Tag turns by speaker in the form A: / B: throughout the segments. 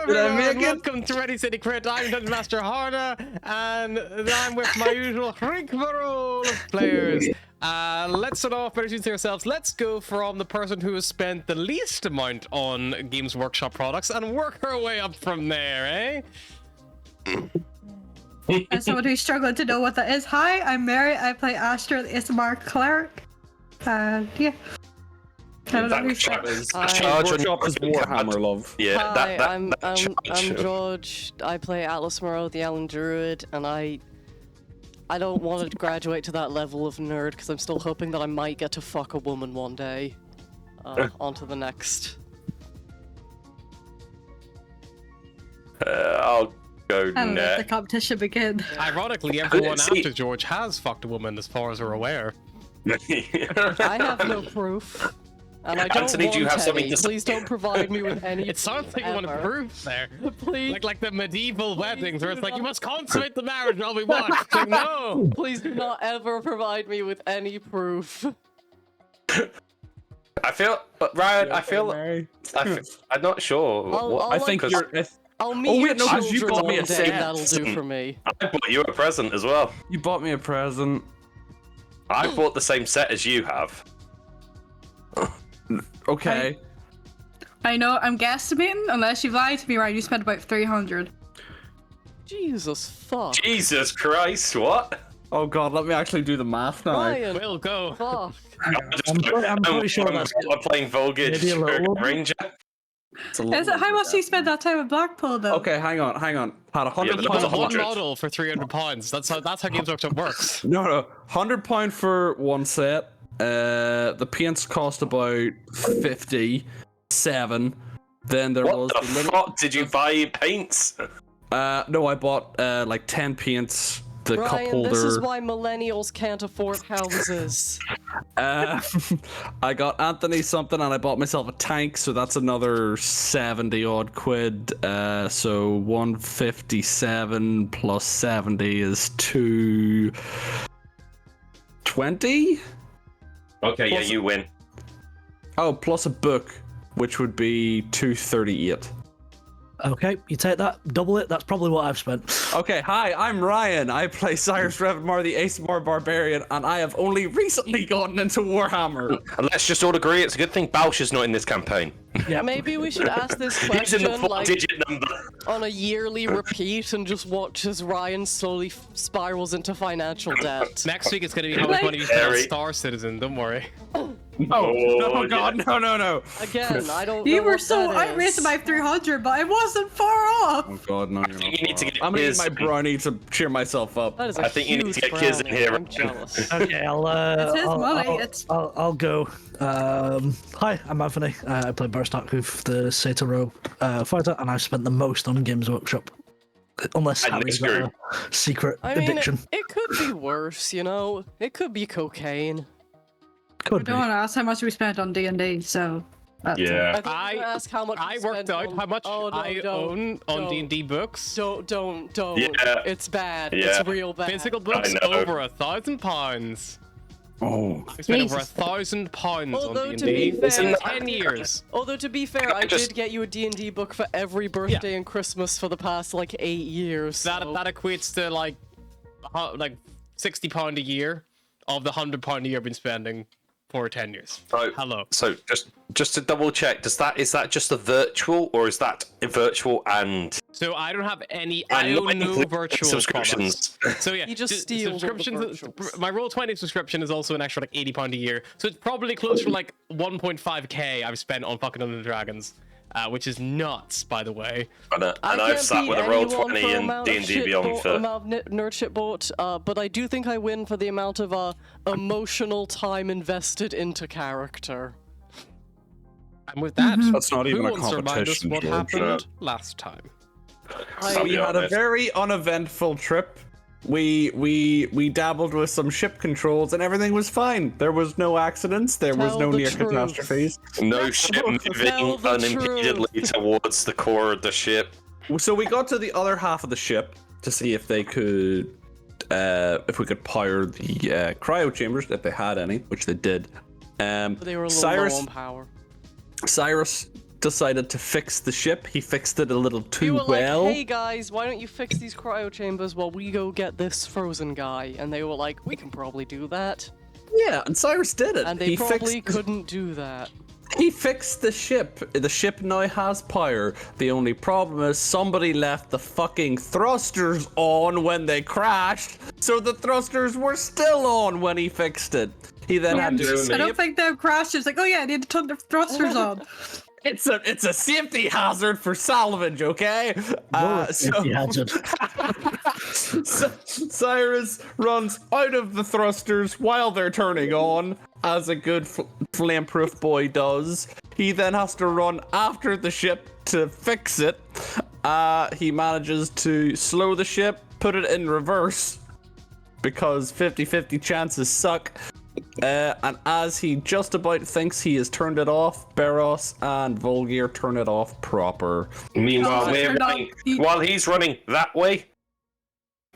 A: everyone,
B: make it?
A: welcome to Ready City Crit. I'm Dungeon Master Harda, and I'm with my usual rigmarole of players. Let's start off by introducing ourselves. Let's go from the person who has spent the least amount on Games Workshop products and work our way up from there, eh?
C: As someone who's struggling to know what that is, hi, I'm Mary. I play Astra, the Ismar cleric. Yeah. I don't know who's
D: Workshop is
B: Warhammer, love.
D: Yeah,
E: Hi, I'm
D: charge.
E: George. I play Atlas Moreau, the Allen Druid, and I don't want to graduate to that level of nerd because I'm still hoping that I might get to fuck a woman one day. On to the next.
D: I'll go
C: and let the
D: next.
C: competition begin.
A: Ironically, everyone
D: See-
A: after George has fucked a woman, as far as we're aware.
E: I have no proof. And I don't
D: Anthony,
E: want
D: do you have
E: any.
D: something to say?
E: Please don't provide me with any.
A: It sounds like you want to
E: ever.
A: prove there.
E: Please.
A: Like the medieval weddings where it's like,
E: do
A: you
E: not-
A: must consummate the marriage and all we want. It's like, no.
E: Please do not ever provide me with any proof.
D: I feel, but Ryan, I'm not sure.
E: I'll
B: I think
E: like-
B: you're.
E: I'll meet
B: Oh,
E: your
B: wait, no, 'cause you
E: children
B: bought me a
E: one day,
B: set.
E: that'll do for me.
D: I bought you a present as well.
B: You bought me a present.
D: I bought the same set as you have.
B: Okay.
C: I know, I'm guesstimating, unless you've lied to me, Ryan, you spent about 300.
E: Jesus fuck.
D: Jesus Christ, what?
B: Oh god, let me actually do the math now.
E: Ryan,
A: We'll go.
E: fuck.
F: I'm pretty sure that's
D: I'm playing Volgage
F: maybe a little.
D: Ranger.
B: It's a
C: Is it,
B: little
C: how much
B: bit.
C: do you spend that time at Blackpool, though?
B: Okay, hang on. Had
D: Yeah, but that was
A: One
D: £100.
A: model for £300. That's how Games Workshop works.
B: No, £100 for one set. The paints cost about 57. Then there was
D: What the fuck? Did you buy paints?
B: no, I bought like 10 paints. The cup
E: Ryan,
B: holder.
E: this is why millennials can't afford houses.
B: I got Anthony something, and I bought myself a tank, so that's another 70 odd quid. So 157 plus 70 is 220.
D: Okay, yeah,
B: Plus-
D: you win.
B: Oh, plus a book, which would be 238.
F: Okay, you take that, double it. That's probably what I've spent.
B: Okay, hi, I'm Ryan. I play Cyrus Revenmar, the Aesmar Barbarian, and I have only recently gotten into Warhammer.
D: And let's just all agree it's a good thing Bausch is not in this campaign.
F: Yeah.
E: Maybe we should ask this
D: He's in
E: question
D: the
E: like
D: four-digit number.
E: on a yearly repeat and just watch as Ryan slowly spirals into financial debt.
A: Next week it's going to be how much money you spent on
D: Harry.
A: Star Citizen, don't worry.
B: Oh god, no.
E: Again, I don't
C: You
E: know
C: were
E: what
C: so
E: that
C: outraised
E: is.
C: by 300, but I wasn't far off.
B: Oh god, no, you're not.
D: You need to get
B: I'm gonna eat
D: his-
B: my brownie to cheer myself up.
E: That is a
D: I think you need to
E: huge
D: get kids in
E: brownie.
D: here,
E: I'm
D: Ryan.
E: jealous.
F: Okay, I'll.
C: It's his money, it's-
F: I'll go. Hi, I'm Anthony. I play Barstark with the Satiro fighter, and I've spent the most on Games Workshop. Unless
D: And
F: Harry's
D: this
F: got
D: group.
F: a secret
E: I mean,
F: addiction.
E: it could be worse, you know? It could be cocaine.
F: Could
C: I
F: be.
C: don't want to ask how much we spent on D&D, so... That's
D: Yeah.
E: I think you can ask how much
A: I
E: you
A: worked
E: spent
A: out
E: on-
A: how much
E: Oh, no,
A: I
E: don't,
A: own on
E: don't.
A: D&D books.
E: Don't.
D: Yeah.
E: It's bad.
D: Yeah.
E: It's real bad.
A: Physical books
D: know.
A: over £1,000.
B: Oh.
A: I spent over
C: Jesus.
A: £1,000
E: Although,
A: on
E: to
A: D&D
E: be
A: in
E: fair-
A: 10 years.
E: Although, to be fair, I
D: just-
E: did get you a D&D book for every birthday and Christmas for the past, like, 8 years.
A: That
E: so-
A: that equates to like £60 a year of the £100 a year I've been spending for 10 years.
D: So,
A: Hello.
D: So just to double check, is that just a virtual, or is that a virtual and
A: So I don't have any. I own no virtual
D: subscriptions?
A: products. So yeah,
E: He just steals all the
A: subscriptions.
E: virtuals.
A: My Roll20 subscription is also an extra like £80 a year. So it's probably close to like 1.5k I've spent on fucking Dungeons and Dragons, which is nuts, by the way.
D: And
E: I
D: I've
E: can't
D: sat
E: beat
D: with a
E: anyone
D: Roll20
E: for
D: and
E: amount of
D: D&D
E: shit
D: Beyond
E: bought-
D: for...
E: amount of nerd shit bought, but I do think I win for the amount of emotional time invested into character.
A: And with that,
B: That's not even
A: who
B: a
A: wants to remind us
B: competition,
A: what
B: George.
A: happened last time?
D: I'll
B: We
D: be
B: had a
D: honest.
B: very uneventful trip. We dabbled with some ship controls and everything was fine. There was no accidents. There was
E: Tell
B: no
E: the
B: near
E: truth.
B: catastrophes.
D: No ship
E: Tell
D: moving
E: the
D: unimpededly towards the core of the ship.
B: So we got to the other half of the ship to see if they could, if we could power the cryo chambers if they had any, which they did.
E: But they were a little
B: Cyrus
E: low on power.
B: Cyrus decided to fix the ship. He fixed it a little
E: We
B: too
E: were
B: well.
E: like, hey guys, why don't you fix these cryo chambers while we go get this frozen guy? And they were like, we can probably do that.
B: Yeah, and Cyrus did it.
E: And they
B: he
E: probably
B: fixed,
E: couldn't do that.
B: He fixed the ship. The ship now has power. The only problem is somebody left the fucking thrusters on when they crashed, so the thrusters were still on when he fixed it. He then had to
C: I don't think they've crashed. It's like, oh yeah, I need to turn the thrusters on.
B: It's a safety hazard for salvage, okay?
F: Safety hazard.
B: Cyrus runs out of the thrusters while they're turning on, as a good flameproof boy does. He then has to run after the ship to fix it. He manages to slow the ship, put it in reverse, because 50-50 chances suck. And as he just about thinks he has turned it off, Beros and Volgir turn it off proper.
D: Meanwhile,
C: Oh,
D: while he's running that way,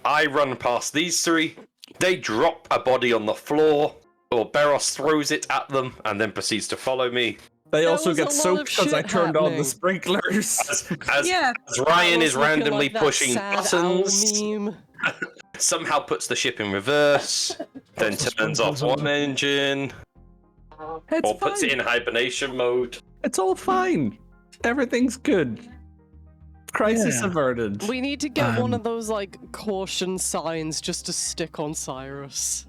D: I run past these three. They drop a body on the floor, or Beros throws it at them and then proceeds to follow me.
B: They
E: There
B: also
E: was a
B: get
E: lot
B: soaked
E: of
B: because I
E: shit
B: turned on the
E: happening.
B: sprinklers.
D: As
C: Yeah.
D: Ryan is
E: That was looking
D: randomly
E: like that
D: pushing
E: sad
D: buttons,
E: owl meme.
D: somehow puts the ship in reverse, then
F: the
D: turns off
F: sprinkles on.
D: one engine,
B: It's
D: or puts it
B: fine.
D: in hibernation mode.
B: It's all fine. Everything's good. Crisis
F: Yeah.
B: averted.
E: We need to get one of those, like, caution signs just to stick on Cyrus.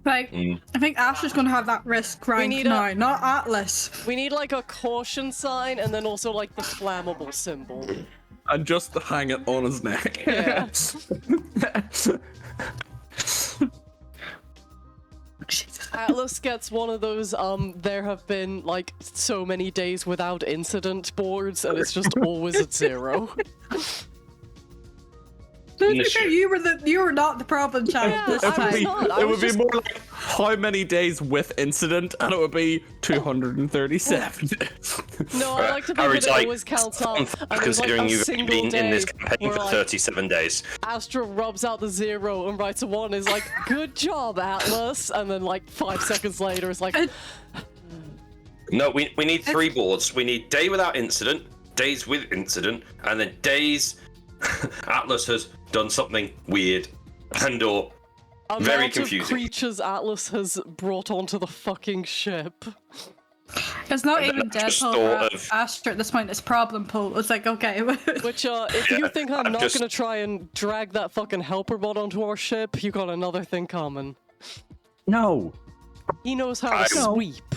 C: Like, I think Ash is going to have that risk right
E: need a-
C: now, not Atlas.
E: We need, like, a caution sign and then also, like, the flammable symbol.
B: And just to hang it on his neck.
E: Yeah. Atlas gets one of those, there have been, like, so many days without incident boards, and it's just always at 0.
C: To be fair, you were not the problem child
E: Yeah,
C: this
E: I was
C: time.
E: not. I
B: It
E: was
B: would be
E: just-
B: more like how many days with incident, and it would be 237.
E: No, I like to think
D: Harry's
E: that it
D: like,
E: always counts up, and there's like
D: considering
E: a
D: you've
E: single
D: been
E: day
D: in this campaign
E: where
D: for
E: like
D: 37 days.
E: Astra rubs out the 0 and writes a 1 is like, good job, Atlas, and then like 5 seconds later it's like,
D: No, we need 3 boards. We need day without incident, days with incident, and then days Atlas has done something weird and or very
E: amount of
D: confusing.
E: creatures Atlas has brought onto the fucking ship.
C: It's not
D: And
C: even
D: then just
C: Deadpool
D: sort
C: or
D: of-
C: Astra at this point, it's problem pool. It's like, okay.
E: Which, if you think I'm
D: I'm
E: not
D: just-
E: gonna try and drag that fucking helper bot onto our ship, you got another thing coming.
B: No.
E: He knows how
D: I
E: to
D: know.
E: sweep.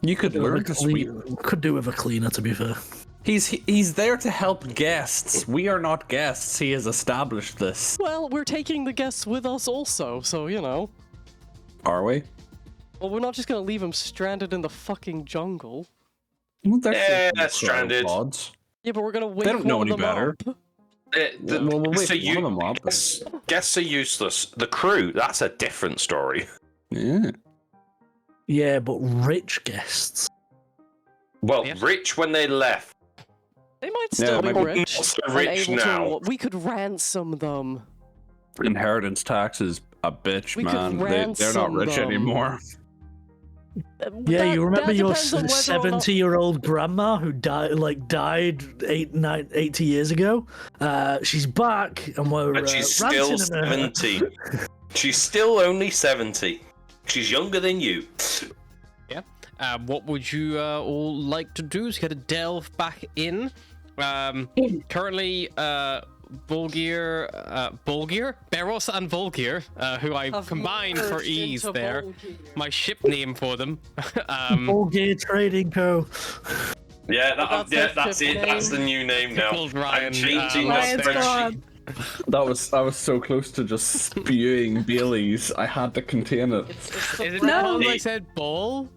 B: You could learn to sweep.
F: Could do with a cleaner, to be fair.
B: He's there to help guests. We are not guests. He has established this.
E: Well, we're taking the guests with us also, so you know.
B: Are we?
E: Well, we're not just gonna leave him stranded in the fucking jungle.
B: Well, they're
D: Yeah,
B: still
D: stranded.
B: pods.
E: Yeah, but we're gonna wake
B: don't know
E: one
B: any
E: of them
B: better.
E: up.
B: Well, we'll wait
D: so
B: for one of them up.
D: guests are useless. The crew, that's a different story.
B: Yeah.
F: Yeah, but rich guests.
D: Well,
A: Yeah.
D: rich when they left.
E: They might still be
B: maybe
E: rich.
D: not so
E: and
D: rich
E: able
D: now.
E: To, we could ransom them.
B: Inheritance tax is a bitch,
E: We could
B: man. They're not
E: ransom
B: rich
E: them.
B: anymore.
F: Yeah, you remember your
E: depends on whether or not-
F: 70-year-old grandma who died 80 years ago? She's back, and we're
D: And she's still
F: ranting her.
D: 70. She's still only 70. She's younger than you.
A: Yeah. What would you all like to do? To get a delve back in. Currently, Volgir, Beros and Volgir, who I
E: Have
A: combined for
E: merged
A: ease
E: into
A: there.
E: Volgir.
A: My ship name for them.
F: Volgir Trading Co.
D: Yeah,
E: That's
D: yeah,
E: their
D: that's
E: fifth
D: it. That's the
E: name.
D: new name now.
A: Pickled Ryan,
D: I'm changing the
C: Ryan's
D: spreadsheet.
C: gone.
B: I was so close to just spewing Baileys. I had to contain it.
E: It's the
A: Is it
C: No.
A: because I said ball?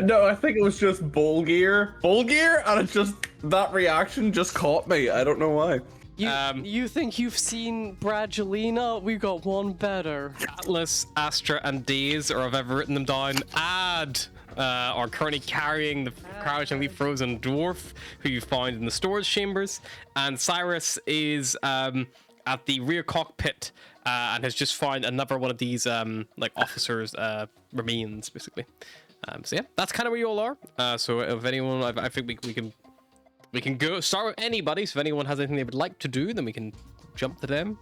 B: No, I think it was just Volgir, and it just that reaction just caught me. I don't know why.
E: You think you've seen Bradgelina? We got one better.
A: Atlas, Astra, and Daze, or if I've ever written them down, are currently carrying the crouchingly frozen dwarf who you find in the storage chambers, and Cyrus is at the rear cockpit and has just found another one of these like officers' remains, basically. So yeah, that's kind of where you all are. So if anyone, I think we can go start with anybody. So if anyone has anything they would like to do, then we can jump to them.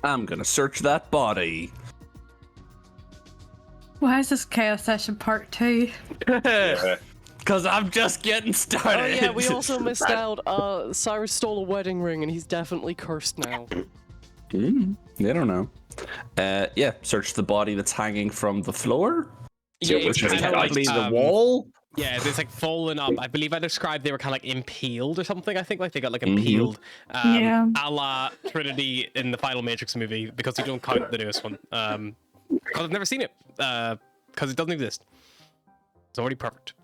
B: I'm gonna search that body.
C: Why is this Chaos Session Part 2?
B: Because I'm just getting started.
E: Oh yeah, we also missed out. Cyrus stole a wedding ring, and he's definitely cursed now.
B: I don't know. Yeah, search the body that's hanging from the floor.
A: Yeah, it's
D: which is
A: kind of
B: Probably
A: like,
B: the wall.
A: Yeah, it's like fallen up. I believe I described they were kind of like impaled or something. I think like they got like impaled,
C: Yeah.
A: a la Trinity in the final Matrix movie, because you don't count the newest one. Because I've never seen it, because it doesn't exist. It's already perfect.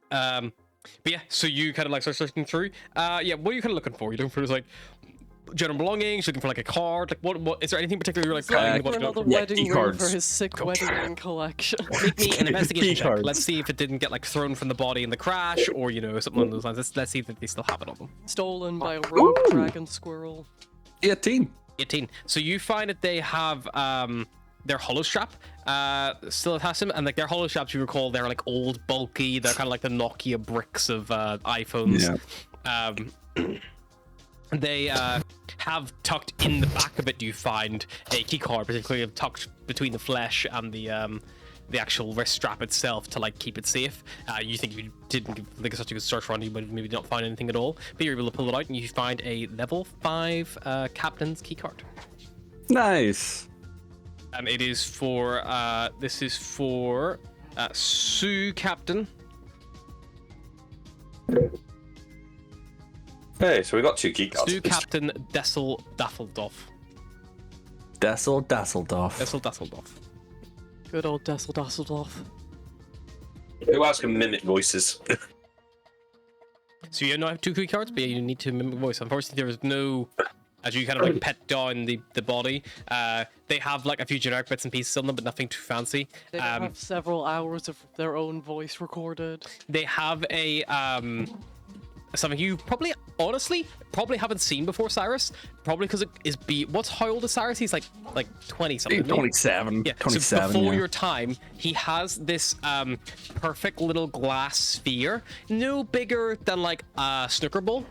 A: But yeah, so you kind of like start searching through. Yeah, what are you kind of looking for? You're looking for like general belongings, looking for like a card. Like what is there anything particular you're like trying
E: For
A: to
E: another
B: yeah,
E: wedding
B: key
E: ring
B: cards.
E: for his sick wedding ring collection.
A: Make me an investigation
B: Key
A: check.
B: cards.
A: Let's see if it didn't get like thrown from the body in the crash, or something along those lines. Let's see if they still have it on them.
E: Stolen by a rogue dragon squirrel.
B: 18.
A: 18. So you find that they have their hollow strap still attached to them, and like their hollow straps, you recall, they're like old, bulky. They're kind of like the Nokia bricks of iPhones.
B: Yeah.
A: They have tucked in the back of it. You find a key card, particularly tucked between the flesh and the actual wrist strap itself to like keep it safe. You think if you didn't think it's such a good search run, you would maybe not find anything at all. But you're able to pull it out, and you find a level 5 captain's key card.
B: Nice.
A: And it is for this is for Sue Captain.
D: Hey, so we got 2 key cards.
A: Sue Captain Dessel Daffeldorf.
B: Dasseldorf.
A: Dessel Dasseldorf.
E: Good old Dasseldorf.
D: Who else can mimic voices?
A: So you now have 2 key cards, but you need to mimic voice. Unfortunately, there is no, as you kind of like pet down the body. They have like a few generic bits and pieces on them, but nothing too fancy.
E: They have several hours of their own voice recorded.
A: They have a something you honestly haven't seen before, Cyrus. Probably because it is how old is Cyrus? He's like 20 something.
B: 27.
A: Yeah,
B: 27.
A: so before
B: yeah.
A: your time, he has this perfect little glass sphere, no bigger than like a snooker ball.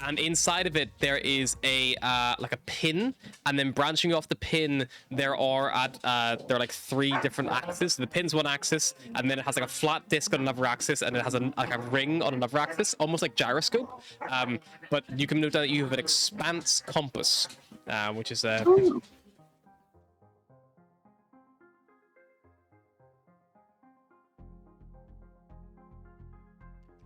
A: And inside of it there is a like a pin, and then branching off the pin there are like 3 different axes. So the pin's one axis, and then it has like a flat disc on another axis, and it has like a ring on another axis, almost like gyroscope. But you can note that you have an Expanse compass, which is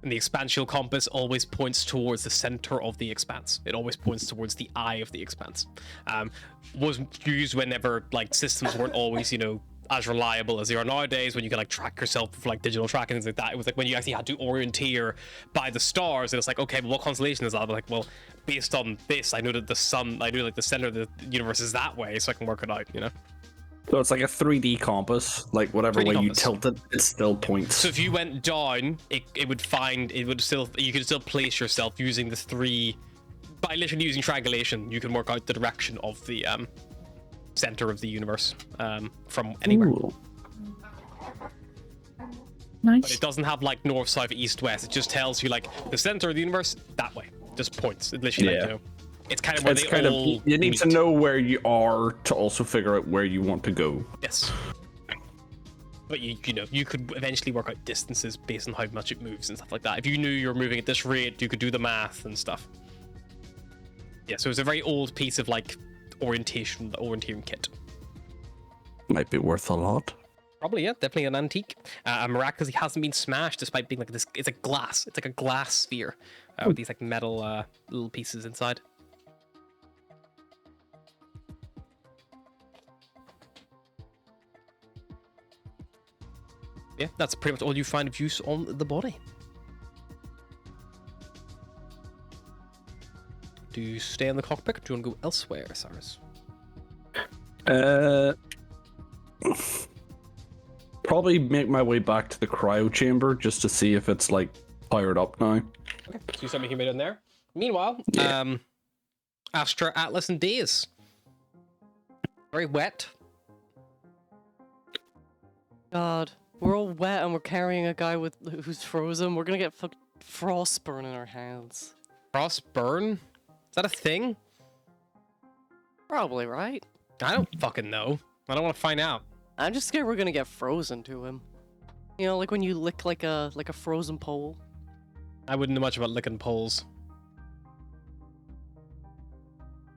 A: and the expansional compass always points towards the center of the expanse. It always points towards the eye of the expanse. Was used whenever like systems weren't always, as reliable as they are nowadays, when you can like track yourself with like digital tracking and things like that. It was like when you actually had to orienteer by the stars, and it's like, okay, but what constellation is that? But like, well, based on this, I know that the sun, I know like the center of the universe is that way, so I can work it out,
B: So it's like a 3D compass. Like whatever
A: 3D
B: way
A: compass.
B: you tilt it, it still points.
A: So if you went down, you could still place yourself using the 3, by literally using triangulation, you can work out the direction of the center of the universe from anywhere.
B: Ooh.
A: But
C: Nice.
A: it doesn't have like north, south, east, west. It just tells you like the center of the universe that way. Just points. It literally,
B: Yeah.
A: it's kind of where
B: It's
A: they
B: kind of
A: all
B: you need to
A: meet.
B: know where you are to also figure out where you want to go.
A: Yes. But you could eventually work out distances based on how much it moves and stuff like that. If you knew you were moving at this rate, you could do the math and stuff. Yeah, so it's a very old piece of like orienteering kit.
B: Might be worth a lot.
A: Probably, yeah, definitely an antique. Miraculously hasn't been smashed despite being like this. It's a glass. It's like a glass sphere with these like metal little pieces inside. Yeah, that's pretty much all you find of use on the body. Do you stay in the cockpit, or do you want to go elsewhere, Cyrus?
B: Probably make my way back to the cryo chamber just to see if it's like fired up now.
A: Okay, so you start making your way down there. Meanwhile,
B: Yeah.
A: Astra, Atlas, and Daze. Very wet.
E: God, we're all wet and we're carrying a guy who's frozen. We're gonna get frostburn in our hands.
A: Frostburn? Is that a thing?
E: Probably, right?
A: I don't fucking know. I don't want to find out.
E: I'm just scared we're gonna get frozen to him. You know, like when you lick like a frozen pole.
A: I wouldn't know much about licking poles.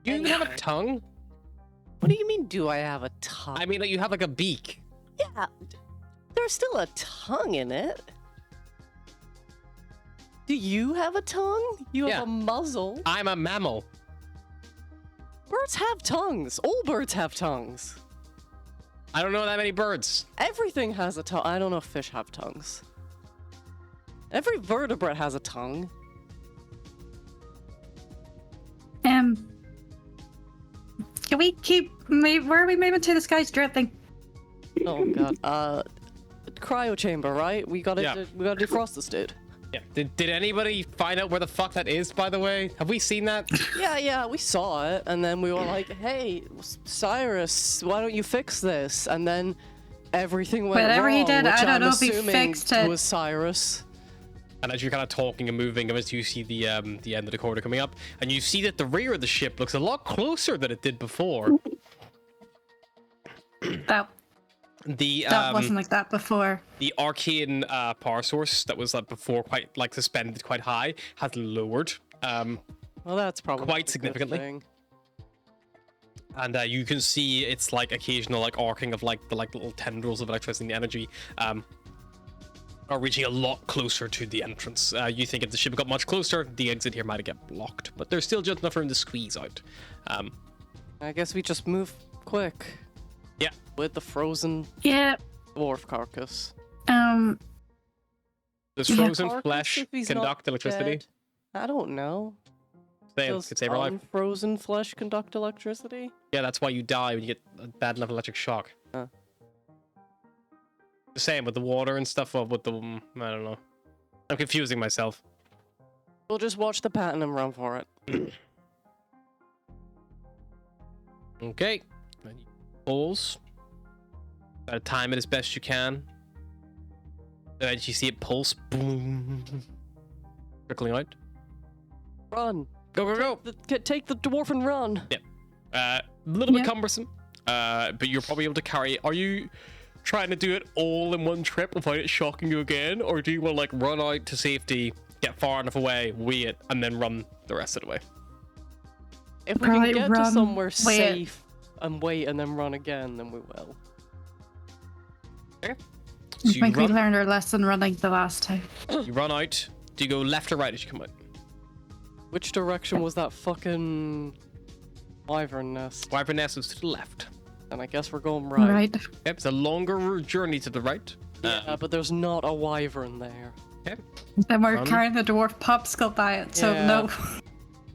A: Do you even have a tongue?
E: What do you mean, do I have a tongue?
A: I mean, like, you have like a beak.
E: Yeah, there's still a tongue in it. Do you have a tongue? You have
A: Yeah.
E: a muzzle.
A: I'm a mammal.
E: Birds have tongues. All birds have tongues.
A: I don't know that many birds.
E: Everything has a tongue. I don't know if fish have tongues. Every vertebrate has a tongue.
C: Can we keep? Where are we moving to? The sky's drifting.
E: Oh god. Cryo chamber, right? We gotta defrost this dude.
A: Yeah. Did anybody find out where the fuck that is, by the way? Have we seen that?
E: Yeah, we saw it, and then we were like, "Hey, Cyrus, why don't you fix this?" And then everything went
C: Whatever
E: wrong.
C: he did,
E: which
C: I don't
E: I'm
C: know if he
E: assuming
C: fixed it.
E: was Cyrus.
A: And as you're kind of talking and moving, as you see the end of the corridor coming up, and you see that the rear of the ship looks a lot closer than it did before.
C: That
A: The
C: wasn't like that before.
A: the arcane power source that was before quite suspended quite high has lowered
E: Well, that's probably
A: Quite
E: a good
A: significantly.
E: thing.
A: and you can see it's like occasional arcing of the little tendrils of electricity and energy are reaching a lot closer to the entrance. You think if the ship got much closer, the exit here might get blocked, but there's still just enough room to squeeze out.
E: I guess we just move quick.
A: Yeah.
E: With the frozen
C: Yeah.
E: dwarf carcass.
A: Does
C: Yeah.
A: frozen
E: Carcass,
A: flesh
E: if he's not
A: conduct electricity?
E: dead? I don't know.
A: Could save her life.
E: Unfrozen flesh conduct electricity?
A: Yeah, that's why you die when you get a bad enough electric shock.
E: Huh.
A: The same with the water and stuff, or with the... I don't know. I'm confusing myself.
E: We'll just watch the pattern and run for it.
A: Okay. Pulls. Gotta time it as best you can. And you see it pulse. Boom. Trickling out.
E: Run!
A: Go, go, go!
E: Take the dwarf and run!
A: A little bit
C: Yeah.
A: cumbersome. But you're probably able to carry... Are you trying to do it all in one trip without it shocking you again? Or do you want to run out to safety, get far enough away, wait, and then run the rest of the way?
E: If we
C: Probably
E: can get to
C: run,
E: somewhere
C: wait.
E: safe and wait and then run again, then we will.
A: Okay.
C: I
A: So you
C: think we
A: run,
C: learned our lesson running the last time.
A: you run out. Do you go left or right as you come out?
E: Which direction was that fucking wyvern nest?
A: Wyvern nest is to the left.
E: And I guess we're going right.
C: Right.
A: Yep, it's a longer journey to the right.
E: Yeah, but there's not a wyvern there.
A: Okay.
C: Then we're
A: Run.
C: carrying the dwarf popsicle by it, so
E: Yeah.
C: no.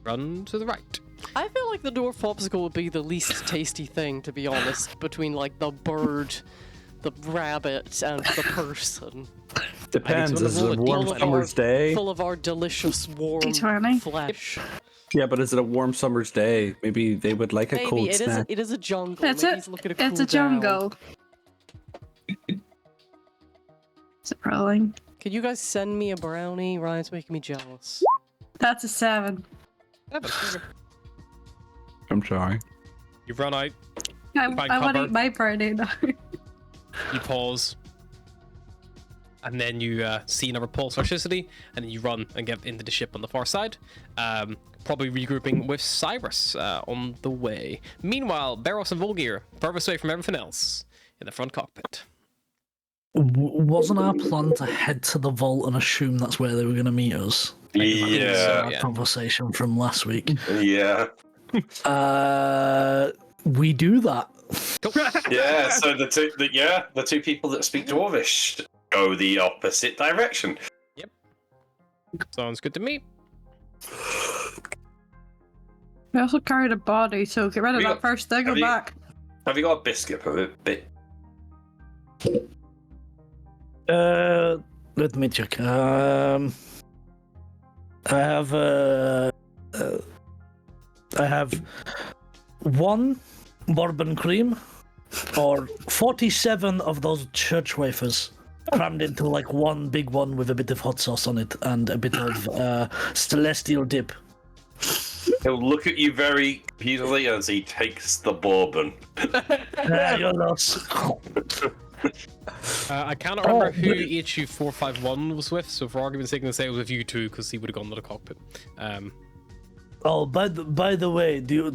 A: Run to the right.
E: I feel like the dwarf popsicle would be the least tasty thing, to be honest, between the bird, the rabbit, and the person.
B: Depends.
A: I
B: Is it a
A: think it's
B: warm
E: Full of
B: summer's
E: our-
B: day?
E: Full of our delicious warm
C: D20.
E: flesh.
B: Yeah, but is it a warm summer's day? Maybe they would like a
E: Maybe
B: cold
E: it is.
B: snack.
E: It is a jungle.
C: It's
E: Maybe
C: a,
E: he's looking to
C: it's
E: cool
C: a
E: down.
C: jungle. Is it rolling?
E: Could you guys send me a brownie? Ryan's making me jealous.
C: That's a 7.
B: I'm sorry.
A: You run out.
C: I
A: Find
C: want to
A: cover.
C: eat my party now.
A: You pause. And then you see another pulse electricity, and then you run and get into the ship on the far side. Probably regrouping with Cyrus on the way. Meanwhile, Barros and Volgir, furthest away from everything else, in the front cockpit.
F: Wasn't our plan to head to the vault and assume that's where they were going to meet us?
D: Yeah,
F: Our
A: yeah.
F: conversation from last week.
D: yeah,
F: We do that.
D: yeah. So the two people that speak Dwarvish go the opposite direction.
A: Sounds good to me.
C: We also carried a body, so get rid of
D: We
C: that
D: got-
C: first, then go
D: have you-
C: back.
D: Have you got a biscuit for a bit?
F: Let me check. I have one bourbon cream, or 47 of those church wafers crammed into like one big one with a bit of hot sauce on it and a bit of celestial dip.
D: He'll look at you very confusedly as he takes the bourbon.
F: Your loss.
A: I cannot remember who HU 451 was with, so for argument's sake, I'm gonna say it was with you two because he would have gone to the cockpit.
F: Oh, by the way, do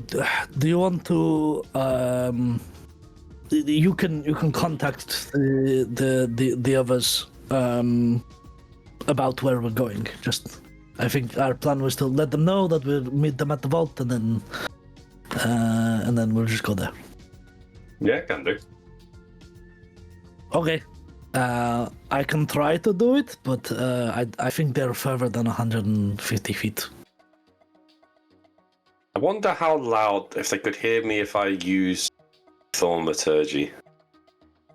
F: you want to you can contact the others about where we're going. Just I think our plan was to let them know that we'll meet them at the vault and then we'll just go there.
D: Yeah, can do.
F: Okay. I can try to do it, but I think they're further than 150 feet.
D: I wonder how loud, if they could hear me if I use thaumaturgy.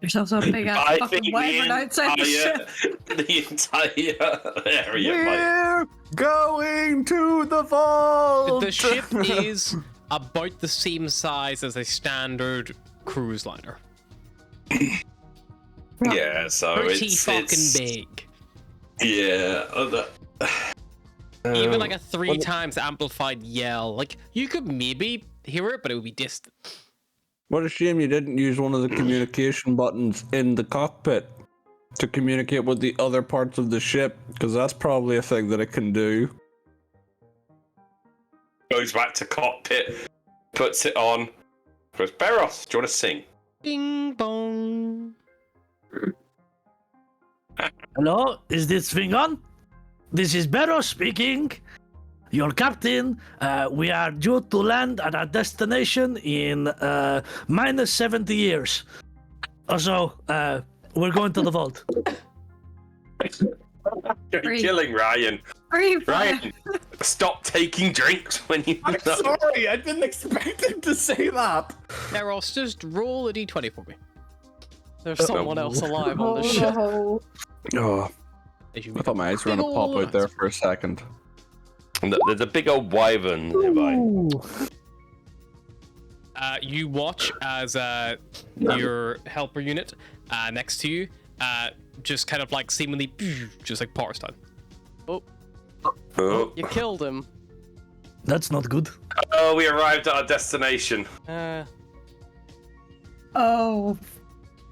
C: There's also a big ass fucking wyvern outside the ship.
D: The entire area might.
B: Going to the vault.
A: The ship is about the same size as a standard cruise liner.
D: Yeah, so
A: Pretty
D: it's
A: fucking big.
D: Yeah.
A: Even like a 3 times amplified yell, like you could maybe hear it, but it would be distant.
B: What a shame you didn't use one of the communication buttons in the cockpit to communicate with the other parts of the ship, because that's probably a thing that it can do.
D: Goes back to cockpit, puts it on. Goes, Beros, do you want to sing?
A: Ding bong.
F: Hello, is this thing on? This is Barrow speaking. Your captain. We are due to land at our destination in minus 70 years. Also, we're going to the vault.
D: You're killing Ryan.
C: Are you
D: Ryan, stop taking drinks when you.
B: I'm sorry, I didn't expect him to say that.
A: Eros, just roll a d20 for me. There's someone else alive on the ship.
B: Oh,
A: As you
B: I thought my eyes were
A: big
B: gonna pop
A: ol'
B: out there for a second.
D: There's a big old wyvern nearby.
A: You watch as your helper unit next to you just kind of like seemingly just like powers down.
D: Oh.
E: You killed him.
F: That's not good.
D: Oh, we arrived at our destination.
C: Oh,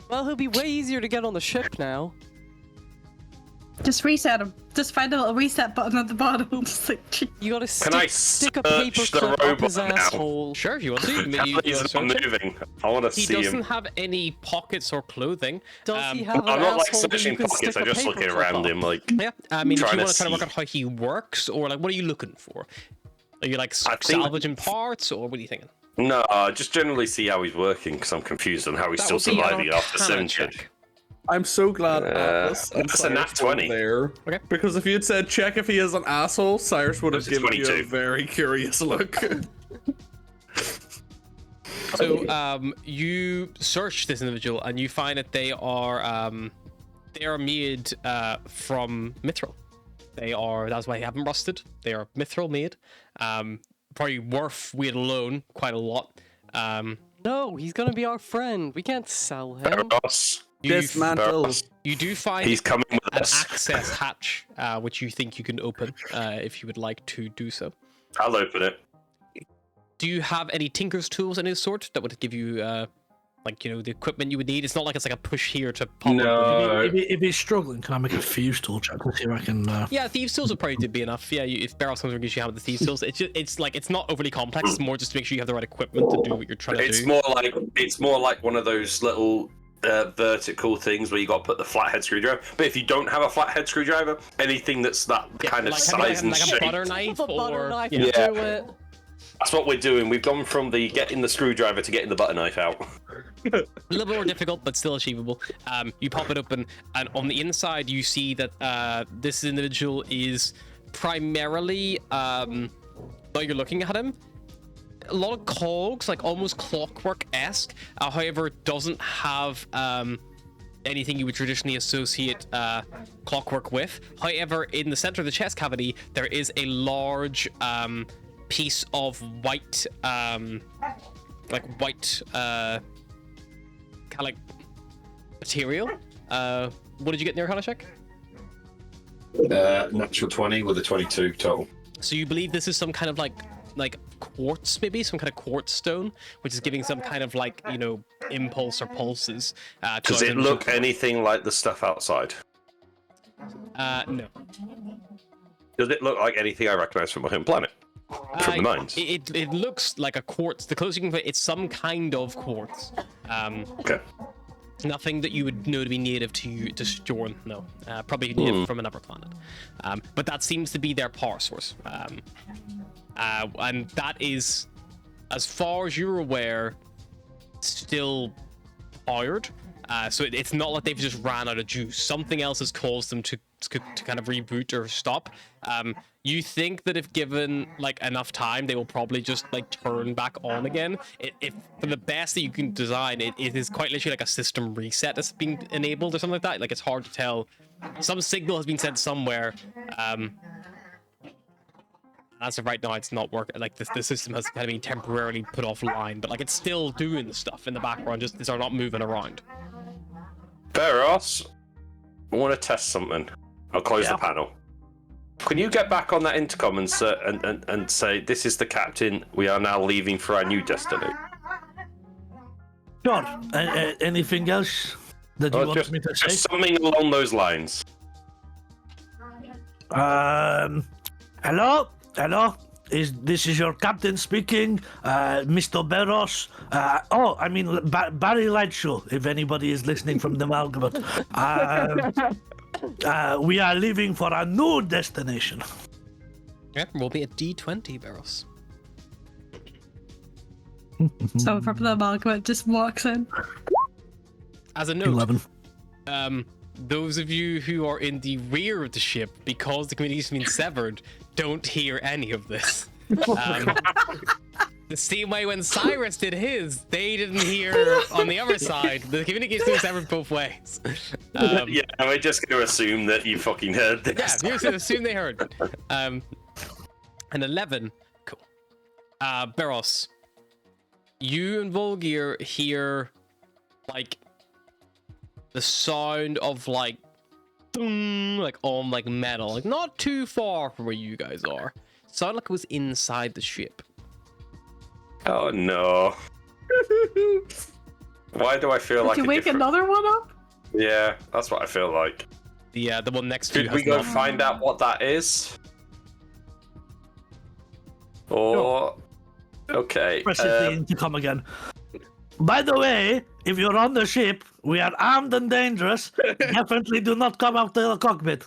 E: Well, he'll be way easier to get on the ship now.
C: just reset him. Just find a little reset button at the bottom. Just like,
E: You gotta
D: Can I
E: stick a
D: search
E: paper
D: the
E: clip up his
D: robot now?
E: asshole.
A: Sure, if you want to. Maybe you
D: He's not
A: search him.
D: moving. I want to
A: He
D: see
A: doesn't
D: him.
A: have any pockets or clothing.
E: Does he have an
D: I'm not like
E: asshole that you
D: searching
E: can
D: pockets.
E: stick
D: I'm
E: a
D: just
E: paper
D: looking
E: clip
D: around
E: up?
D: him, like.
A: Yeah, I mean, if you
D: Trying
A: want
D: to
A: to kind of work
D: see.
A: out how he works, or like, what are you looking for? Are you like
D: I think-
A: salvaging parts, or what are you thinking?
D: No, just generally see how he's working because I'm confused on how he's
A: That
D: still
A: would be an
D: surviving after
A: Arcana
D: 7
A: check.
B: I'm so glad Atlas and
D: that's a nat
B: Cyrus were
D: 20.
B: there.
A: Okay.
B: Because if you had said check if he is an asshole, Cyrus would have
D: It's
B: given you a
D: 22.
B: very curious look.
A: So, you search this individual and you find that they are made from mithril. That's why they haven't rusted. They are mithril made. Probably worth weight alone quite a lot.
E: No, he's gonna be our friend. We can't sell him.
D: Beros,
B: Dismantle.
A: You do find
D: he's coming with
A: an
D: us.
A: access hatch, which you think you can open if you would like to do so.
D: I'll open it.
A: Do you have any tinker's tools of any sort that would give you, the equipment you would need? It's not like it's like a push here to pop.
D: No.
F: If he's struggling, can I make a fuse tool check to see if I can?
A: Yeah, thieves tools would probably be enough. Yeah, if Barrel comes and gives you have the thieves tools, it's not overly complex. It's more just to make sure you have the right equipment to do what you're trying to
D: It's
A: do.
D: more like one of those little vertical things where you got to put the flathead screwdriver. But if you don't have a flathead screwdriver, anything that's that kind of size and
A: like a
D: shape,
A: butter knife
E: With a butter
A: or
E: knife
A: yeah.
E: to
D: Yeah.
E: do it.
D: that's what we're doing. We've gone from the getting the screwdriver to getting the butter knife out.
A: A little bit more difficult, but still achievable. You pop it open, and on the inside, you see that this individual is primarily, while you're looking at him, a lot of cogs, like almost clockwork-esque. However, doesn't have anything you would traditionally associate clockwork with. However, in the center of the chest cavity, there is a large piece of white like white kind of like material. What did you get in your Arcana check?
D: Natural 20 with a 22 total.
A: So you believe this is some kind of like quartz, maybe some kind of quartz stone, which is giving some kind of like, you know, impulse or pulses.
D: Does it look anything like the stuff outside?
A: No.
D: Does it look like anything I recognize from my home planet? From the mines?
A: It looks like a quartz. The closest you can fit, it's some kind of quartz.
D: Okay.
A: Nothing that you would know to be native to Storn, no. Probably native from another planet. But that seems to be their power source. And that is, as far as you're aware, still powered. So it's not like they've just ran out of juice. Something else has caused them to kind of reboot or stop. You think that if given like enough time, they will probably just like turn back on again. If for the best that you can design, it is quite literally like a system reset that's being enabled or something like that. Like it's hard to tell. Some signal has been sent somewhere. As of right now, it's not working. Like the system has kind of been temporarily put offline, but like it's still doing the stuff in the background. Just they're not moving around.
D: Beros, I want to test something. I'll close the panel. Can you get back on that intercom and say, this is the captain, we are now leaving for our new destiny?
F: Sure. Anything else that you want me to say?
D: Just something along those lines.
F: Hello? This is your captain speaking, Mr. Beros. Barry Lightshow, if anybody is listening from the Malgamut. We are leaving for a new destination.
A: Yeah, we'll be at D20, Beros.
C: So from the Malgamut just walks in.
A: As a note,
F: 11.
A: Those of you who are in the rear of the ship, because the community's been severed, don't hear any of this. The same way when Cyrus did his, they didn't hear on the other side. The communication was severed both ways.
D: Yeah, we're just going to assume that you fucking heard this.
A: Yeah, you're just assume they heard. An 11. Cool. Beros, you and Volgir hear, like, the sound of, like, boom, like, on, like, metal. Like, not too far from where you guys are. Sounded like it was inside the ship.
D: Oh, no. Why do I feel like
C: Did you wake another one up?
D: Yeah, that's what I feel like.
A: The one next to you
D: Should
A: has
D: we go
A: not.
D: find out what that is? Or... Okay.
F: Press it to come again. By the way, if you're on the ship, we are armed and dangerous. Definitely do not come out to the cockpit.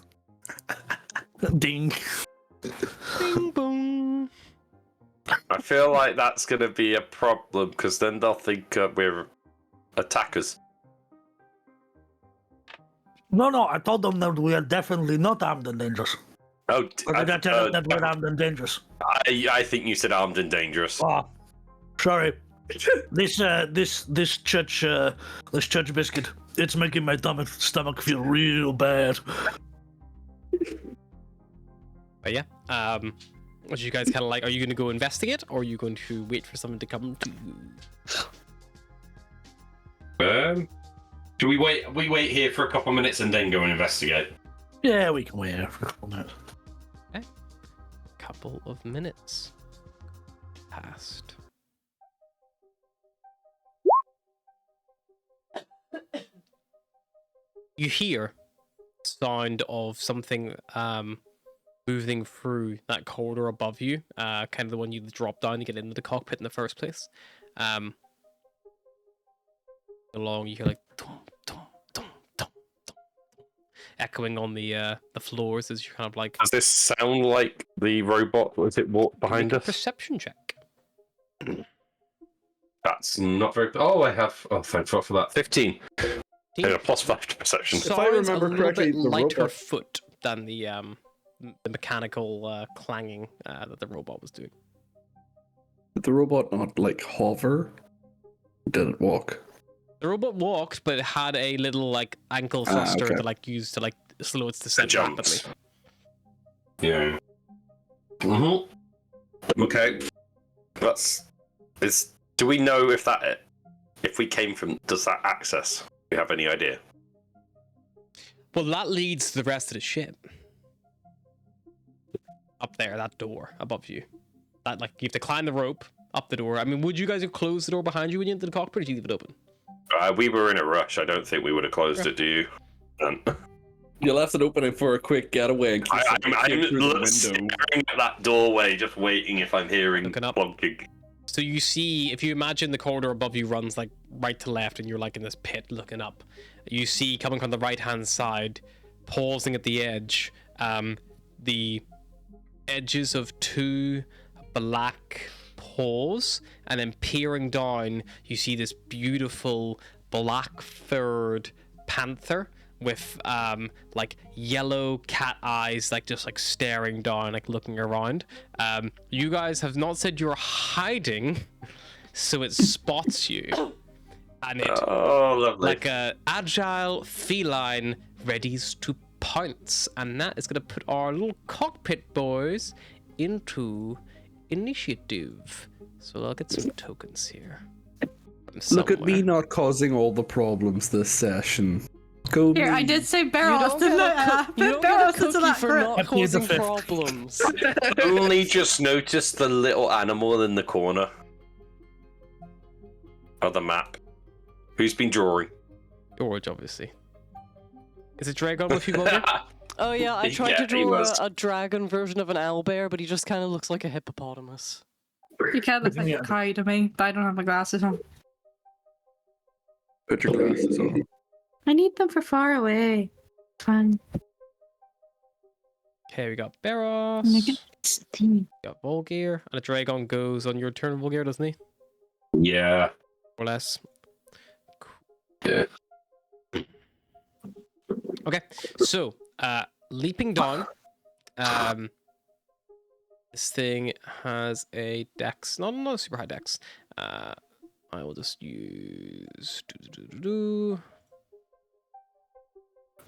F: Ding.
A: Bing boom.
D: I feel like that's going to be a problem, because then they'll think we're attackers.
F: No, I told them that we are definitely not armed and dangerous.
D: Oh,
F: Or did I tell them that we're armed and dangerous?
D: I think you said armed and dangerous.
F: Oh, sorry. This church biscuit, it's making my stomach feel real bad.
A: But yeah, what you guys kind of like? Are you going to go investigate, or are you going to wait for someone to come to you?
D: Do we wait? We wait here for a couple of minutes and then go and investigate.
F: Yeah, we can wait here for a couple minutes.
A: Okay. Couple of minutes passed. You hear sound of something moving through that corridor above you, kind of the one you drop down to get into the cockpit in the first place. Along, you hear like dum, dum, dum, dum, dum, echoing on the floors as you kind of like.
D: Does this sound like the robot as it walked behind
A: Make a
D: us?
A: perception check.
D: That's not very. Oh, I have. Oh, thank God for that. 15. And a +5 to perception.
B: If I remember
A: a little
B: correctly,
A: bit
B: the
A: lighter
B: robot-
A: foot than the mechanical clanging that the robot was doing.
B: Did the robot not like hover? Did it walk?
A: The robot walked, but it had a little like ankle thruster
B: okay.
A: to like use to like slow its descent
D: jumps.
A: rapidly.
D: Yeah. Mm-hmm. Okay. It's Do we know if we came from, does that access? Do you have any idea?
A: Well, that leads to the rest of the ship. Up there, that door above you. That, like, you have to climb the rope up the door. I mean, would you guys have closed the door behind you when you entered the cockpit, or did you leave it open?
D: We were in a rush. I don't think we would have closed it, do you?
B: You left it open for a quick getaway.
D: I'm
B: through the window.
D: staring at that doorway, just waiting if I'm hearing
A: Looking up.
D: plunking.
A: So you see, if you imagine the corridor above you runs like right to left, and you're like in this pit looking up, you see coming from the right-hand side, pausing at the edge, the edges of two black paws, and then peering down, you see this beautiful black-furred panther with like yellow cat eyes, like just like staring down, like looking around. You guys have not said you're hiding, so it spots you, and it like a agile feline readies to pounce, and that is gonna put our little cockpit boys into initiative. So I'll get some tokens here.
B: Look at me
A: Somewhere.
B: not causing all the problems this session. Go
C: Here, I
B: me.
C: did say
E: You
C: barrels,
E: don't
C: didn't
E: get a,
C: I?
E: you don't
C: Barrels
E: get a
C: into
E: cookie
C: that
E: for
C: group.
E: not
F: I plead the
E: causing
F: fifth.
E: problems.
D: Only just noticed the little animal in the corner of the map. Who's been drawing?
A: George, obviously. Is it Dragon with you, Mulder?
E: Oh yeah, I tried
D: Yeah,
E: to
D: he
E: draw
D: was.
E: a dragon version of an owlbear, but he just kind of looks like a hippopotamus.
C: You kind of look like
F: Yeah.
C: a cow to me, but I don't have my glasses on.
B: Put your glasses on.
C: I need them for far away. Fun.
A: Okay, we got Barros.
C: Make it steamy.
A: We got Volgear. And a Dragon goes on your turn, Volgear, doesn't he?
D: Yeah.
A: Or less.
D: Yeah.
A: Okay, so leaping down. This thing has a dex, not a super high dex. I will just use.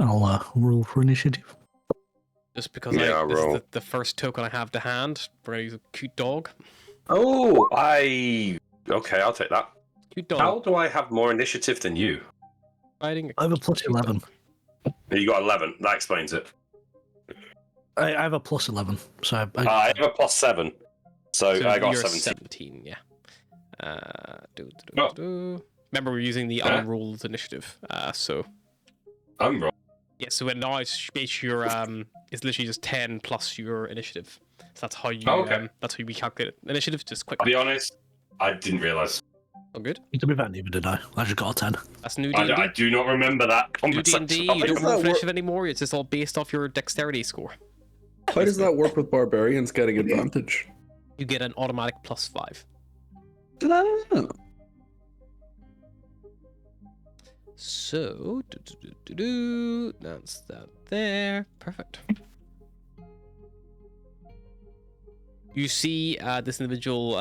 F: I'll roll for initiative.
A: Just because
D: Yeah,
A: this is
D: roll.
A: the first token I have to hand. We're gonna use a cute dog.
D: Oh, okay, I'll take that.
A: Cute dog.
D: How do I have more initiative than you?
A: Riding
F: I have a plus
A: cute dog.
F: 11.
D: You got 11. That explains it.
F: I have a plus 11, so
D: I have a plus 7, so I got
A: you're
D: 17.
A: 17, yeah.
D: Oh.
A: Remember, we're using the
D: Huh?
A: unruled initiative. So
D: I'm wrong.
A: yeah, so now it's your it's literally just 10 plus your initiative. So that's how you
D: Oh, okay.
A: that's how we calculate it. Initiative, just
D: I'll
A: quickly.
D: be honest, I didn't realise.
A: Oh, good.
F: to be fair, neither did I. I just got a 10.
A: That's new
D: I
A: D&D.
D: do not remember that
A: New
D: conversation.
A: D&D,
B: How
A: you
B: does
A: don't roll
B: that
A: for
B: work?
A: initiative anymore. It's just all based off your dexterity score.
B: How does that work with barbarians getting advantage?
A: You get an automatic +5.
B: Ah.
A: So, that's that there. Perfect. You see this individual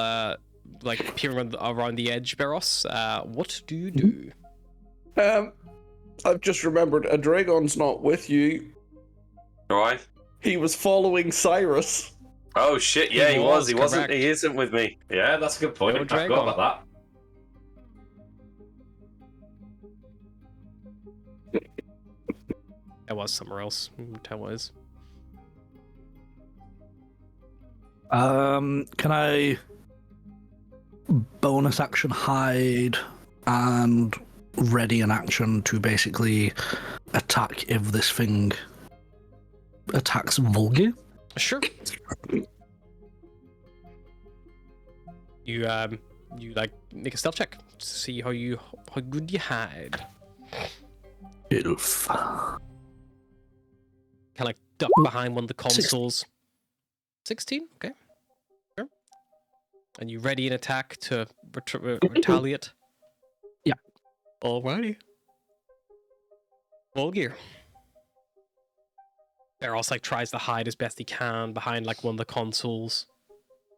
A: like peering around the edge, Barros. What do you do?
B: I've just remembered a dragon's not with you.
D: Alright.
B: He was following Cyrus.
D: Oh shit, yeah, he was. He wasn't.
A: correct.
D: He isn't with me. Yeah, that's a good point.
A: No
D: I forgot
A: Dragon.
D: about
A: I was somewhere else. Tell was.
F: Can I bonus action hide and ready an action to basically attack if this thing attacks Volgi?
A: Sure. You like make a stealth check to see how good you hide.
F: Elf.
A: Kind of like duck behind one of the consoles. 16, okay. Sure. And you ready an attack to retaliate?
F: Yeah.
A: Alrighty. Volgear. Barros like tries to hide as best he can behind like one of the consoles.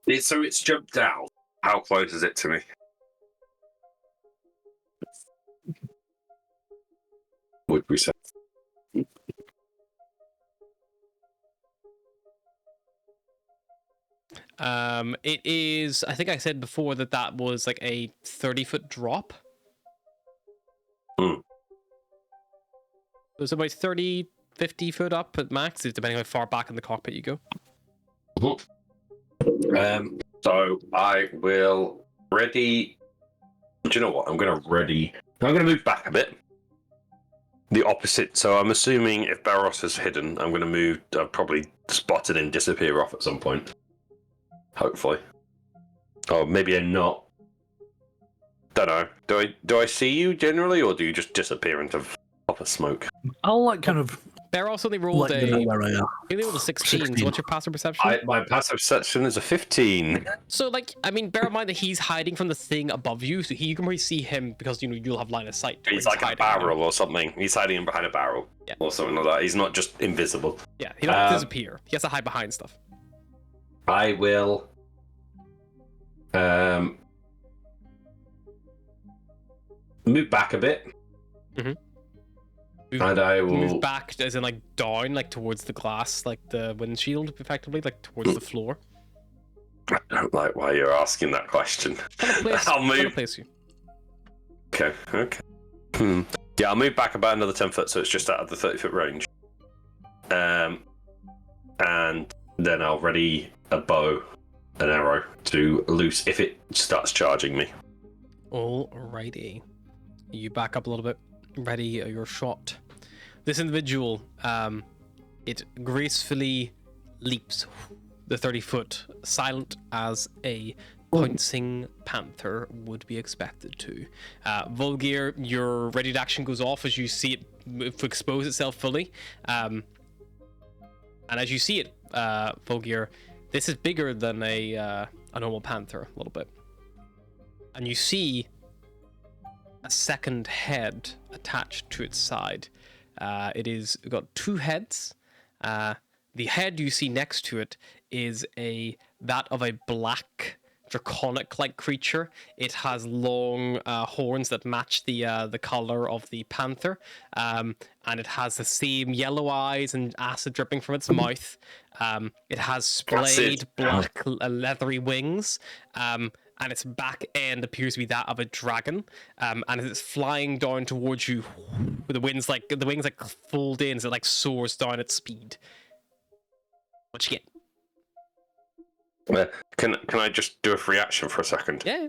D: that. So it's jumped out. How close is it to me? Would we say?
A: It is. I think I said before that was like a 30-foot drop.
D: Hmm.
A: It was about 30, 50 foot up at max, depending on how far back in the cockpit you go.
D: So I will ready. Do you know what? I'm going to move back a bit. The opposite. So I'm assuming if Barros is hidden, I'm going to move. I'll probably spot it and disappear off at some point. Hopefully. Or maybe I'm not. Don't know. Do I see you generally, or do you just disappear into proper smoke?
F: I'll like kind of
A: Barros only rolled
F: let you know where I am.
A: he rolled a 16. So
F: 16.
A: what's your passive perception?
D: My passive perception is a 15.
A: So, like, I mean, bear in mind that he's hiding from the thing above you, so you can probably see him because you'll have line of sight. to where
D: He's like a
A: hiding.
D: barrel or something. He's hiding behind a barrel.
A: Yeah.
D: Or something like that. He's not just invisible.
A: Yeah, he doesn't disappear. He has to hide behind stuff.
D: I will move back a bit.
A: Move,
D: And I will
A: move back, as in like down, like towards the glass, like the windshield, effectively, like towards the floor.
D: I don't like why you're asking that question. I'll move.
A: Place you.
D: Okay. Yeah, I'll move back about another 10 foot, so it's just out of the 30-foot range. And then I'll ready a bow, an arrow to loose if it starts charging me.
A: Alrighty. You back up a little bit. Ready your shot. This individual, it gracefully leaps the 30-foot, silent as a pouncing panther would be expected to. Volgir, your ready to action goes off as you see it expose itself fully. And as you see it, Volgir, this is bigger than a normal panther, a little bit. And you see a second head attached to its side. It is got two heads. The head you see next to it is that of a black draconic-like creature. It has long horns that match the color of the panther, and it has the same yellow eyes and acid dripping from its mouth. It has splayed black leathery wings, and its back end appears to be that of a dragon. And as it's flying down towards you, the wings fold in as it like soars down at speed. What you get?
D: Can I just do a free action for a second?
A: Yeah.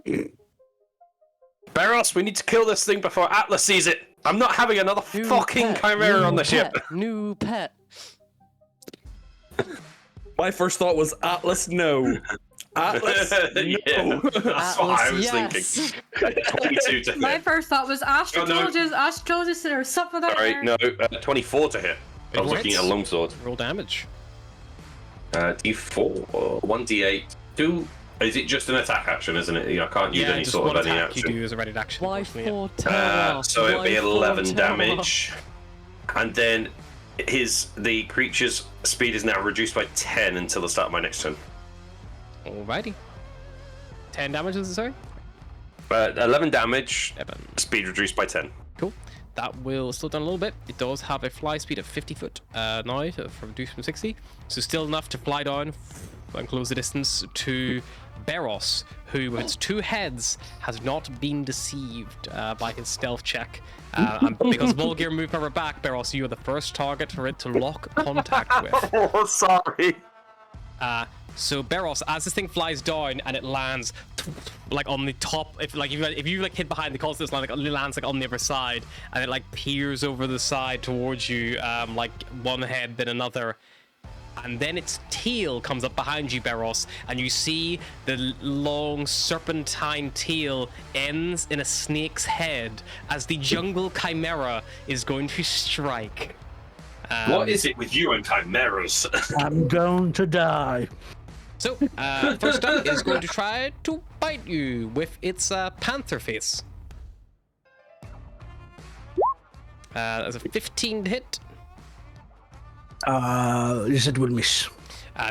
D: Barros, we need to kill this thing before Atlas sees it. I'm not having another fucking chimera on the ship.
E: New pet.
B: My first thought was Atlas, no. Atlas, no.
D: Yeah, that's what I was
E: yes.
D: thinking. 22 to
C: My
D: hit.
C: first thought was astrologist or something like
D: Sorry, no, 24 to hit. I was looking at a longsword.
A: Roll damage.
D: D4, 1d8, 2. Is it just an attack action, isn't it? I can't use any
A: just
D: sort
A: one
D: of any
A: attack
D: action.
A: you do as a ready action.
E: Why
A: unfortunately,
E: 4 terror?
D: So it'll be
E: Why
D: 11
E: 4 terror?
D: damage. And then the creature's speed is now reduced by 10 until the start of my next turn.
A: Alrighty. 10 damage, is it, sorry?
D: 11 damage,
A: 11.
D: speed reduced by 10.
A: Cool. That will slow down a little bit. It does have a fly speed of 50 foot now, reduced from 60. So still enough to fly down and close the distance to Barros, who with its two heads has not been deceived by his stealth check. And because Volgir moved further back, Barros, you are the first target for it to lock contact with.
D: Oh, sorry.
A: So Barros, as this thing flies down and it lands like on the top, if you hit behind the constant line, like it lands like on the other side, and it like peers over the side towards you, like one head then another, and then its tail comes up behind you, Barros, and you see the long serpentine tail ends in a snake's head as the jungle chimera is going to strike.
D: What is it with you and chimeras?
F: I'm going to die.
A: So, first up is going to try to bite you with its panther face. That's a 15 to hit.
F: Yes, it will miss.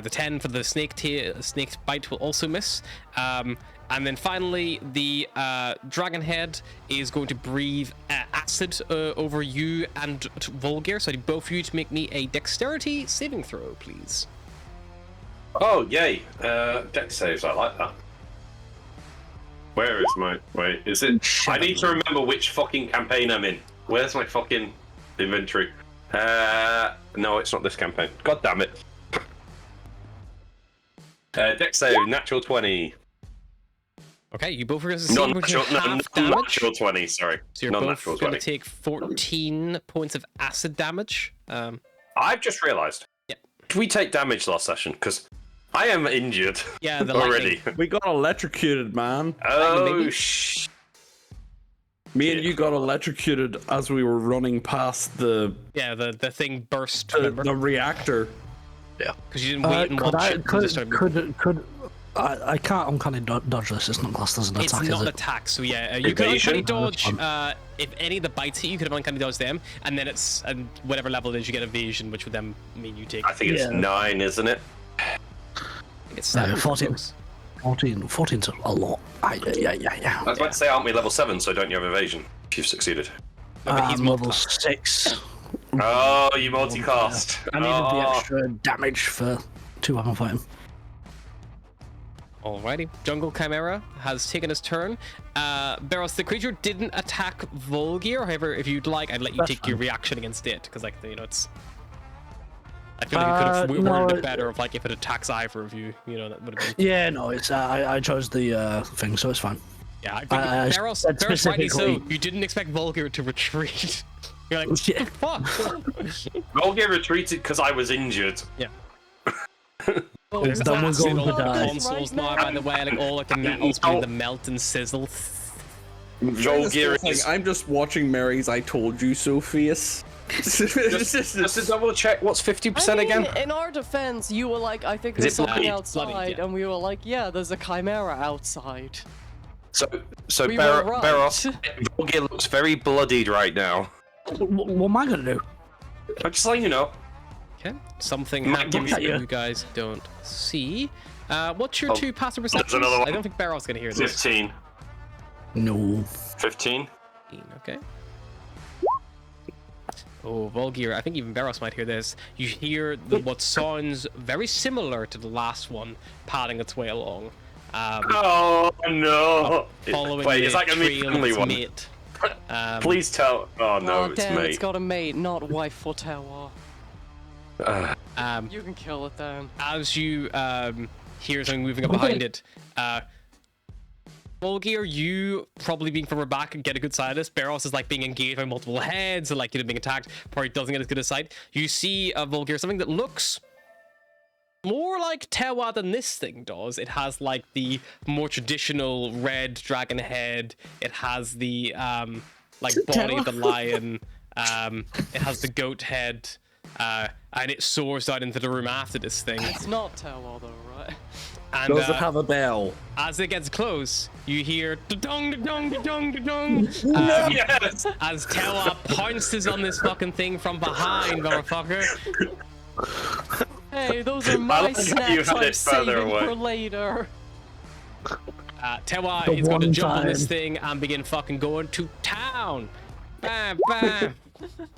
A: The 10 for the snake bite will also miss. And then finally, the dragon head is going to breathe acid over you and Volgir. So I need both of you to make me a dexterity saving throw, please.
D: Oh, yay. Deck saves, I like that. Where is my... Wait, is it... I need to remember which fucking campaign I'm in. Where's my fucking inventory? No, it's not this campaign. God damn it. Deck save, natural 20.
A: Okay, you both are going to see which is half damage.
D: Non-natural 20, sorry.
A: So you're both going to take 14 points of acid damage.
D: I've just realised.
A: Yeah.
D: Did we take damage last session? Because I am injured.
A: Yeah, the
D: already.
B: We got electrocuted, man.
D: Oh, shh.
B: Me and you got electrocuted as we were running past the
A: thing burst.
B: the reactor.
D: Yeah.
A: Because you didn't wait and watch it.
F: I can't uncanny dodge this. It's not classed as an attack.
A: It's not
F: is
A: an
F: it?
A: attack, so yeah, you can
D: Evasion?
A: uncanny dodge. If any of the bites hit you, could have uncanny dodge them, and then it's whatever level it is, you get evasion, which would then mean you take.
D: I think it's 9, isn't it?
A: I think it's 7.
F: 14. 14's a lot. Yeah.
D: I was about to say, aren't we level 7, so don't you have evasion if you've succeeded?
A: No, but he's
F: level
A: multi-class.
F: 6.
D: Oh, you multicast.
F: I needed the extra damage for 2 weapon fighting.
A: Alrighty, Jungle Chimera has taken his turn. Barros, the creature didn't attack Volgir. However, if you'd like, I'd let you take your reaction against it, because like it's. I feel like you could have worded it better if it attacks either of you. You know, that would have been.
F: Yeah, no, it's I chose the thing, so it's fine.
A: Yeah, I think Barros rightly so. You didn't expect Volgir to retreat. You're like, what the fuck?
D: Volgir retreated because I was injured.
A: Yeah.
E: Oh,
A: There's
F: Then we're
A: acid
F: going
A: all
F: to
A: the
F: die.
A: consoles now, by the way, like all like the metals doing the melt and sizzle.
D: Volgir is...
B: I'm just watching Mary's "I told you so" face.
D: Just to double check, what's 50% again?
E: In our defense, you were like, I think
D: Is
E: there's
D: it
E: something
D: bloody?
E: outside,
A: Bloody, yeah.
E: and we were like, yeah, there's a chimera outside.
D: So
E: We were right.
D: Barros, Volgir looks very bloodied right now.
F: What am I gonna do?
D: I'm just letting you know.
A: Okay, something
D: Might
A: happens
F: look at
A: that
F: you.
A: you guys don't see. What's your 2 passive perceptions?
D: another one.
A: I don't think Barrow's gonna hear this.
D: 15.
F: No.
D: 15?
A: Okay. Oh, Volgir, I think even Barros might hear this. You hear what sounds very similar to the last one padding its way along.
D: Oh no!
A: Following
D: Wait,
A: the
D: is that gonna be
A: trail
D: the only
A: of its
D: one?
A: mate.
D: Please tell. Oh no,
E: Oh,
D: it's
E: damn,
D: me.
E: it's got a mate, not wife for Tewa.
A: Um,
E: You can kill it then.
A: as you hear something moving up behind it, Volgir, you probably being further back and get a good sight of this. Barros is like being engaged by multiple heads and like being attacked. Probably doesn't get as good a sight. You see Volgir something that looks more like Tewa than this thing does. It has like the more traditional red dragon head. It has the like body of the lion. It has the goat head. And it soars out into the room after this thing.
E: It's not Tewa though, right?
A: And
B: Does it have a bell?
A: as it gets close, you hear da-dong, da-dong, da-dong, da-dong.
D: Yes!
A: As Tewa pounces on this fucking thing from behind, motherfucker.
E: Hey, those are my
D: like how you
E: snacks
D: had
E: I'm
D: it further
E: saving
D: away.
E: for later.
A: Tewa
F: The
A: is going to
F: one
A: jump on this
F: time.
A: thing and begin fucking going to town. Bam, bam,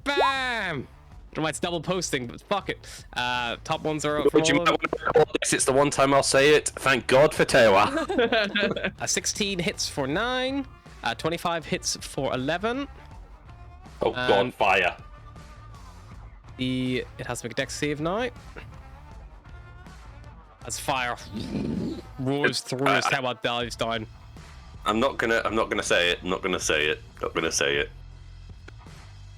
A: bam. I don't know why it's double posting, but fuck it. Top ones are up for
D: But you
A: all
D: might
A: of them.
D: want to record this. It's the one time I'll say it. Thank God for Tewa.
A: 16 hits for 9. 25 hits for 11.
D: Oh God, fire!
A: It has to make a dex save now. As fire roars through as Tewa dives down.
D: I'm not gonna say it. Not gonna say it. Not gonna say it.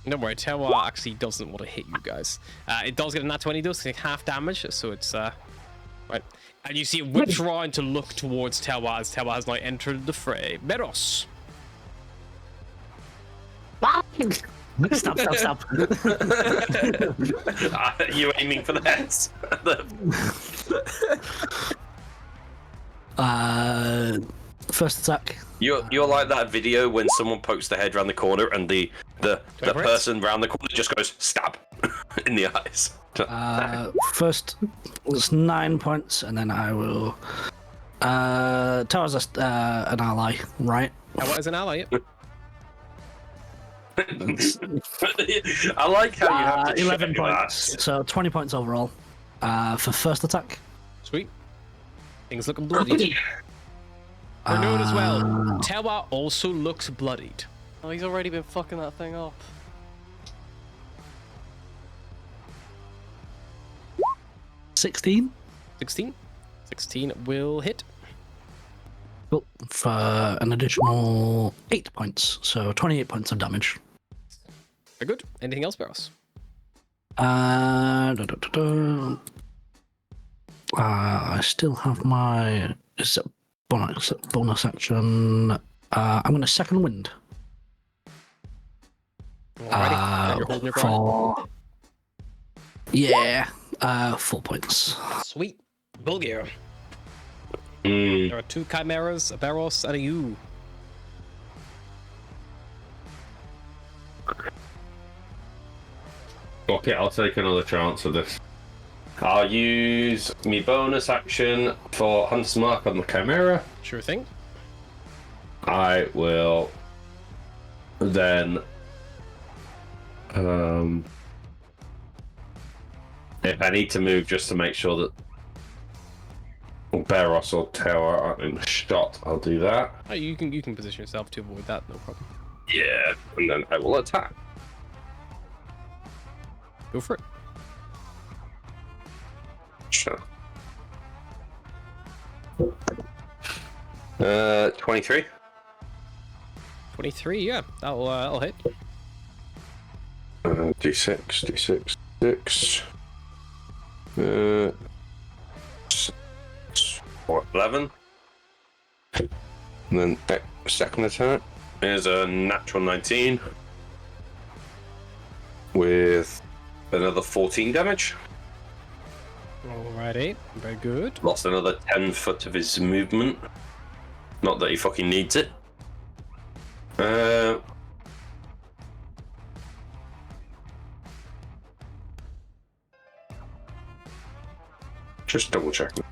A: Don't worry, Tewa actually doesn't want to hit you guys. It does get a nat 20, does take half damage, so it's right. And you see it whips around to look towards Tewa as Tewa has now entered the fray. Meros.
F: Stop.
D: Are you aiming for the heads?
F: First attack.
D: You're like that video when someone pokes their head around the corner and the person round the corner just goes stab in the eyes.
F: First, it's 9 points, and then I will. Tower's an ally, right?
A: Tewa is an ally. Yep.
D: I like how you have to
F: 11
D: check
F: points.
D: that.
F: So 20 points overall. For first attack.
A: Sweet. Things looking bloody. For note as well, Tewa also looks bloodied.
E: Oh, he's already been fucking that thing up.
F: 16.
A: 16. 16 will hit.
F: Cool. For an additional 8 points, so 28 points of damage.
A: Very good. Anything else, Barros?
F: I still have my bonus action. I'm going to second wind.
A: Alrighty. And you're holding your ground.
F: Yeah, 4 points.
A: Sweet. Bulgaria.
D: Mm.
A: There are 2 chimeras, a Barros, and a you.
D: Okay, I'll take another chance of this. I'll use my bonus action for Hunter's Mark on the Chimera.
A: Sure thing.
D: I will then if I need to move just to make sure that Barros or Tower aren't in shot, I'll do that.
A: Oh, you can position yourself to avoid that, no problem.
D: Yeah, and then I will attack.
A: Go for it.
D: Sure. 23.
A: 23, yeah. That'll hit.
D: D6, 6. 11. And then second attack is a natural 19 with another 14 damage.
A: Alrighty. Very good.
D: Lost another 10 foot of his movement. Not that he fucking needs it. Just double checking.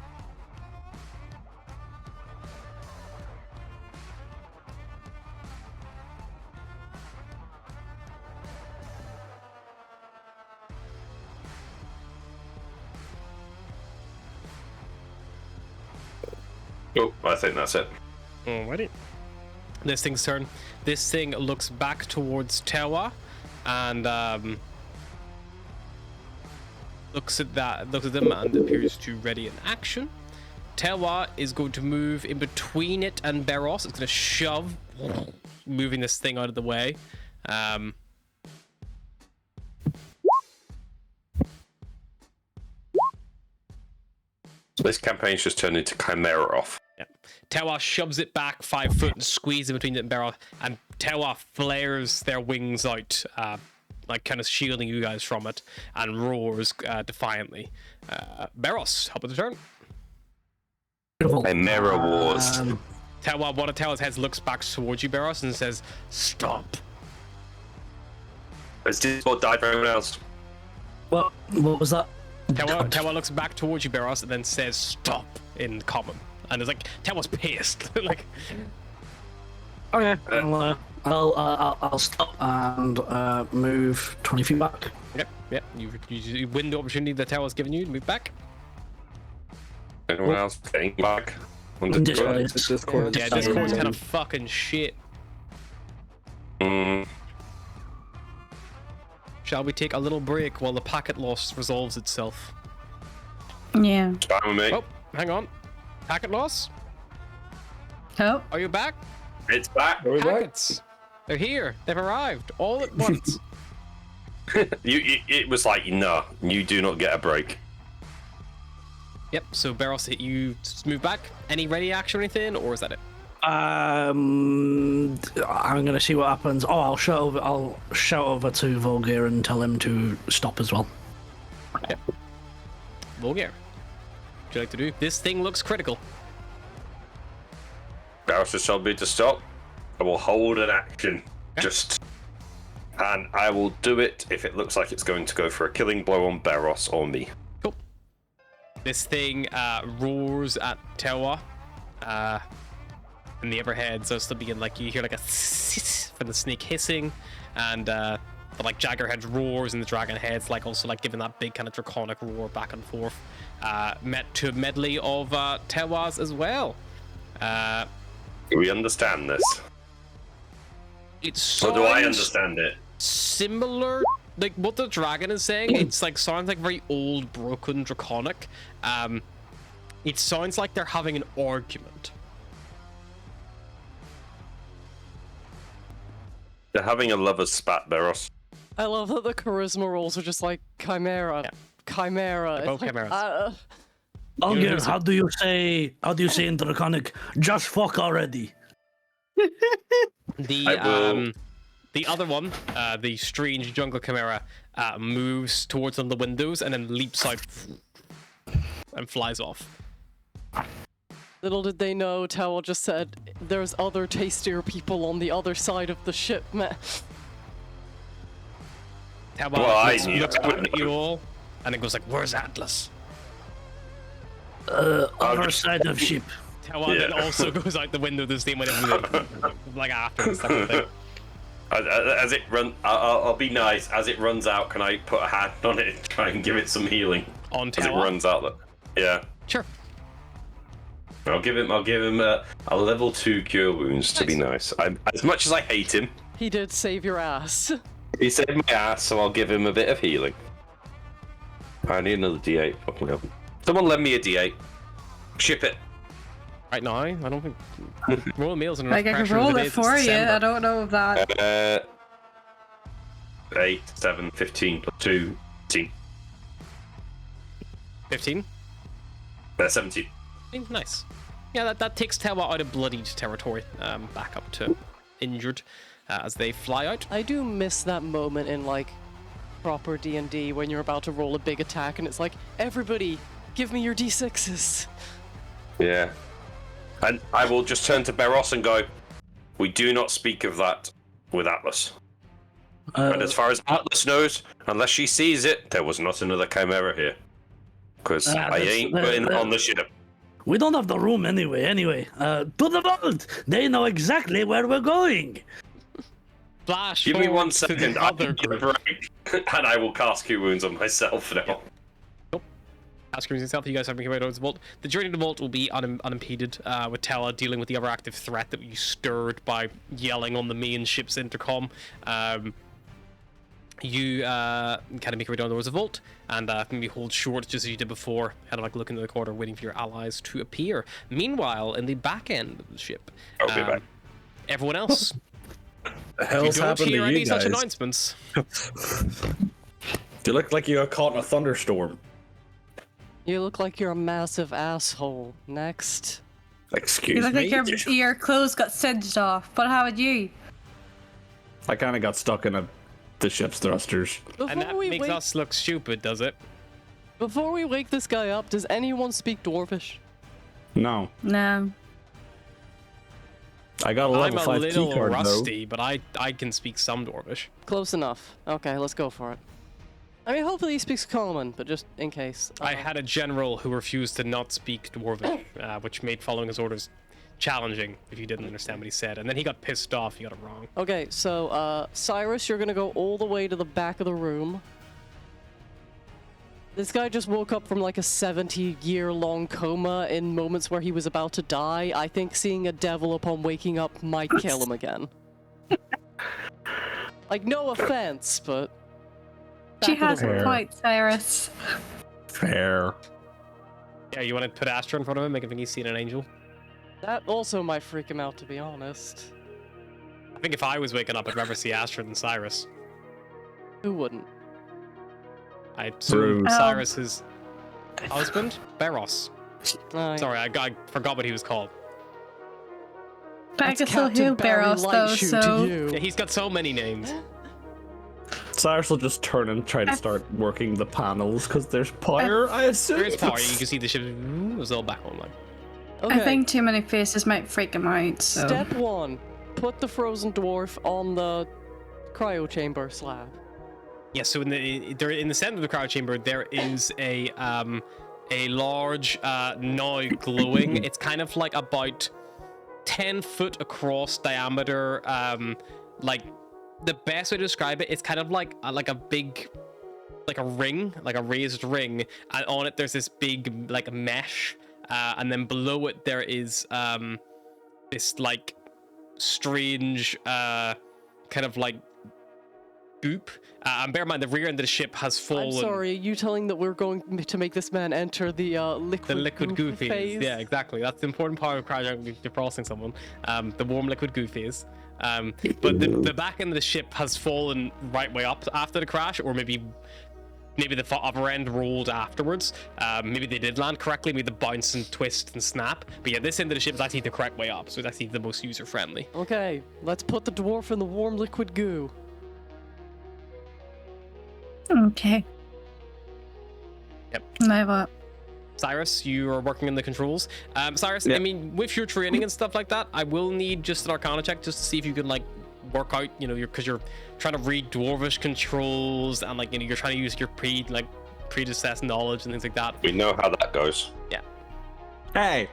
D: Oh, I think that's it.
A: Alrighty. This thing's turn. This thing looks back towards Tewa and looks at them and appears to ready an action. Tewa is going to move in between it and Barros. It's going to shove, moving this thing out of the way.
D: This campaign's just turned into Chimera off.
A: Yeah. Tewa shoves it back 5 foot and squeezes in between it and Barros, and Tewa flares their wings out, like kind of shielding you guys from it, and roars defiantly. Barros, help with the turn.
D: Chimera Wars.
A: Tewa, one of Tewa's heads looks back towards you, Barros, and says, "Stop."
D: Has Discord died for everyone else?
F: What was that?
A: Tewa looks back towards you, Barros, and then says, "Stop," in common. And it's like, Tewa's pissed. Like,
F: Okay, I'll stop and move 20 feet back.
A: yep. You win the opportunity that Tewa's given you to move back.
D: Anyone else getting back? On
F: Discord.
A: Yeah, Discord's kind of fucking shit. Shall we take a little break while the packet loss resolves itself?
C: Yeah.
D: It's fine with me.
A: Oh, hang on. Packet loss?
C: Oh.
A: Are you back?
D: It's back.
A: Packets. They're here. They've arrived all at once.
D: It was like, no, you do not get a break.
A: Yep. So Barros, you move back. Any ready action or anything, or is that it?
F: I'm gonna see what happens. Oh, I'll shout over to Volgir and tell him to stop as well.
A: Yep. Volgair, would you like to do? This thing looks critical.
D: Barros has told me to stop. I will hold an action. And I will do it if it looks like it's going to go for a killing blow on Barros or me.
A: Cool. This thing roars at Tewa in the upper head, so it's still being like you hear like a from the snake hissing, and the like Jaggerhead roars and the dragon heads like also like giving that big kind of draconic roar back and forth. Met to a medley of Tewaz as well.
D: We understand this.
A: It's
D: Or do I understand it?
A: similar, like what the dragon is saying. It's like sounds like very old, broken, draconic. It sounds like they're having an argument.
D: They're having a lover's spat, Beros.
E: I love that the charisma rolls are just like chimera, chimera.
A: They're both
E: It's like,
A: chimeras.
F: Olgir, how do you say in Draconic? Just fuck already.
A: The other one, the strange jungle chimera, moves towards one of the windows and then leaps out and flies off.
E: Little did they know, Towel just said, there's other tastier people on the other side of the ship, man.
D: Well, I knew.
A: looks back at you all, and it goes like, "Where's Atlas?"
F: Other side of ship.
A: Tawad then also goes out the window the same way like after this type of thing.
D: As it I'll be nice. As it runs out, can I put a hand on it and try and give it some healing?
A: On
D: As it
A: Tawad?
D: runs out, yeah.
A: Sure.
D: I'll give him a level 2 cure wounds to be nice. As much as I hate him,
E: He did save your ass.
D: he saved my ass, so I'll give him a bit of healing. I need another D8. Fucking hell. Someone lend me a D8. Ship it.
A: Right now, I don't think roll meals and
C: Like, I can roll it for you. I don't know if that.
D: 8, 7, 15 plus 2, 18.
A: 15.
D: 17.
A: Nice. Yeah, that takes Tewa out of bloodied territory, back up to injured as they fly out.
E: I do miss that moment in like proper D&D when you're about to roll a big attack and it's like, everybody, give me your D6s.
D: Yeah. And I will just turn to Beros and go, we do not speak of that with Atlas. And as far as Atlas knows, unless she sees it, there was not another chimera here. Because I ain't putting it on the ship.
F: We don't have the room anyway. To the vault. They know exactly where we're going.
A: Flash
D: Give me
A: forward
D: 1
A: to
D: second,
A: the
D: I
A: other
D: can
A: group.
D: break, and I will cast Cure Wounds on myself now.
A: Ask yourself, you guys have been coming towards the vault. The journey to the vault will be unimpeded, with Tella dealing with the other active threat that you stirred by yelling on the main ship's intercom. You kind of make your way down towards the vault, and maybe hold short just as you did before, kind of like look into the corner, waiting for your allies to appear. Meanwhile, in the back end of the ship,
D: I'll be back.
A: everyone else,
B: The
A: you
B: hell's
A: don't
B: happened
A: hear
B: to
A: any
B: you
A: such
B: guys?
A: announcements.
B: You look like you got caught in a thunderstorm.
E: You look like you're a massive asshole. Next.
B: Excuse
C: You look
B: me.
C: like your clothes got singed off. But how about you?
B: I kind of got stuck in the ship's thrusters.
A: And that makes us look stupid, does it?
E: Before we wake this guy up, does anyone speak Dwarvish?
B: No,
C: No.
B: I got a
A: I'm
B: level
A: a
B: 5
A: little
B: key card
A: rusty, but I can speak some Dwarvish.
E: Close enough. Okay, let's go for it. I mean, hopefully he speaks common, but just in case.
A: I had a general who refused to not speak Dwarvish, which made following his orders challenging if you didn't understand what he said. And then he got pissed off, he got it wrong.
E: Okay, so, Cyrus, you're gonna go all the way to the back of the room. This guy just woke up from like a 70-year-long coma in moments where he was about to die. I think seeing a devil upon waking up might kill him again. Like, no offense, but...
C: She
E: back of
C: has
E: the
C: a
E: room.
C: point, Cyrus.
B: Fair.
A: Yeah, you want to put Astra in front of him, make him think he's seen an angel?
E: That also might freak him out, to be honest.
A: I think if I was waking up, I'd rather see Astra than Cyrus.
E: Who wouldn't?
A: I assume
B: Bruce.
A: Cyrus's husband? Beros.
E: Oh, yeah.
A: Sorry, I forgot what he was called.
C: But I
E: That's
C: can still
E: Captain
C: heal
E: Barry
C: Barros though,
E: Lightshoe
C: so.
E: to you.
A: Yeah, he's got so many names.
B: Cyrus will just turn and try to start working the panels because there's fire, I assume.
A: There is power, you can see the ship was all back online.
E: Okay.
C: I think too many faces might freak him out, so.
E: Step 1. Put the frozen dwarf on the cryo chamber slab.
A: Yeah, so in the center of the cryo chamber, there is a large, now glowing. It's kind of like about 10 foot across diameter, like the best way to describe it, it's kind of like a big, like a ring, like a raised ring, and on it there's this big like mesh, and then below it there is this like strange kind of like goop. And bear in mind the rear end of the ship has fallen.
E: I'm sorry, are you telling that we're going to make this man enter the liquid
A: goo
E: phase?
A: phase. Yeah, exactly. That's the important part of cryogenically defrosting someone. The warm liquid goo phase. But the back end of the ship has fallen right way up after the crash, or maybe the upper end rolled afterwards. Maybe they did land correctly, maybe the bounce and twist and snap. But yeah, this end of the ship is actually the correct way up, so it's actually the most user friendly.
E: Okay, let's put the dwarf in the warm liquid goo.
C: Okay.
A: Yep.
C: Now what?
A: Cyrus, you are working in the controls. Cyrus,
B: Yeah.
A: I mean, with your training and stuff like that, I will need just an Arcana check just to see if you can like work out, because you're trying to read dwarvish controls and like you're trying to use your predecessed knowledge and things like that.
D: We know how that goes.
A: Yeah.
B: Hey,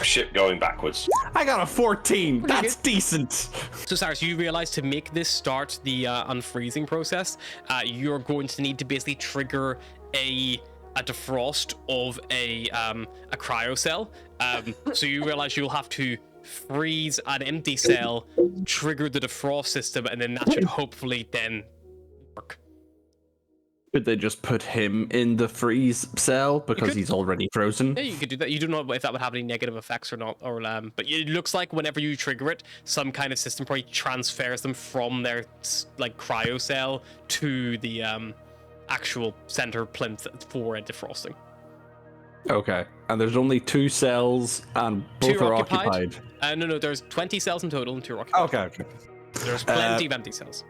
D: Ship going backwards.
B: I got a 14. That's
A: good.
B: decent.
A: So Cyrus, you realize to make this start the unfreezing process, you're going to need to basically trigger a defrost of a cryo cell. So you realize you'll have to freeze an empty cell, trigger the defrost system, and then that should hopefully then work.
B: Could they just put him in the freeze cell because
A: could.
B: he's already frozen?
A: Yeah, you could do that. You don't know if that would have any negative effects or not, but it looks like whenever you trigger it, some kind of system probably transfers them from their like cryo cell to the actual center plinth for defrosting.
B: Okay, and there's only 2 cells and both
A: Two
B: are
A: occupied?
B: occupied.
A: No, there's 20 cells in total and 2 are occupied.
B: Okay.
A: There's plenty of empty cells.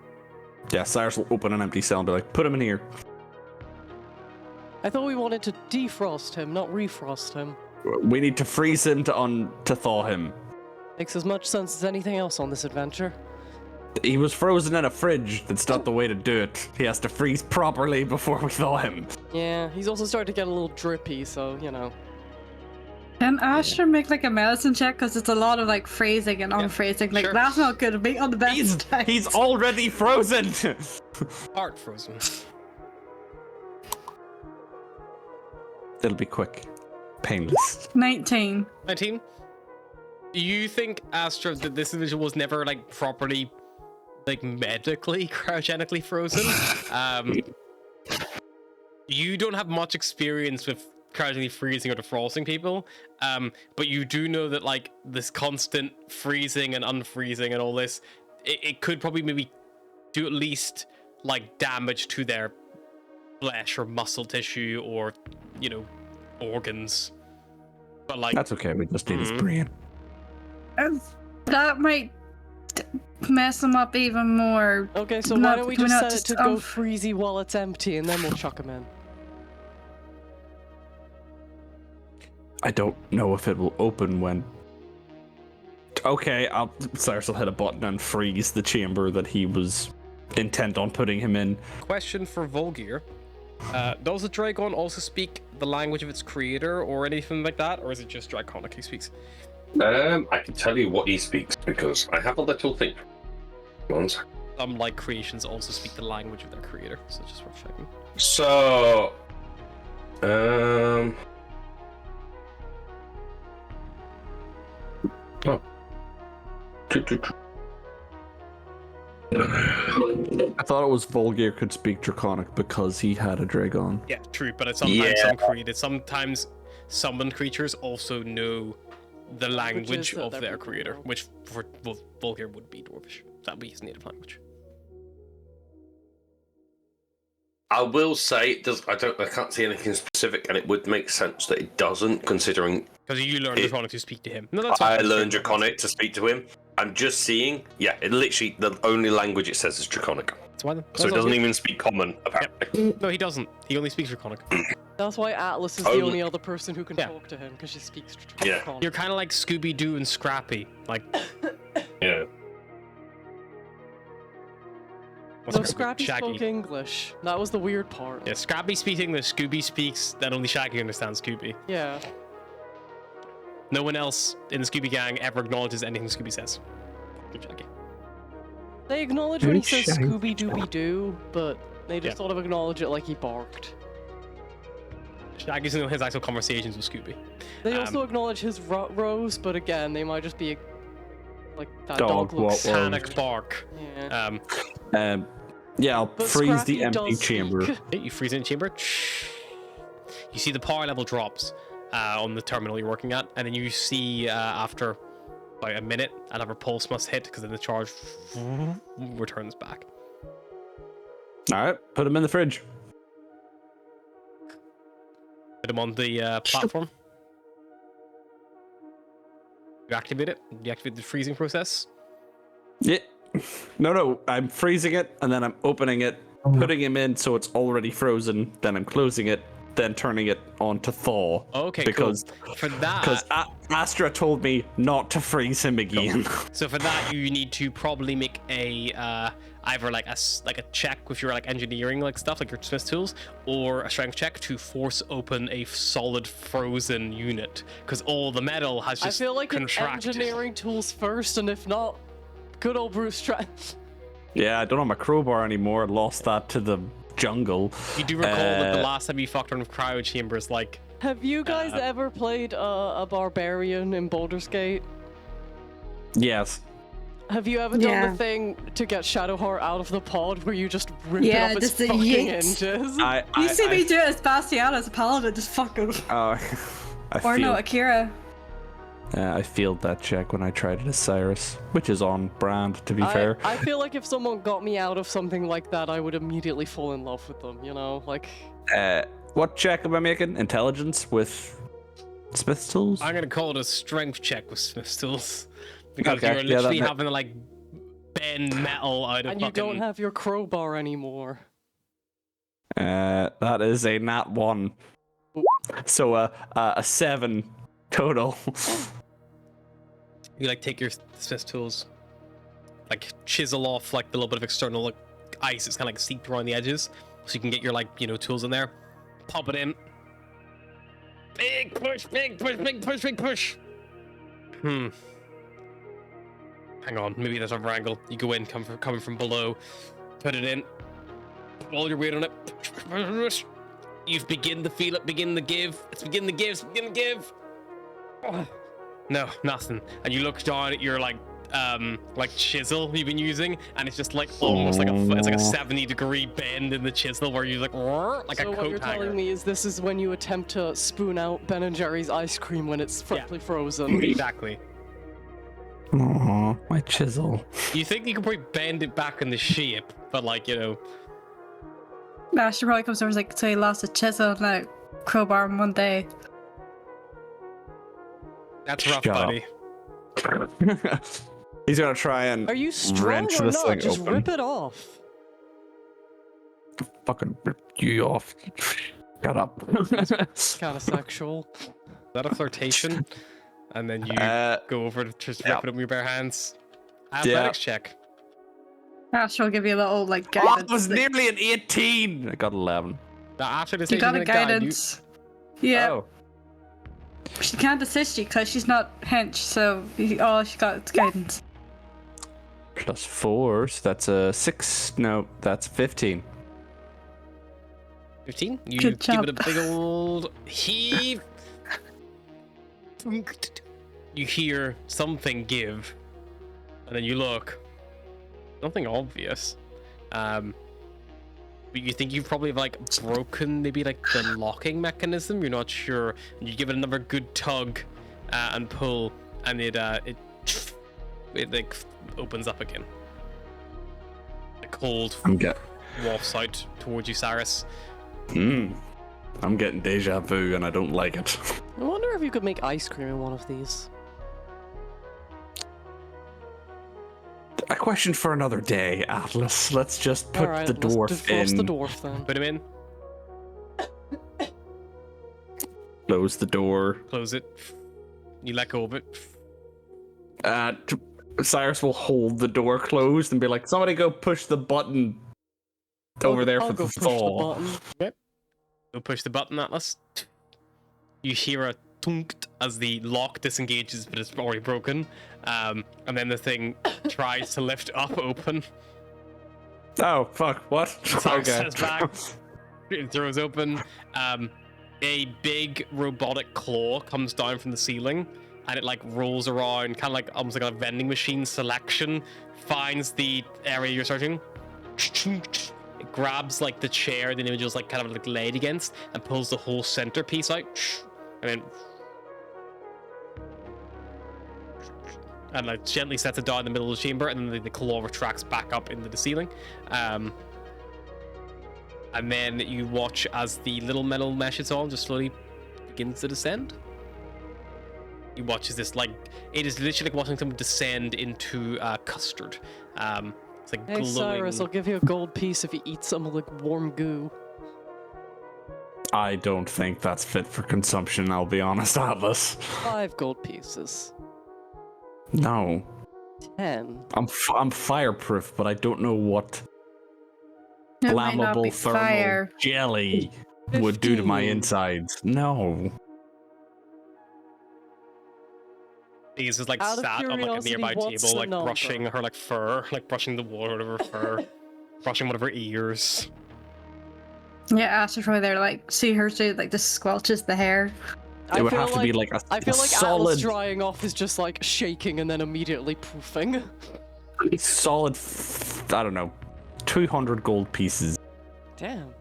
B: Yeah, Cyrus will open an empty cell and be like, put him in here.
E: I thought we wanted to defrost him, not refrost him.
B: We need to freeze him to thaw him.
E: Makes as much sense as anything else on this adventure.
B: He was frozen in a fridge. That's not the way to do it. He has to freeze properly before we thaw him.
E: Yeah, he's also starting to get a little drippy, so,
C: Can Asher make like a medicine check? Because it's a lot of like phrasing and unphrasing. Like,
A: sure.
C: that's not good to be on the best time.
B: He's already frozen.
A: Part frozen.
B: It'll be quick. Painless.
C: 19.
A: 19. You think Astra that this individual was never like properly like medically cryogenically frozen? You don't have much experience with cryogenically freezing or defrosting people, but you do know that like this constant freezing and unfreezing and all this, it could probably maybe do at least like damage to their flesh or muscle tissue or organs. But like
B: That's okay. We just need his brain.
C: That might mess them up even more.
E: Okay, so
C: No,
E: why don't we
C: can we
E: just
C: not
E: set it
C: just
E: to go freezy while it's empty, and then we'll chuck him in.
B: I don't know if it will open when. Okay, Cyrus will hit a button and freeze the chamber that he was intent on putting him in.
A: question for Volgir. Does the Dragon also speak the language of its creator or anything like that, or is it just Draconic he speaks?
D: I can tell you what he speaks because I have a little thing. One second.
A: Some like creations also speak the language of their creator, so it's just worth checking.
D: So, oh.
B: I thought it was Volgir could speak Draconic because he had a Dragon.
A: Yeah, true, but it's sometimes summoned creatures also know the language
E: that
A: of
E: they're
A: their
E: from.
A: creator, which for Volgir would be Dwarvish. That would be his native language.
D: I will say it does. I can't see anything specific, and it would make sense that it doesn't, considering
A: Because you learned
D: It-
A: Draconic to speak to him. No, that's
D: I
A: fine.
D: learned Draconic to speak to him. I'm just seeing, it literally the only language it says is Draconic,
A: That's why then.
D: so it doesn't even speak Common apparently.
A: No, he doesn't. He only speaks Draconic.
E: That's why Atlas is
D: Oh.
E: the only other person who can
A: Yeah.
E: talk to him, because she speaks
D: Yeah.
E: Draconic.
A: You're kind of like Scooby-Doo and Scrappy. Like,
D: Yeah.
A: what's
E: No,
A: Scrappy?
E: Scrappy
A: Shaggy.
E: spoke English. That was the weird part.
A: Yeah, Scrappy speaks English, Scooby speaks, then only Shaggy understands Scooby.
E: Yeah.
A: No one else in the Scooby gang ever acknowledges anything Scooby says. Good Shaggy.
E: They acknowledge when he says
B: Shame.
E: Scooby Dooby Doo, but they just
A: Yeah.
E: sort of acknowledge it like he barked.
A: Shaggy's in his actual conversations with Scooby.
E: They also acknowledge his rows, but again, they might just be like that
B: Dog,
E: dog looks
B: what-
A: Panic bark.
E: Yeah.
B: Yeah, I'll
E: But
B: freeze
E: Scrappy
B: the empty
E: does
B: chamber.
E: speak.
A: Okay, you freeze in the chamber. You see the power level drops on the terminal you're working at, and then you see after like a minute, another pulse must hit because then the charge returns back.
B: All right, put them in the fridge.
A: Put them on the platform. You activate it. You activate the freezing process.
B: Yeah. No, I'm freezing it, and then I'm opening it, putting him in so it's already frozen. Then I'm closing it, then turning it on to thaw.
A: Okay,
B: because
A: cool. For that,
B: because Astra told me not to freeze him again.
A: so for that you need to probably make a either like a check with your like engineering like stuff like your Smith tools, or a strength check to force open a solid frozen unit because all the metal has
E: I
A: just
E: feel like it's
A: contracted.
E: engineering tools first, and if not, good old Bruce Trent.
B: Yeah, I don't have my crowbar anymore. Lost that to the jungle.
A: You do recall that the last time you fucked around with cryo chambers, like
E: Have you guys ever played a barbarian in Baldur's Gate?
B: Yes.
E: Have you ever done
C: Yeah.
E: the thing to get Shadowheart out of the pod where you just rip
C: Yeah,
E: it off its
C: just a
E: fucking
C: yeet.
E: hinges?
C: You see me do it as Bastian as a paladin, just fucking.
B: I
C: Or
B: feel,
C: no, Akira.
B: I failed that check when I tried it as Cyrus, which is on brand, to be fair.
E: I feel like if someone got me out of something like that, I would immediately fall in love with them, you know? Like,
B: What check am I making? Intelligence with Smith's tools?
A: I'm gonna call it a strength check with Smith's tools because
B: Okay,
A: you're
B: yeah,
A: literally
B: that-
A: having to like bend metal out of
E: and you
A: fucking...
E: don't have your crowbar anymore.
B: That is a nat 1. So a 7 total.
A: You like take your Smith's tools, like chisel off like the little bit of external like ice. It's kind of like seeped around the edges, so you can get your like tools in there. Pop it in. Big push, big push, big push, big push. Hang on, maybe there's a angle. You go in, coming from below. Put it in. Put all your weight on it. You begin to feel it, begin to give. It's begin to give. It's begin to give. Oh. No, nothing. And you look down at your like chisel you've been using, and it's just like almost like it's like a 70-degree bend in the chisel where you like
E: So
A: a
E: what
A: coat
E: you're
A: hanger.
E: telling me is this is when you attempt to spoon out Ben and Jerry's ice cream when it's freshly frozen.
A: Exactly.
B: Aww, my chisel.
A: You think you can probably bend it back in the shape, but like
C: Master probably comes over and is like, so he lost a chisel and a crowbar in one day.
A: that's rough,
B: Shut up.
A: buddy.
B: He's gonna try and
E: Are you strong
B: wrench
E: or
B: this
E: not?
B: thing
E: Just
B: open.
E: rip it off.
B: Fucking rip you off. Shut up.
E: Kind of sexual.
A: Is that a flirtation? And then you go over to just rip it up with your bare hands. Athletics check.
C: Master will give you a little like
B: Oh,
C: guidance.
B: it was
C: like,
B: nearly an 18. I got 11.
A: Now, after this,
C: you got a guidance. Yeah.
B: Oh.
C: She can't assist you because she's not hench, so all she got is guidance.
B: Plus 4, so that's a 6. No, that's 15.
A: 15. You
C: Good
A: give
C: job.
A: it a big old heave. You hear something give, and then you look. Nothing obvious. But you think you've probably like broken maybe like the locking mechanism. You're not sure. And you give it another good tug and pull, and it like opens up again. The cold wafts out towards you, Cyrus.
B: I'm getting deja vu and I don't like it.
E: I wonder if you could make ice cream in one of these.
B: A question for another day, Atlas. Let's just put
E: Alright,
B: the dwarf
E: let's defrost
B: in.
E: the dwarf then.
A: Put him in.
B: Close the door.
A: Close it. You let go of it.
B: Cyrus will hold the door closed and be like, somebody go push the button over there
E: I'll
B: for
E: go
B: the
E: push the
B: thaw.
E: button.
A: Go push the button, Atlas. You hear a tunked as the lock disengages, but it's already broken. And then the thing tries to lift up open.
B: Oh, fuck, what?
A: Says back, it throws open. A big robotic claw comes down from the ceiling, and it like rolls around, kind of like almost like a vending machine selection, finds the area you're searching. It grabs like the chair the individual's like kind of like laid against, and pulls the whole centerpiece out, and like gently sets it down in the middle of the chamber, and then the claw retracts back up into the ceiling. And then you watch as the little metal mesh it's on just slowly begins to descend. You watch as this, like, it is literally like watching someone descend into custard. It's like
E: Hey
A: glowing.
E: Cyrus, I'll give you a gold piece if you eat some like warm goo.
B: I don't think that's fit for consumption, I'll be honest, Atlas.
E: 5 gold pieces.
B: No.
E: 10.
B: I'm fireproof, but I don't know what
C: It might not be
B: flammable thermal
C: fire.
B: jelly would do to my
E: 15.
B: insides. No.
A: He's just like
E: Out of
A: sat on like a
E: curiosity,
A: nearby
E: what's
A: table,
E: the
A: like
E: number?
A: brushing her like fur, like brushing the wool out of her fur, brushing one of her ears.
C: Yeah, Aster's probably there to like see her do like this squelches the hair.
B: It would have to be like
E: I feel
B: a
E: like
B: solid,
E: Atlas drying off is just like shaking and then immediately poofing.
B: solid, I don't know, 200 gold pieces.
E: Damn.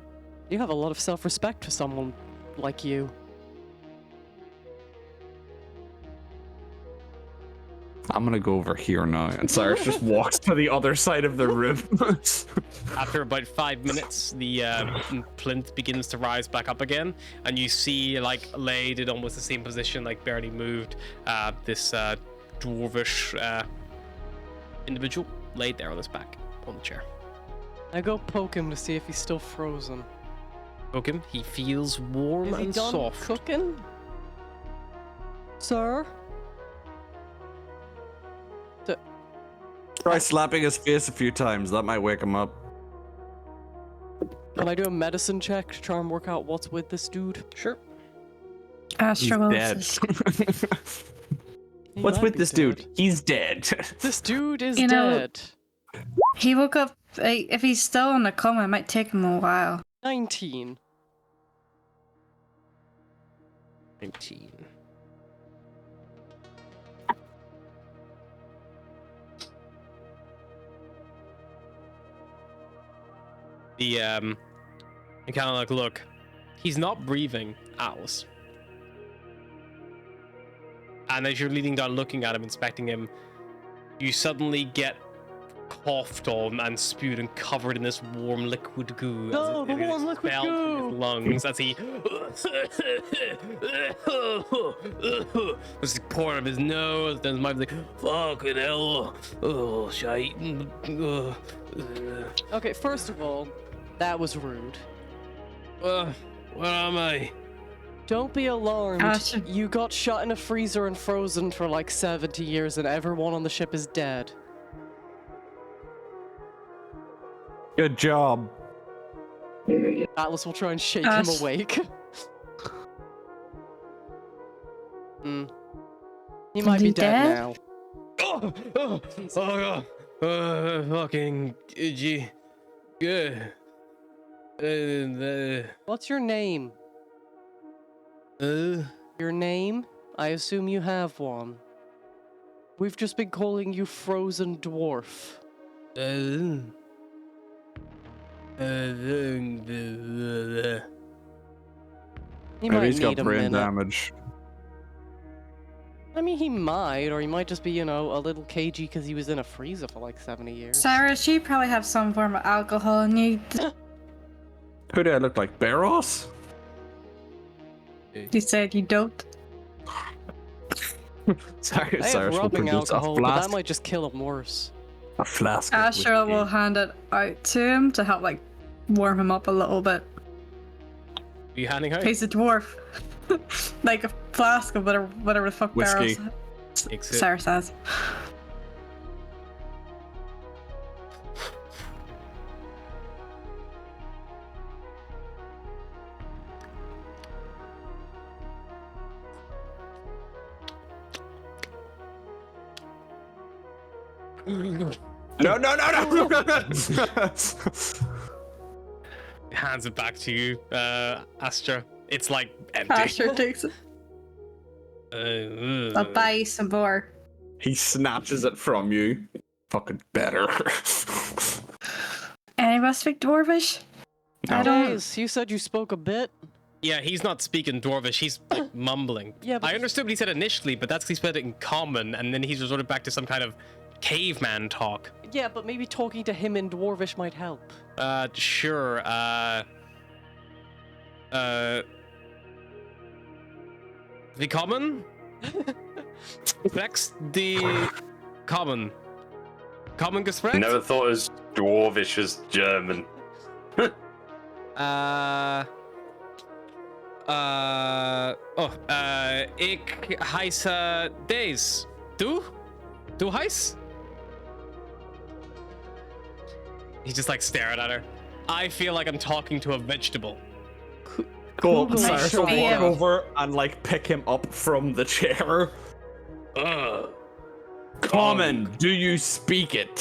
E: You have a lot of self-respect for someone like you.
B: I'm gonna go over here now, and Cyrus just walks to the other side of the room.
A: After about 5 minutes, the plinth begins to rise back up again, and you see, like, laid in almost the same position, like barely moved, this dwarvish individual laid there on his back on the chair.
E: I go poke him to see if he's still frozen.
A: Poke him. He feels warm
E: Is he
A: and
E: done
A: soft.
E: cooking? Sir?
B: Try slapping his face a few times. That might wake him up.
E: Can I do a medicine check to try and work out what's with this dude?
A: Sure.
C: Astra will
B: dead.
E: He
B: What's
E: might
B: with
E: be
B: this
E: dead.
B: dude? He's dead.
E: This dude is
C: You know-
E: dead.
C: He woke up. If he's still in the coma, it might take him a while.
E: 19.
A: 19. You kind of like look. He's not breathing, Atlas. And as you're leaning down, looking at him, inspecting him, you suddenly get coughed on and spewed and covered in this warm liquid goo.
E: No,
A: as
E: the
A: it is
E: warm liquid
A: expelled from
E: goo!
A: his lungs as he was pouring up his nose. Then his mouth was like, "Fucking hell, oh shite."
E: Okay, first of all, that was rude.
A: What am I?
E: Don't be alarmed.
C: Astra-
E: You got shut in a freezer and frozen for like 70 years and everyone on the ship is dead.
B: Good job.
E: Atlas will try and shake him
C: Ash-
E: awake. Hmm. He might be
C: he
E: dead
C: dead?
E: now.
A: Oh god. Fucking G. Good.
E: What's your name? Your name? I assume you have one. We've just been calling you Frozen Dwarf. He
B: Maybe
E: might
B: he's got
E: need a
B: brain
E: minute.
B: damage.
E: I mean, he might, or he might just be, you know, a little cagey because he was in a freezer for like 70 years.
C: Cyrus, you probably have some form of alcohol in you.
B: Who do I look like? Barros?
C: You said you don't.
B: Sorry,
E: I have
B: Cyrus will
E: rubbing
B: produce
E: alcohol,
B: a
E: but that
B: flask.
E: might just kill him worse.
B: A flask. of
C: Astra will
B: whiskey.
C: hand it out to him to help like warm him up a little bit.
A: Are you handing out?
C: He's a dwarf. Like a flask of whatever the fuck
B: Whiskey.
C: barrels
A: Takes it.
C: Cyrus has.
B: No, no, no, no, no, no.
A: Hands it back to you, Astra. It's like empty.
C: Asher takes it. I'll buy you some more.
B: He snatches it from you. Fucking better.
C: Anyone speak Dwarvish?
B: No.
C: I don't.
E: Days, you said you spoke a bit.
A: Yeah, he's not speaking Dwarvish, he's like mumbling.
E: Yeah, but-
A: I understood what he said initially, but that's 'cause he said it in common, and then he's resorted back to some kind of caveman talk.
E: Yeah, but maybe talking to him in Dwarvish might help.
A: Sure, the common? Flex the common. Common gesprek?
D: Never thought as Dwarvish as German.
A: Ich heiße Days. Du? Du heißt? He's just like staring at her. I feel like I'm talking to a vegetable.
B: Cool.
E: Google
B: Cyrus will
C: me.
B: walk over and like pick him up from the chair.
A: Ugh.
B: Common, do you speak it?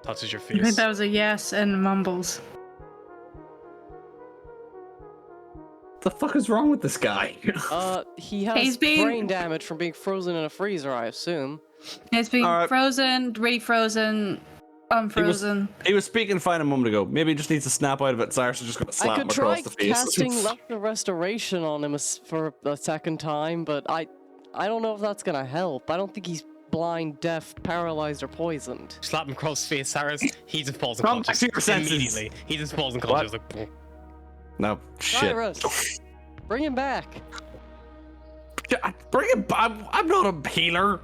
A: Touches your
C: I think
A: face.
C: that was a yes and mumbles.
B: The fuck is wrong with this guy?
E: He has
C: He's being-
E: brain damage from being frozen in a freezer, I assume.
C: It's been
B: Alright.
C: frozen, refrozen, unfrozen.
B: He was speaking fine a moment ago. Maybe he just needs to snap out of it. Cyrus is just gonna
E: I
B: slap him
E: could try
B: across the face.
E: casting Lesser Restoration on him for a second time, but I don't know if that's gonna help. I don't think he's blind, deaf, paralyzed, or poisoned.
A: Slap him across his face, Cyrus. He just falls
B: Come back
A: unconscious
B: to your senses.
A: immediately. He just falls unconscious. Like,
B: No, shit.
E: Cyrus, bring him back.
B: Bring him back. I'm not a healer.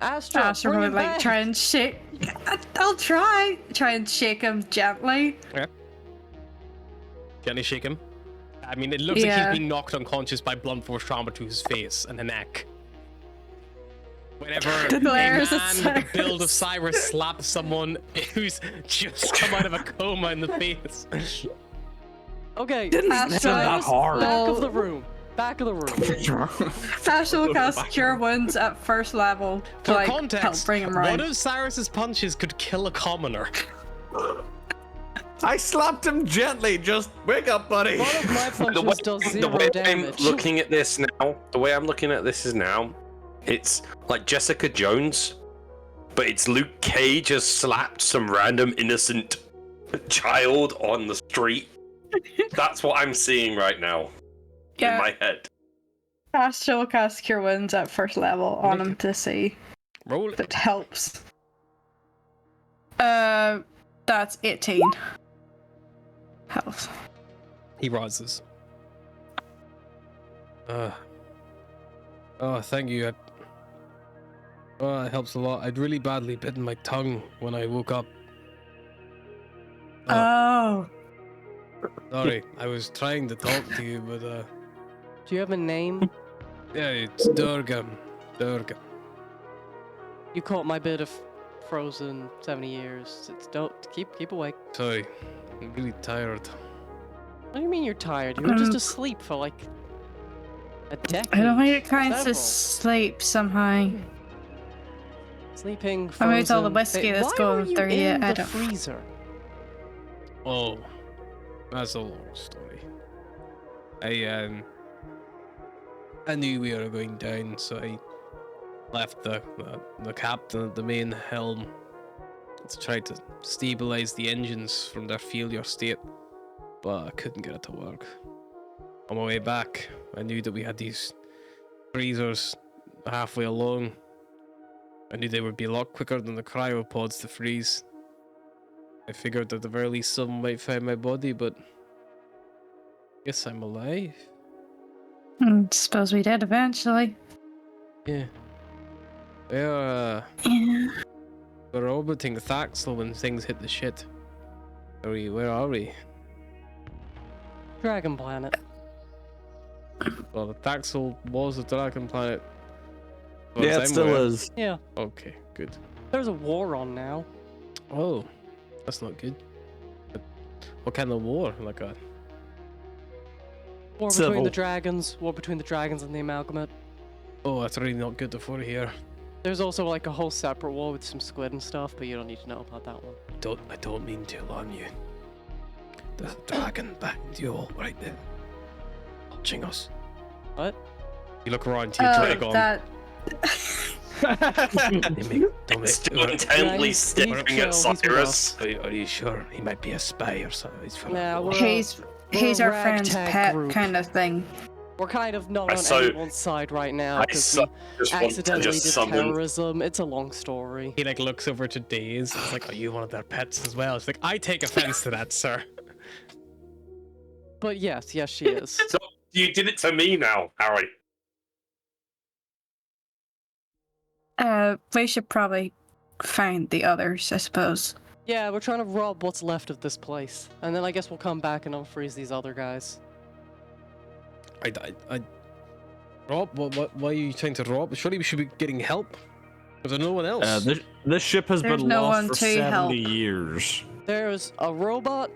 E: Astra,
C: Asher
E: bring
C: would
E: him
C: like
E: back.
C: try and shake. I'll try. Try and shake him gently.
A: gently shake him. I mean, it looks like
C: Yeah.
A: he's been knocked unconscious by blunt force trauma to his face and the neck. Whenever a
C: Glares at
A: man with the build of
C: Cyrus.
A: Cyrus slaps someone who's just come out of a coma in the face.
E: Okay,
B: Didn't
C: Astra,
B: hit him that hard.
E: back of the room. Back of the room.
C: Asher will cast Cure Wounds at first level to
A: For
C: like help
A: context,
C: bring him
A: one
C: right.
A: of Cyrus's punches could kill a commoner.
B: I slapped him gently. Just wake up, buddy.
E: One of my
D: The
E: punches does
D: the
E: 0
D: way
E: damage.
D: I'm looking at this now, the way I'm looking at this is now, it's like Jessica Jones, but it's Luke Cage has slapped some random innocent child on the street. That's what I'm seeing right now in
C: Yeah,
D: my head.
C: Asher will cast Cure Wounds at first level on him to see
A: Roll
C: if it helps. That's 18 health.
A: He rises. Oh, thank you. Oh, it helps a lot. I'd really badly bitten my tongue when I woke up.
C: Oh.
A: Sorry, I was trying to talk to you, but
E: Do you have a name?
A: yeah, it's Durga. Durga.
E: You caught my bit of frozen 70 years. Don't keep awake.
A: Sorry, I'm really tired.
E: What do you mean you're tired? You were just asleep for like a decade.
C: I don't think it counts
E: Several.
C: as sleep somehow.
E: Sleeping.
C: I mean, it's all the
E: frozen.
C: whiskey that's
E: Why
C: going
E: were you
C: through you,
E: in
C: I
E: the
C: don't-
E: freezer?
A: Oh, that's a long story. I knew we were going down, so I left the captain at the main helm to try to stabilize the engines from their failure state, but I couldn't get it to work. On my way back, I knew that we had these freezers halfway along. I knew they would be a lot quicker than the cryopods to freeze. I figured at the very least someone might find my body, but guess I'm alive.
C: Suppose we did eventually.
A: Yeah. We're orbiting Thaxel when things hit the shit. Where are we?
E: Dragon planet.
A: Well, the Thaxel was a dragon planet. Well,
B: Yeah, it still
A: somewhere.
B: is.
E: Yeah.
A: Okay, good.
E: There's a war on now.
A: Oh, that's not good. But what kind of war? Like a
E: War
B: Civil.
E: between the dragons. War between the dragons and the amalgamate.
A: Oh, that's really not good for here.
E: There's also like a whole separate wall with some squid and stuff, but you don't need to know about that one.
A: I don't mean to alarm you. There's a dragon behind you all right there. Watching us.
E: What?
A: You look around to your dragon.
C: That.
A: Don't
D: Still
A: make,
D: intently
E: he's
D: staring
E: chill,
D: at
E: he's with
D: Cyrus.
A: are you sure? He might be a spy or something. He's from
E: Yeah, we're
C: He's
E: a
C: our friend's
E: ragtag
C: pet
E: group.
C: kind of thing.
E: We're kind of not on
D: So-
E: anyone's side right now
D: I
E: because
D: so-
E: we
D: just want to
E: accidentally
D: just
E: did
D: summon.
E: terrorism. It's a long story.
A: He like looks over to Daze. It's like, are you one of their pets as well? It's like, I take offense to that, sir.
E: But yes, she is.
D: So you did it to me now, Harry.
C: We should probably find the others, I suppose.
E: Yeah, we're trying to rob what's left of this place, and then I guess we'll come back and unfreeze these other guys.
A: Rob, why are you trying to rob? Surely we should be getting help. Is there no one else?
B: This ship has
C: There's
B: been
C: no
B: lost
C: one
B: for
C: to
B: 70
C: help.
B: years.
E: There's a robot,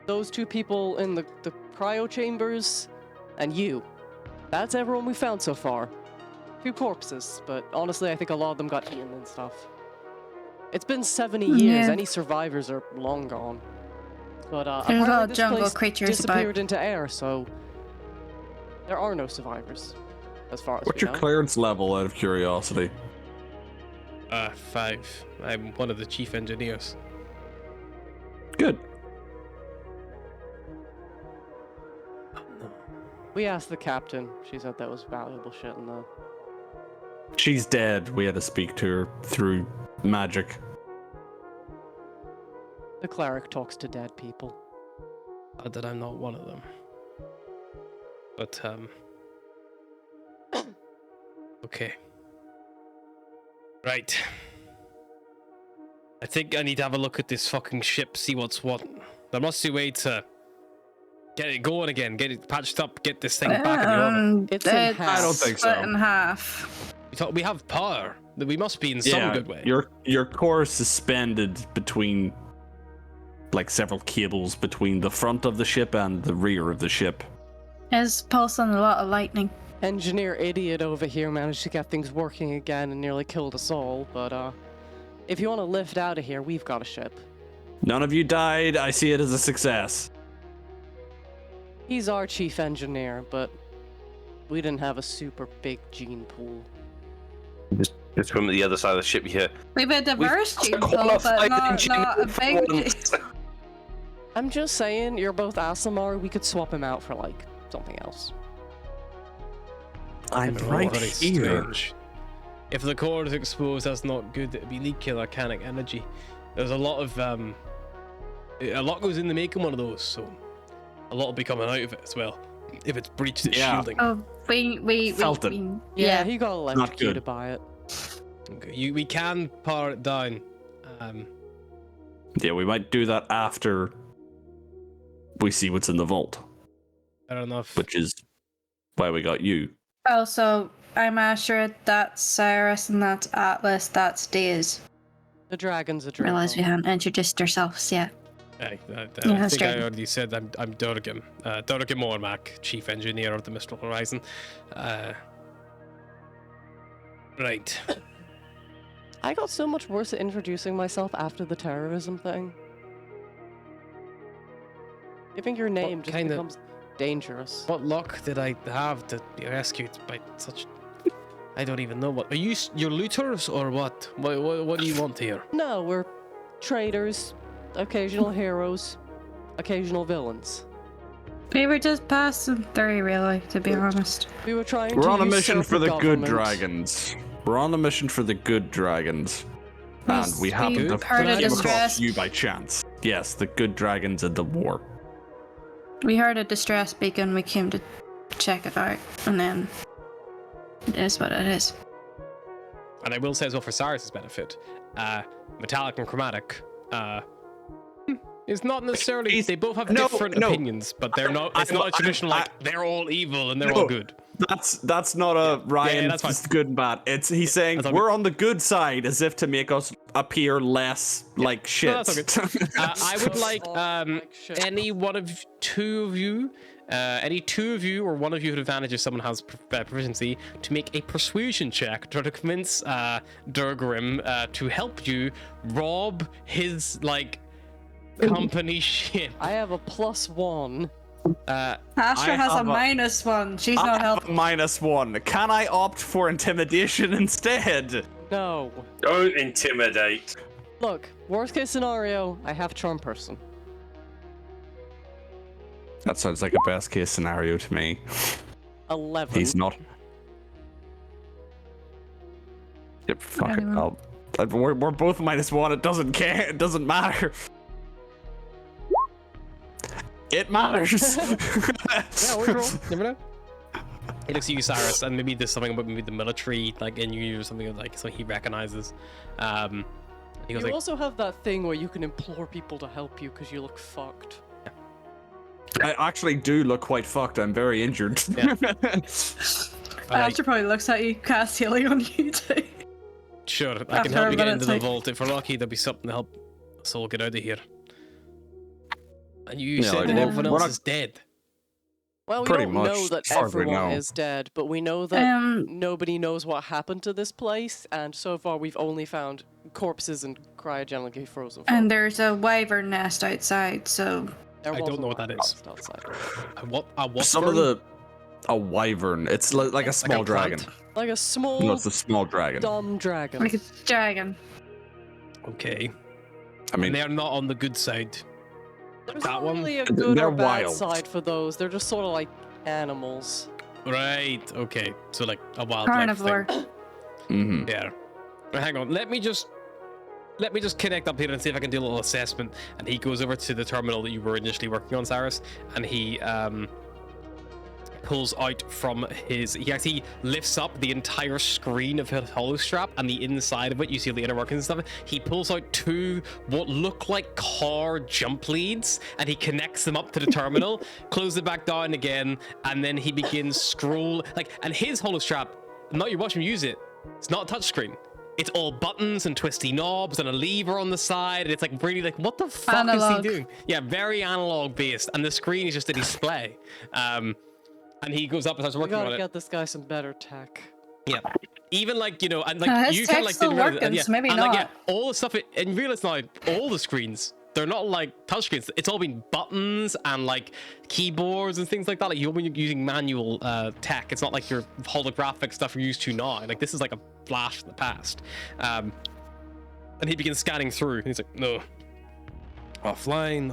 E: those two people in the cryo chambers, and you. That's everyone we found so far. Few corpses, but honestly, I think a lot of them got eaten and stuff. It's been 70 years.
C: Yeah.
E: Any survivors are long gone. But
C: There's a
E: apparently
C: lot of
E: this
C: jungle
E: place
C: creatures
E: disappeared
C: about.
E: into air, so there are no survivors, as far as
B: What's
E: we
B: your
E: know.
B: clearance level, out of curiosity?
A: 5. I'm one of the chief engineers.
B: Good.
E: We asked the captain. She said that was valuable shit in the.
B: She's dead. We had to speak to her through magic.
E: The cleric talks to dead people.
A: Glad that I'm not one of them. But, okay. Right. I think I need to have a look at this fucking ship, see what's what. There must be a way to get it going again, get it patched up, get this thing back in the orbit.
E: It's in half.
B: I don't think
C: split
B: so.
C: in half.
A: We have power. We must be in some good way.
B: Your core is suspended between, like, several cables between the front of the ship and the rear of the ship.
C: It's pulsing a lot of lightning.
E: Engineer idiot over here managed to get things working again and nearly killed us all, but if you want to lift out of here, we've got a ship.
B: None of you died. I see it as a success.
E: He's our chief engineer, but we didn't have a super big gene pool.
D: Just from the other side of the ship here.
C: We've a diverse
D: We've
C: gene pool, but
D: qualified
C: not a
D: engineer
C: big
D: for once.
E: I'm just saying, you're both Asimar, we could swap him out for, like, something else.
B: I'm
A: Oh,
B: right
A: that is
B: here.
A: strange. If the core is exposed, that's not good. It'd be leaking volcanic energy. There's a lot of a lot goes into making one of those, so a lot will be coming out of it as well. If it's breached its
B: Yeah.
A: shielding.
C: Oh, we
B: Felt it.
E: Yeah, he got
B: good.
E: electrocuted by it.
A: Okay, we can power it down.
B: Yeah, we might do that after we see what's in the vault,
A: Fair enough.
B: which is why we got you.
C: Also, I'm Asher, that's Cyrus, and that's Atlas, that's Daze.
E: The dragon's a dragon.
C: Realize we haven't introduced ourselves yet.
A: I
C: that's
A: think I
C: right.
A: already said I'm Durgam. Durgam Mormac, Chief Engineer of the Mistral Horizon. Right.
E: I got so much worse at introducing myself after the terrorism thing. Giving your name
A: What
E: just
A: kind of-
E: becomes dangerous.
A: What luck did I have to be rescued by such... I don't even know what... Are you your looters or what? What do you want here?
E: No, we're traders, occasional heroes, occasional villains.
C: We were just passing through, really, to be honest.
E: We were trying
B: We're
E: to
B: on a mission
E: usurp
B: for the good
E: government.
B: dragons. We're on a mission for the good dragons. And we happen to
C: heard
A: a
B: came
C: distress.
B: across you by chance. Yes, the good dragons in the war.
C: We heard a distress beacon, we came to check it out, and then it is what it is.
A: And I will say as well for Cyrus's benefit, metallic and chromatic, is not necessarily... They both have different opinions, but they're not... It's not a traditional, like, they're all evil and they're all good.
B: That's not a Ryan.
A: that's fine.
B: It's good and bad. He's saying
A: That's all
B: we're on the good side, as if to make us appear less like shit.
A: No, that's all good. I would like
E: shit.
A: any one of two of you, any two of you or one of you with advantage if someone has proficiency, to make a persuasion check to try to convince Durgrim to help you rob his company ship.
E: I have a +1.
C: Astra
B: I
C: has a
B: have a-
C: -1. She's
B: I
C: not
B: have
C: helping.
B: a -1. Can I opt for intimidation instead?
E: No.
D: Don't intimidate.
E: Look, worst case scenario, I have charm person.
B: That sounds like a best case scenario to me.
E: 11.
B: He's not. Yep, fuck it. We're both -1. It doesn't care. It doesn't matter. It matters.
A: Yeah, we'll roll. Never know. He looks at you, Cyrus, and maybe there's something about maybe the military, in you or something so he recognizes. He goes
E: You also have that thing where you can implore people to help you because you look fucked.
B: I actually do look quite fucked. I'm very injured.
A: Yeah.
C: Astra probably looks at you, cast healing on you too.
A: Sure, I can
C: After
A: help
C: a
A: you get
C: minute,
A: into the
C: like-
A: vault. If we're lucky, there'll be something to help us all get out of here. And you
B: Yeah,
A: said that
C: like,
A: everyone
C: we're
A: else
B: not-
A: is dead.
E: Well, we
B: Pretty
E: don't
B: much,
E: know that
B: as far as we
E: everyone
B: know.
E: is dead, but we know that
C: Um,
E: nobody knows what happened to this place, and so far we've only found corpses and cryogenically frozen.
C: and
E: folk.
C: there's a wyvern nest outside, so
E: There
A: I
E: was
A: don't
E: a
A: know what that
E: wild
A: is.
E: beast outside.
A: What
B: Some of a wyvern. It's like a small dragon.
A: plant?
E: Like a small,
B: No, it's a small dragon.
E: dumb dragon.
C: like a dragon.
A: Okay.
B: I mean,
A: And they're not on the good side.
E: There's
A: that
E: not
A: one?
E: really a good
B: They're
E: or bad
B: wild.
E: side for those. They're just sort of like animals.
A: Right, okay. So like a wildlife
C: Carnivore.
A: thing.
B: mhm.
A: Yeah. Right, hang on. Let me just connect up here and see if I can do a little assessment. And he goes over to the terminal that you were initially working on, Cyrus, and he pulls out from he actually lifts up the entire screen of his hollow strap, and the inside of it, you see the inner workings and stuff. He pulls out two what look like car jump leads, and he connects them up to the terminal, closes it back down again, and then he begins scroll and his hollow strap, now you're watching him use it, it's not a touchscreen. It's all buttons and twisty knobs and a lever on the side. And it's really what the fuck
C: Analog.
A: is he doing? Yeah, very analog based. And the screen is just a display. And he goes up and starts
E: We
A: working on
E: gotta
A: it.
E: get this guy some better tech.
A: Yeah. Even and
C: His
A: you kind of
C: tech's still
A: didn't realize-
C: working,
A: yeah.
C: so maybe
A: and
C: not.
A: all the stuff and realize now all the screens, they're not like touchscreens. It's all been buttons and keyboards and things like that. You've been using manual tech. It's not like your holographic stuff you're used to now. This is like a flash of the past. And he begins scanning through and he's like, no. Offline.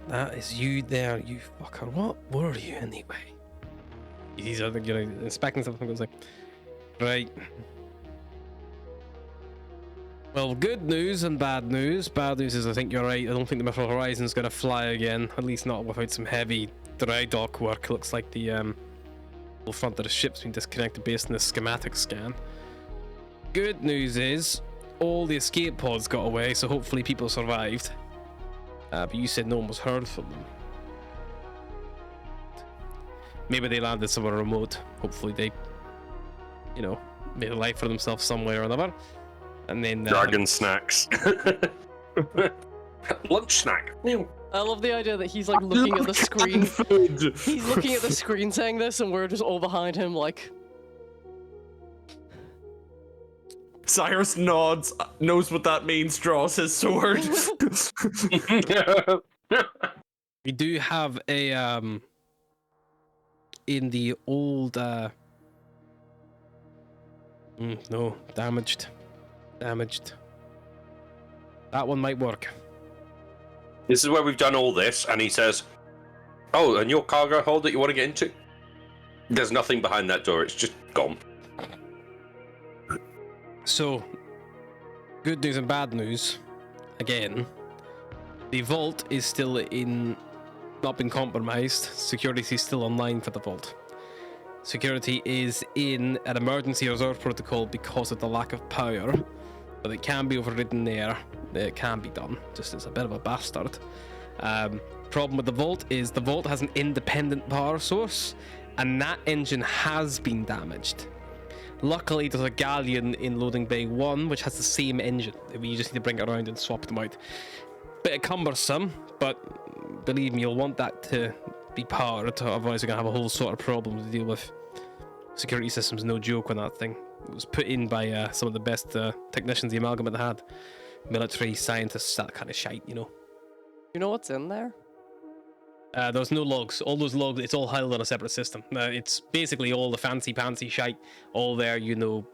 A: That is you there, you fucker. What were you anyway? He's inspecting something and goes right. Well, good news and bad news. Bad news is I think you're right. I don't think the Mithril Horizon's gonna fly again. At least not without some heavy dry dock work. Looks like the whole front of the ship's been disconnected based on the schematic scan. Good news is all the escape pods got away, so hopefully people survived. But you said no one was heard from them. Maybe they landed somewhere remote. Hopefully they, made a life for themselves some way or another. And then
D: Dragon snacks. Lunch snack.
E: I love the idea that he's looking at the screen.
B: Food.
E: He's looking at the screen saying this, and we're just all behind him
B: Cyrus nods, knows what that means, draws his sword.
A: we do have a in the old no, damaged. That one might work.
D: This is where we've done all this, and he says, "Oh, and your cargo hold that you want to get into? There's nothing behind that door. It's just gone."
A: So, good news and bad news. Again, the vault is still not been compromised. Security is still online for the vault. Security is in an emergency reserve protocol because of the lack of power, but it can be overridden there. It can be done, just as a bit of a bastard. Problem with the Vault is the Vault has an independent power source, and that engine has been damaged. Luckily, there's a galleon in Loading Bay 1 which has the same engine. You just need to bring it around and swap them out. Bit cumbersome, but believe me, you'll want that to be powered, otherwise you're going to have a whole sort of problem to deal with. Security system's no joke on that thing. It was put in by some of the best technicians the Amalgamate had. Military, scientists, that kind of shite, you know.
E: You know what's in there?
A: There's no logs. All those logs, it's all held on a separate system. It's basically all the fancy shite, all there, you know,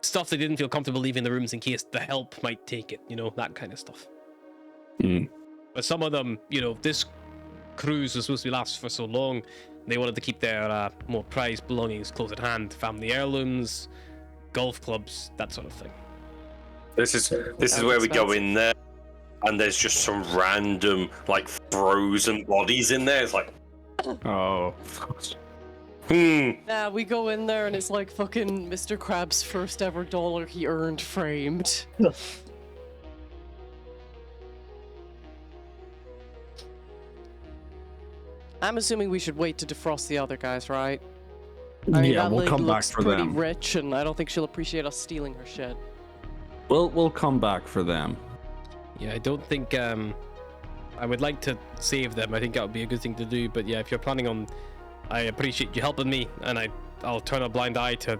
A: stuff they didn't feel comfortable leaving the rooms in case the help might take it, you know, that kind of stuff. But some of them, you know, this cruise was supposed to last for so long, they wanted to keep their more prized belongings close at hand. Family heirlooms, golf clubs, that sort of thing.
D: This is where we go in there, and there's just some random like frozen bodies in there. It's like,
B: Oh.
E: Nah, we go in there and it's like fucking Mr. Krabs' first ever dollar he earned framed. I'm assuming we should wait to defrost the other guys, right? I mean,
B: Yeah,
E: that
B: we'll
E: lady
B: come back
E: looks
B: for
E: pretty
B: them.
E: rich, and I don't think she'll appreciate us stealing her shit.
B: We'll come back for them.
A: Yeah, I don't think I would like to save them. I think that would be a good thing to do. But yeah, if you're planning on, I appreciate you helping me, and I'll turn a blind eye to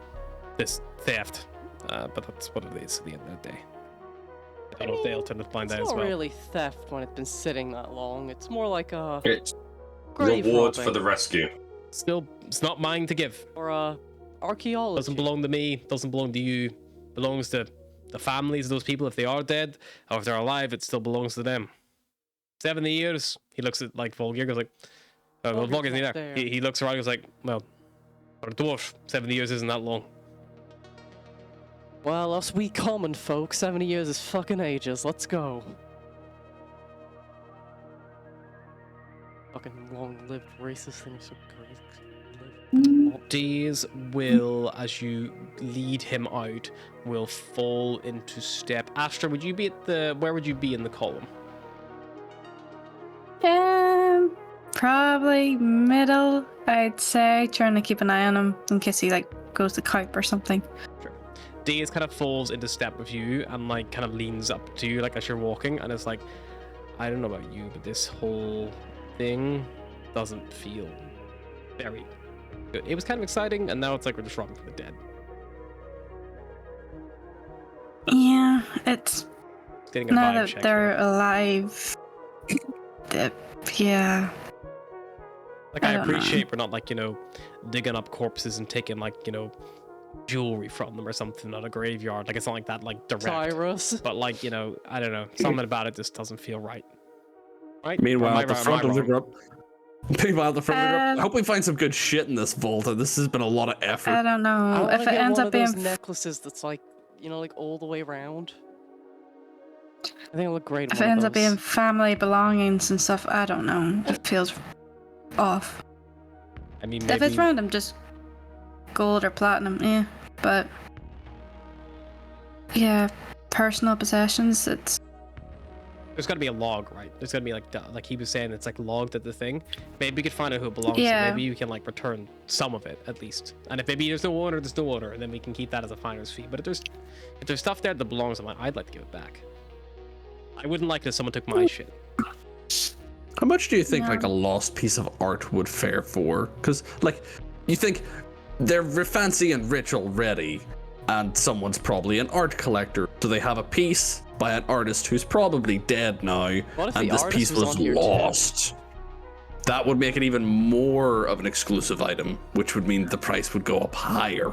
A: this theft. But that's what it is at the end of the day. I don't know if they'll turn a blind eye
E: It's
A: as
E: not
A: well.
E: really theft when it's been sitting that long. It's more like a
D: it's
E: grave
D: rewards
E: robbing
D: for the rescue.
A: Still, it's not mine to give.
E: or archaeology.
A: Doesn't belong to me. Doesn't belong to you. Belongs to the families of those people. If they are dead or if they're alive, it still belongs to them. 70 years. He looks at like Volgir, goes like, well,
E: Volgir's
A: Volgir's
E: not
A: not there.
E: there.
A: He looks around, goes like, well, for a dwarf, 70 years isn't that long.
E: Well, us we common folk, 70 years is fucking ages. Let's go. Fucking long-lived racist thing is so crazy.
A: Days will, as you lead him out, will fall into step. Astra, would you be at the? Where would you be in the column?
C: Probably middle, I'd say, trying to keep an eye on him in case he like goes to cope or something.
A: Sure. Days kind of falls into step with you and like kind of leans up to you like as you're walking, and it's like, I don't know about you, but this whole thing doesn't feel very good. It was kind of exciting, and now it's like we're just robbing from the dead.
C: Yeah, it's
A: Getting a
C: now
A: vibe
C: that
A: check.
C: they're alive. Yeah.
A: Like
C: I
A: I
C: don't know.
A: appreciate we're not like, you know, digging up corpses and taking like, you know, jewelry from them or something at a graveyard. Like it's not like that, like direct.
E: Cyrus.
A: But like, you know, I don't know, something about it just doesn't feel right. Right?
B: Meanwhile,
A: Am I
B: at the
A: right- am
B: front
A: I
B: of the
A: wrong?
B: group. Meanwhile, at the front of the group. I
C: Um,
B: hope we find some good shit in this vault. This has been a lot of effort.
C: I don't
E: I
C: know.
E: wanna
C: If it
E: get
C: ends
E: one
C: up
E: of those
C: being
E: necklaces that's like, you know, like all the way around. I think it'll look great.
C: if
E: on
C: it
E: one
C: ends
E: of
C: up being
E: those.
C: family belongings and stuff, I don't know. It feels off.
A: I mean,
C: If it's
A: maybe
C: random, just gold or platinum, yeah. But yeah, personal possessions, it's
A: there's got to be a log, right? There's got to be like he was saying, it's like logged at the thing. Maybe we could find out who it belongs
C: Yeah.
A: to. Maybe you can like return some of it at least. And if maybe there's no owner, there's no owner, and then we can keep that as a finder's fee. But if there's stuff there that belongs to mine, I'd like to give it back. I wouldn't like it if someone took my shit.
B: How much do you think
C: Yeah.
B: like a lost piece of art would fare for? Because like, you think they're fancy and rich already, and someone's probably an art collector, so they have a piece by an artist who's probably dead now,
E: What if
B: and
E: the
B: this
E: artist
B: piece
E: was
B: was
E: on here too?
B: lost. That would make it even more of an exclusive item, which would mean the price would go up higher.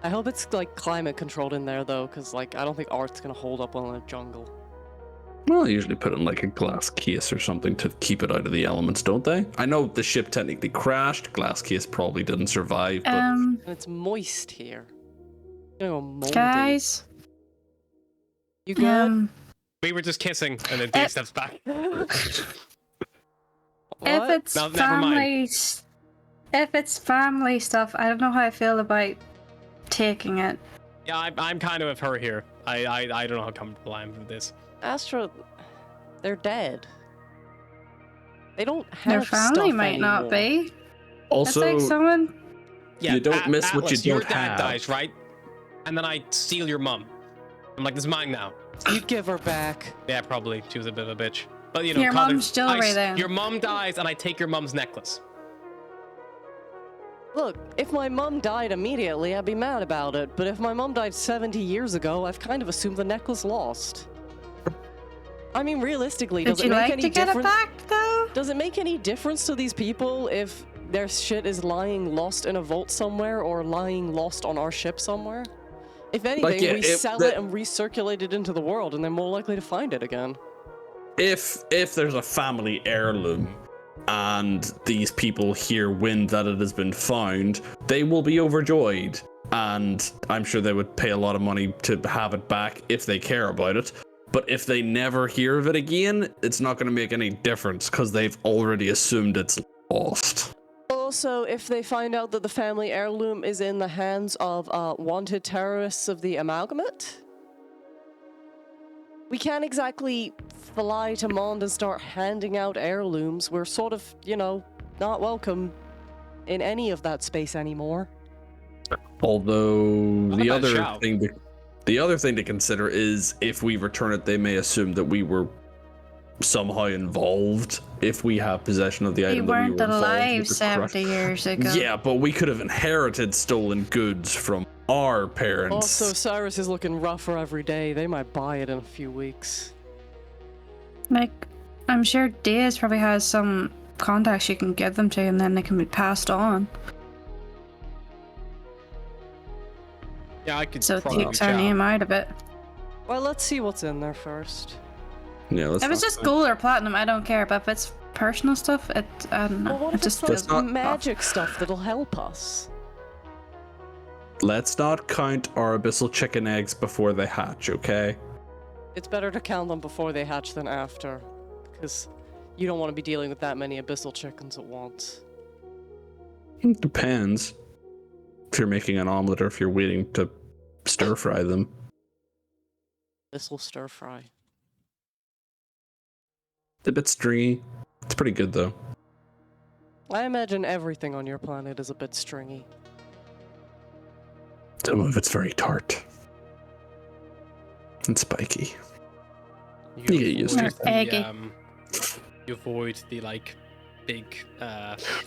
E: I hope it's like climate controlled in there though, because like I don't think art's gonna hold up well in a jungle.
B: Well, they usually put it in like a glass case or something to keep it out of the elements, don't they? I know the ship technically crashed. Glass case probably didn't survive, but
E: And it's moist here. It's gonna go moldy.
C: guys.
E: You good?
A: We were just kissing, and then Dave steps back.
C: If
E: What?
C: it's
A: No, never mind.
C: family, if it's family stuff, I don't know how I feel about taking it.
A: Yeah, I'm kind of with her here. I don't know how comfortable I am with this.
E: Astra, they're dead. They don't have
C: Their family
E: stuff
C: might not
E: anymore.
C: be.
B: Also,
C: It's like someone.
A: Yeah,
B: You don't miss what you
A: Atlas, your
B: don't
A: dad
B: have.
A: dies, right? And then I steal your mum. I'm like, this is mine now.
E: You give her back.
A: Yeah, probably. She was a bit of a bitch. But you know,
C: Your
A: Connor,
C: mum's jewelry then.
A: Your mum dies, and I take your mum's necklace.
E: Look, if my mum died immediately, I'd be mad about it. But if my mum died 70 years ago, I've kind of assumed the necklace lost. I mean, realistically,
C: Would
E: does it
C: you
E: make
C: like
E: any
C: to get it
E: difference?
C: back though?
E: Does it make any difference to these people if their shit is lying lost in a vault somewhere or lying lost on our ship somewhere? If anything,
B: yeah,
E: we
B: if
E: sell
B: the-
E: it and recirculate it into the world, and they're more likely to find it again.
B: if there's a family heirloom and these people hear wind that it has been found, they will be overjoyed, and I'm sure they would pay a lot of money to have it back if they care about it. But if they never hear of it again, it's not going to make any difference because they've already assumed it's lost.
E: Also, if they find out that the family heirloom is in the hands of wanted terrorists of the Amalgamate, we can't exactly fly to Mond and start handing out heirlooms. We're sort of, you know, not welcome in any of that space anymore.
B: Although
A: Not a
B: the
A: bad
B: other
A: shout.
B: thing to consider is if we return it, they may assume that we were somehow involved if we have possession of the
C: They
B: item that we
C: weren't
B: were involved
C: alive
B: with the
C: 70 years ago.
B: Yeah, but we could have inherited stolen goods from our parents.
E: Also, Cyrus is looking rougher every day. They might buy it in a few weeks.
C: Like, I'm sure Diaz probably has some contacts you can give them to, and then they can be passed on.
A: Yeah, I could
C: So it
A: probably
C: takes our
A: chat.
C: name out of it.
E: Well, let's see what's in there first.
B: Yeah, let's
C: If it's
B: not-
C: just gold or platinum, I don't care. But if it's personal stuff, I don't know.
E: Well, what
C: It
E: if it's
C: just
E: like
B: Let's not-
E: magic stuff that'll help us?
B: let's not count our abyssal chicken eggs before they hatch, okay?
E: It's better to count them before they hatch than after, because you don't want to be dealing with that many abyssal chickens at once.
B: It depends. If you're making an omelet or if you're waiting to stir fry them.
E: Abyssal stir fry.
B: It's a bit stringy. It's pretty good though.
E: I imagine everything on your planet is a bit stringy.
B: Some of it's very tart and spiky. You get used to
A: avoid
C: it. Eggy.
A: You avoid the like big,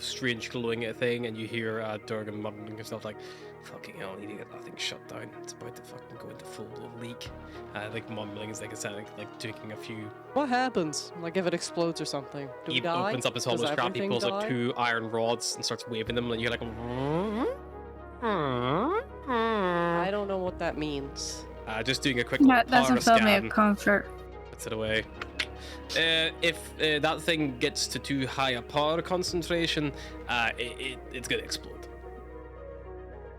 A: strange glowing thing, and you hear Durgan muttering himself like, "Fucking hell, I need to get that thing shut down. It's about to fucking go into full blown leak." Like mumbling is like it's like taking a few.
E: What happens? Like if it explodes or something? Do we
A: He
E: die?
A: opens up his
E: Does
A: hollow strap. He
E: everything
A: pulls
E: die?
A: out 2 iron rods and starts waving them, and you're like,
E: I don't know what that means.
A: just doing a quick
C: That
A: power
C: doesn't fill me
A: scan.
C: with comfort.
A: Puts it away. If that thing gets to too high a power concentration, it's gonna explode.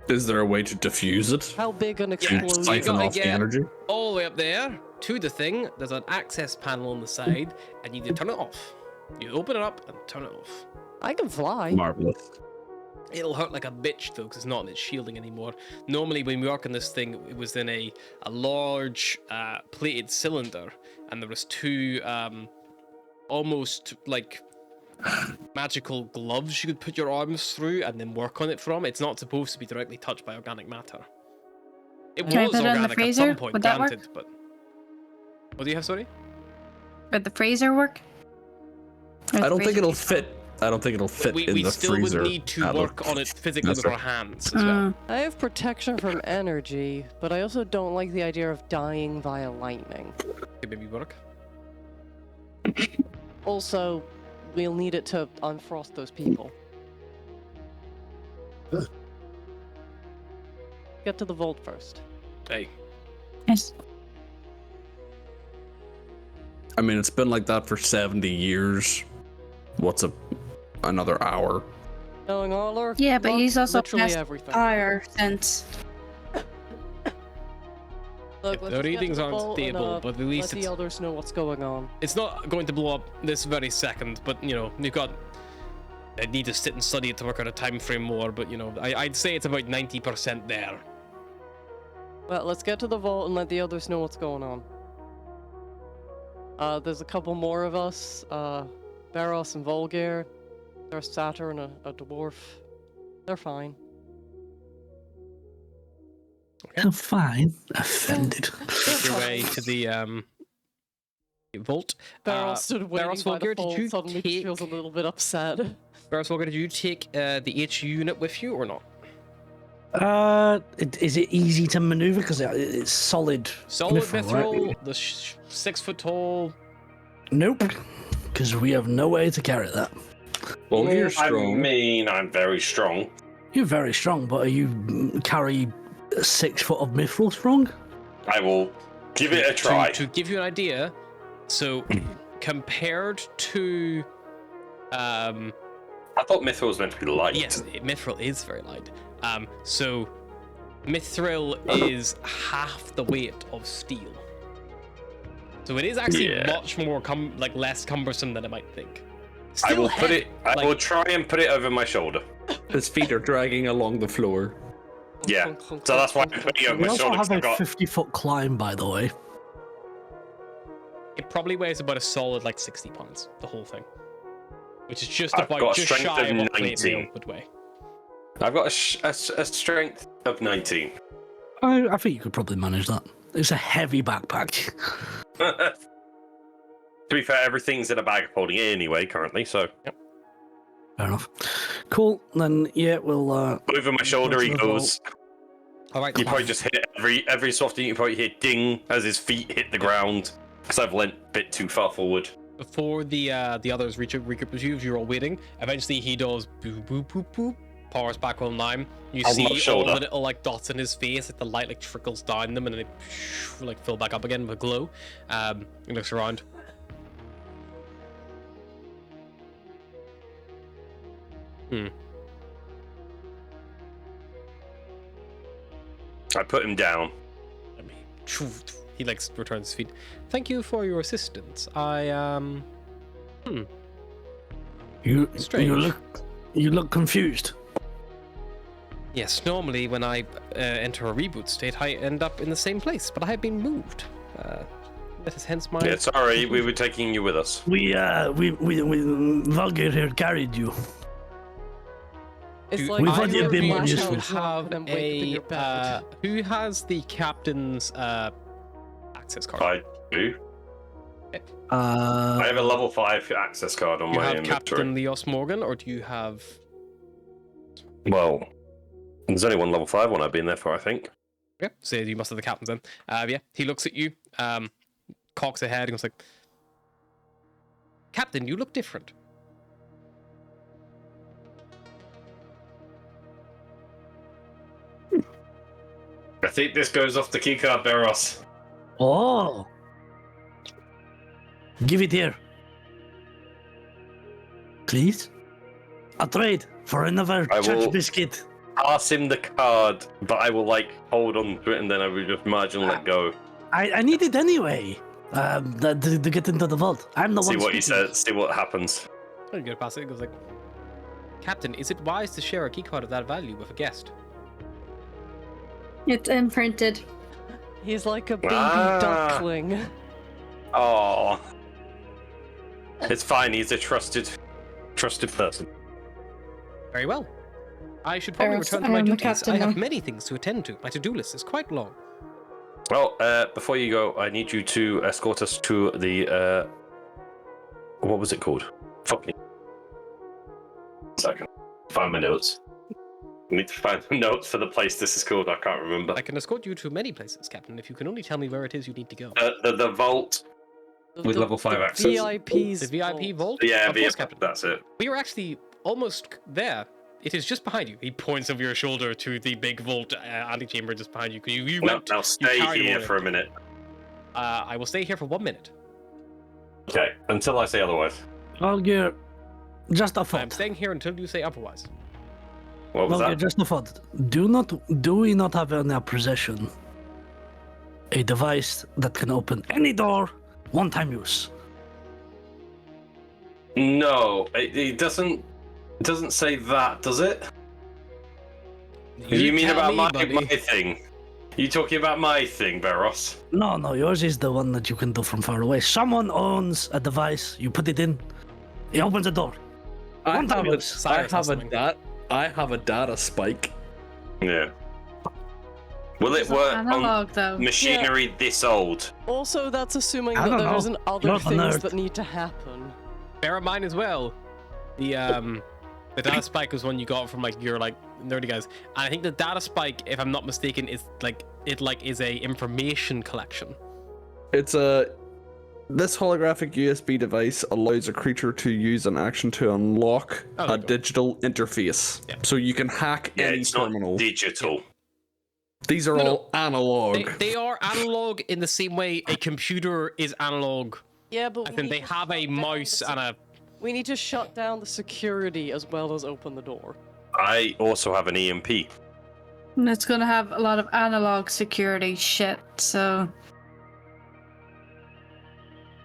B: Is there a way to diffuse it?
E: How big an
A: Yeah,
E: explosion?
A: so you
B: Siphon
A: gotta
B: off the
A: get
B: energy?
A: all the way up there to the thing. There's an access panel on the side, and you need to turn it off. You open it up and turn it off.
E: I can fly.
B: Marvelous.
A: It'll hurt like a bitch though, because it's not in its shielding anymore. Normally, when we work on this thing, it was in a large plated cylinder, and there was 2 almost like magical gloves you could put your arms through and then work on it from. It's not supposed to be directly touched by organic matter. It
C: Can I
A: was
C: put it in the
A: organic at
C: freezer?
A: some point,
C: Would that work?
A: granted, but what do you have? Sorry.
C: Would the freezer work? Or
B: I
C: the
B: don't think
C: freezer
B: it'll
C: be-
B: fit. I don't think it'll fit
A: We
B: in the
A: still
B: freezer.
A: would need to
B: That'll-
A: work on it physically
B: That's
A: with our
B: right.
A: hands as well.
C: Mm.
E: I have protection from energy, but I also don't like the idea of dying via lightning.
A: Could maybe work.
E: Also, we'll need it to unfrost those people. Get to the vault first.
A: Hey,
C: Yes.
B: I mean, it's been like that for 70 years. What's another hour?
E: Knowing all our
C: Yeah, but he's also
E: literally
C: passed
E: everything.
C: fire since.
E: Look,
A: the
E: let's just get to
A: readings
E: the
A: aren't
E: vault and,
A: stable, but at least
E: let the others know what's going on.
A: it's not going to blow up this very second. But you know, we've got. I need to sit and study it to work out a time frame more. But you know, I'd say it's about 90% there.
E: Well, let's get to the vault and let the others know what's going on. There's a couple more of us. Beros and Volgir. They're a satyr and a dwarf. They're fine.
F: I'm fine. Offended.
A: Make your way to the vault.
E: Beros stood waiting
A: Beros
E: by the
A: Volgir, did
E: fold,
A: you
E: suddenly
A: take...
E: feels a little bit upset.
A: Beros Volgir, did you take the H unit with you or not?
F: Is it easy to maneuver? Because it's solid.
A: Solid
F: mithril, right?
A: mithril, the 6 foot tall.
F: Nope. Because we have no way to carry that.
B: Well, you're
D: I
B: strong.
D: mean, I'm very strong.
F: You're very strong, but are you carry 6 foot of mithril strong?
D: I will give it a try.
A: To give you an idea, so compared to
D: I thought mithril was meant to be light.
A: yes, mithril is very light. So mithril is half the weight of steel. So it is actually
D: Yeah.
A: much more less cumbersome than I might think.
D: I
A: Still
D: will put
A: heavy,
D: it. I will try and put it over my shoulder.
B: His feet are dragging along the floor.
D: Yeah. So that's why I'm putting it over
F: We
D: my
F: also
D: shoulder. 'cause
F: have
D: I've
F: a
D: got
F: 50-foot climb, by the way.
A: It probably weighs about a solid 60 pounds, the whole thing, which is just
D: I've
A: about
D: got a
A: just
D: strength
A: shy
D: of
A: of what plate
D: 19.
A: mail would weigh.
D: I've got a strength of 19.
F: I think you could probably manage that. It's a heavy backpack.
D: To be fair, everything's in a bag of holding anyway currently. So
F: Fair enough. Cool. Then yeah, we'll.
D: over my shoulder he
F: That's no
D: goes.
A: All right,
D: You probably just hit every so often. You probably hear ding as his feet hit the ground because I've leant a bit too far forward.
A: before the others regroup with you, if you're all waiting, eventually he does boop boop boop boop, powers back online. You
D: On my
A: see all
D: shoulder.
A: the little dots in his face, the light trickles down them, and then they fill back up again with a glow. He looks around.
D: I put him down.
A: He returns his feet. Thank you for your assistance.
F: You
A: Strange.
F: you look confused.
A: Yes, normally when I enter a reboot state, I end up in the same place, but I have been moved. This is hence my.
D: Yeah, sorry, we were taking you with us.
F: We Vulgar here carried you.
E: It's
A: Do
E: like
F: We
E: I
F: thought you'd
E: would
F: be more
E: flash
F: useful.
E: out drunk and then wake up in your bed.
A: Who has the captain's access card?
D: I do. I have a level 5 access card on
A: Do you
D: my
A: have
D: inventory.
A: Captain Leos Morgan, or do you have?
D: Well, there's only one level 5 one I've been there for, I think.
A: Yeah, so you must have the captain's then. Yeah, he looks at you, cocks a head, and goes like, "Captain, you look different."
D: I think this goes off the keycard, Beros.
F: Oh. Give it here. Please. A trade for another
D: I
F: church
D: will-
F: biscuit.
D: Pass him the card, but I will hold on to it and then I will just margin let go.
F: I need it anyway. To get into the vault. I'm the
D: See
F: one
D: what he
F: speaking.
D: says, see what happens.
A: I'm gonna pass it. He goes like, "Captain, is it wise to share a keycard of that value with a guest?"
G: It's imprinted.
E: He's like a baby
D: Ah.
E: duckling.
D: Oh, it's fine. He's a trusted person.
A: Very well. I should probably
G: Beros,
A: return to
G: I
A: my
G: am the
A: duties.
G: captain
A: I have
G: now.
A: many things to attend to. My to-do list is quite long.
D: Well, before you go, I need you to escort us to the what was it called? Fucking second. Find my notes. I need to find the notes for the place this is called. I can't remember.
A: I can escort you to many places, Captain, if you can only tell me where it is you need to go.
D: The vault. With level 5 access.
E: VIP's
A: The VIP vault?
D: Yeah,
A: Of course, Captain.
D: that's it.
A: We are actually almost there. It is just behind you. He points over your shoulder to the big vault antechamber just behind you. You
D: Now,
A: went.
D: now stay
A: carried
D: here
A: one
D: for a
A: in.
D: minute.
A: I will stay here for 1 minute.
D: Okay, until I say otherwise.
F: Vulgar, just a
A: I'm
F: thought.
A: staying here until you say otherwise.
D: What was
F: Vulgar,
D: that?
F: just a thought. Do we not have in our possession a device that can open any door, one-time use?
D: No, it doesn't say that, does it? You mean
A: tell
D: about
A: me,
D: my
A: buddy.
D: thing? You talking about my thing, Beros?
F: No, yours is the one that you can do from far away. Someone owns a device, you put it in, He opens the door.
B: I
F: One time
B: have, a,
F: use.
A: Cyrus has something.
B: I have a data spike.
D: Yeah. Will it
C: It's not
D: work
C: analog,
D: on
C: though.
D: machinery this old?
E: Also, that's assuming
F: I
E: that
F: don't
E: there
F: know.
E: isn't other
F: You're the
E: things
F: nerd.
E: that need to happen.
A: Bear in mind as well, the data spike was one you got from like your like nerdy guys, and I think the data spike, if I'm not mistaken, is like is a information collection.
B: It's this holographic USB device allows a creature to use an action to unlock
A: Oh, there
B: a
A: you go.
B: digital interface.
A: Yeah.
B: So you can hack
D: Yeah,
B: any
D: it's
B: terminal.
D: not digital.
B: These are
A: No, no.
B: all analog.
A: They are analog in the same way a computer is analog.
E: Yeah, but
A: I think they have a mouse and a.
E: We need to shut down the security as well as open the door.
D: I also have an EMP.
C: And it's gonna have a lot of analog security shit, so.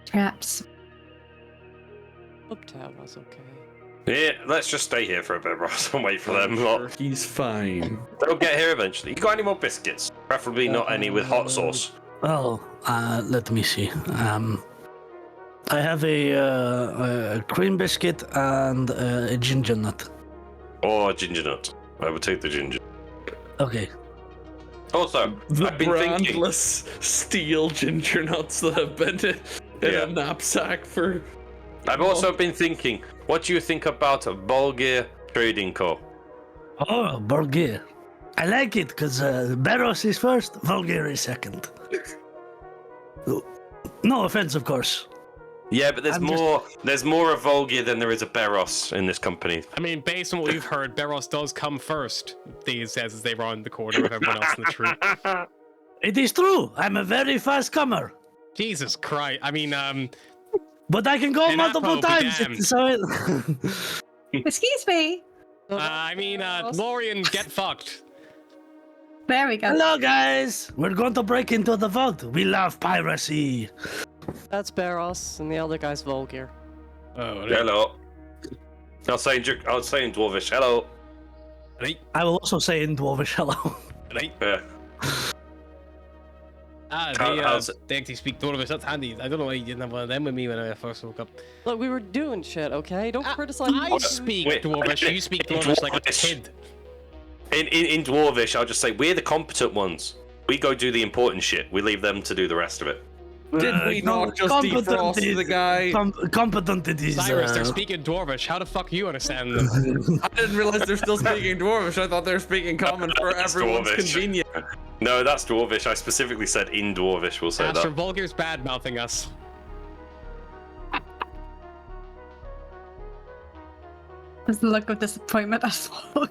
C: Traps.
E: Uptown was okay.
D: Yeah, let's just stay here for a bit, Ross, and wait for them. Lot.
B: He's fine.
D: They'll get here eventually. You got any more biscuits? Preferably not any with hot sauce.
F: Well, let me see. I have a cream biscuit and a ginger nut.
D: Or ginger nut. I would take the ginger.
F: Okay.
D: Also,
B: The
D: I've been thinking.
B: brandless steel ginger nuts that have been in
D: Yeah.
B: a knapsack for.
D: I've also been thinking. What do you think about a Bulgir Trading Co?
F: Oh, Bulgaria. I like it because Beros is first, Bulgaria is second. No offense, of course.
D: Yeah, but there's
F: I'm just-
D: more. There's more of Volgir than there is a Beros in this company.
A: I mean, based on what we've heard, Beros does come first. These says as they round the corner with everyone else in the troop.
F: It is true. I'm a very fast comer.
A: Jesus Christ! I mean,
F: But I can go
A: Hey,
F: multiple
A: Napo, be
F: times.
A: damned.
F: So
C: Excuse me.
A: Lorian, get fucked.
C: There we go.
F: Hello, guys. We're going to break into the vault. We love piracy.
E: That's Beros, and the other guy's Volgir.
A: Oh, right.
D: Hello. I'll say in Dwarvish. Hello.
A: Right,
F: I will also say in Dwarvish hello.
A: right.
D: Yeah. How's it?
A: They actually speak Dwarvish. That's handy. I don't know why you didn't have one of them with me when I first woke up.
E: Look, we were doing shit, okay? Don't criticize
A: I
E: me.
A: speak
D: Wait,
A: Dwarvish. You speak Dwarvish like a kid.
D: In Dwarvish, I'll just say we're the competent ones. We go do the important shit. We leave them to do the rest of it.
B: Did we not just defrost the guy?
F: Competent it is.
A: Cyrus, they're speaking Dwarvish. How the fuck you understand them?
B: I didn't realize they're still speaking Dwarvish. I thought they were speaking Common for
D: That's
B: everyone's
D: Dwarvish.
B: convenience.
D: No, that's Dwarvish. I specifically said in Dwarvish. We'll say
A: Astro
D: that.
A: Vulgar's bad mouthing us.
C: Just the look of disappointment as well.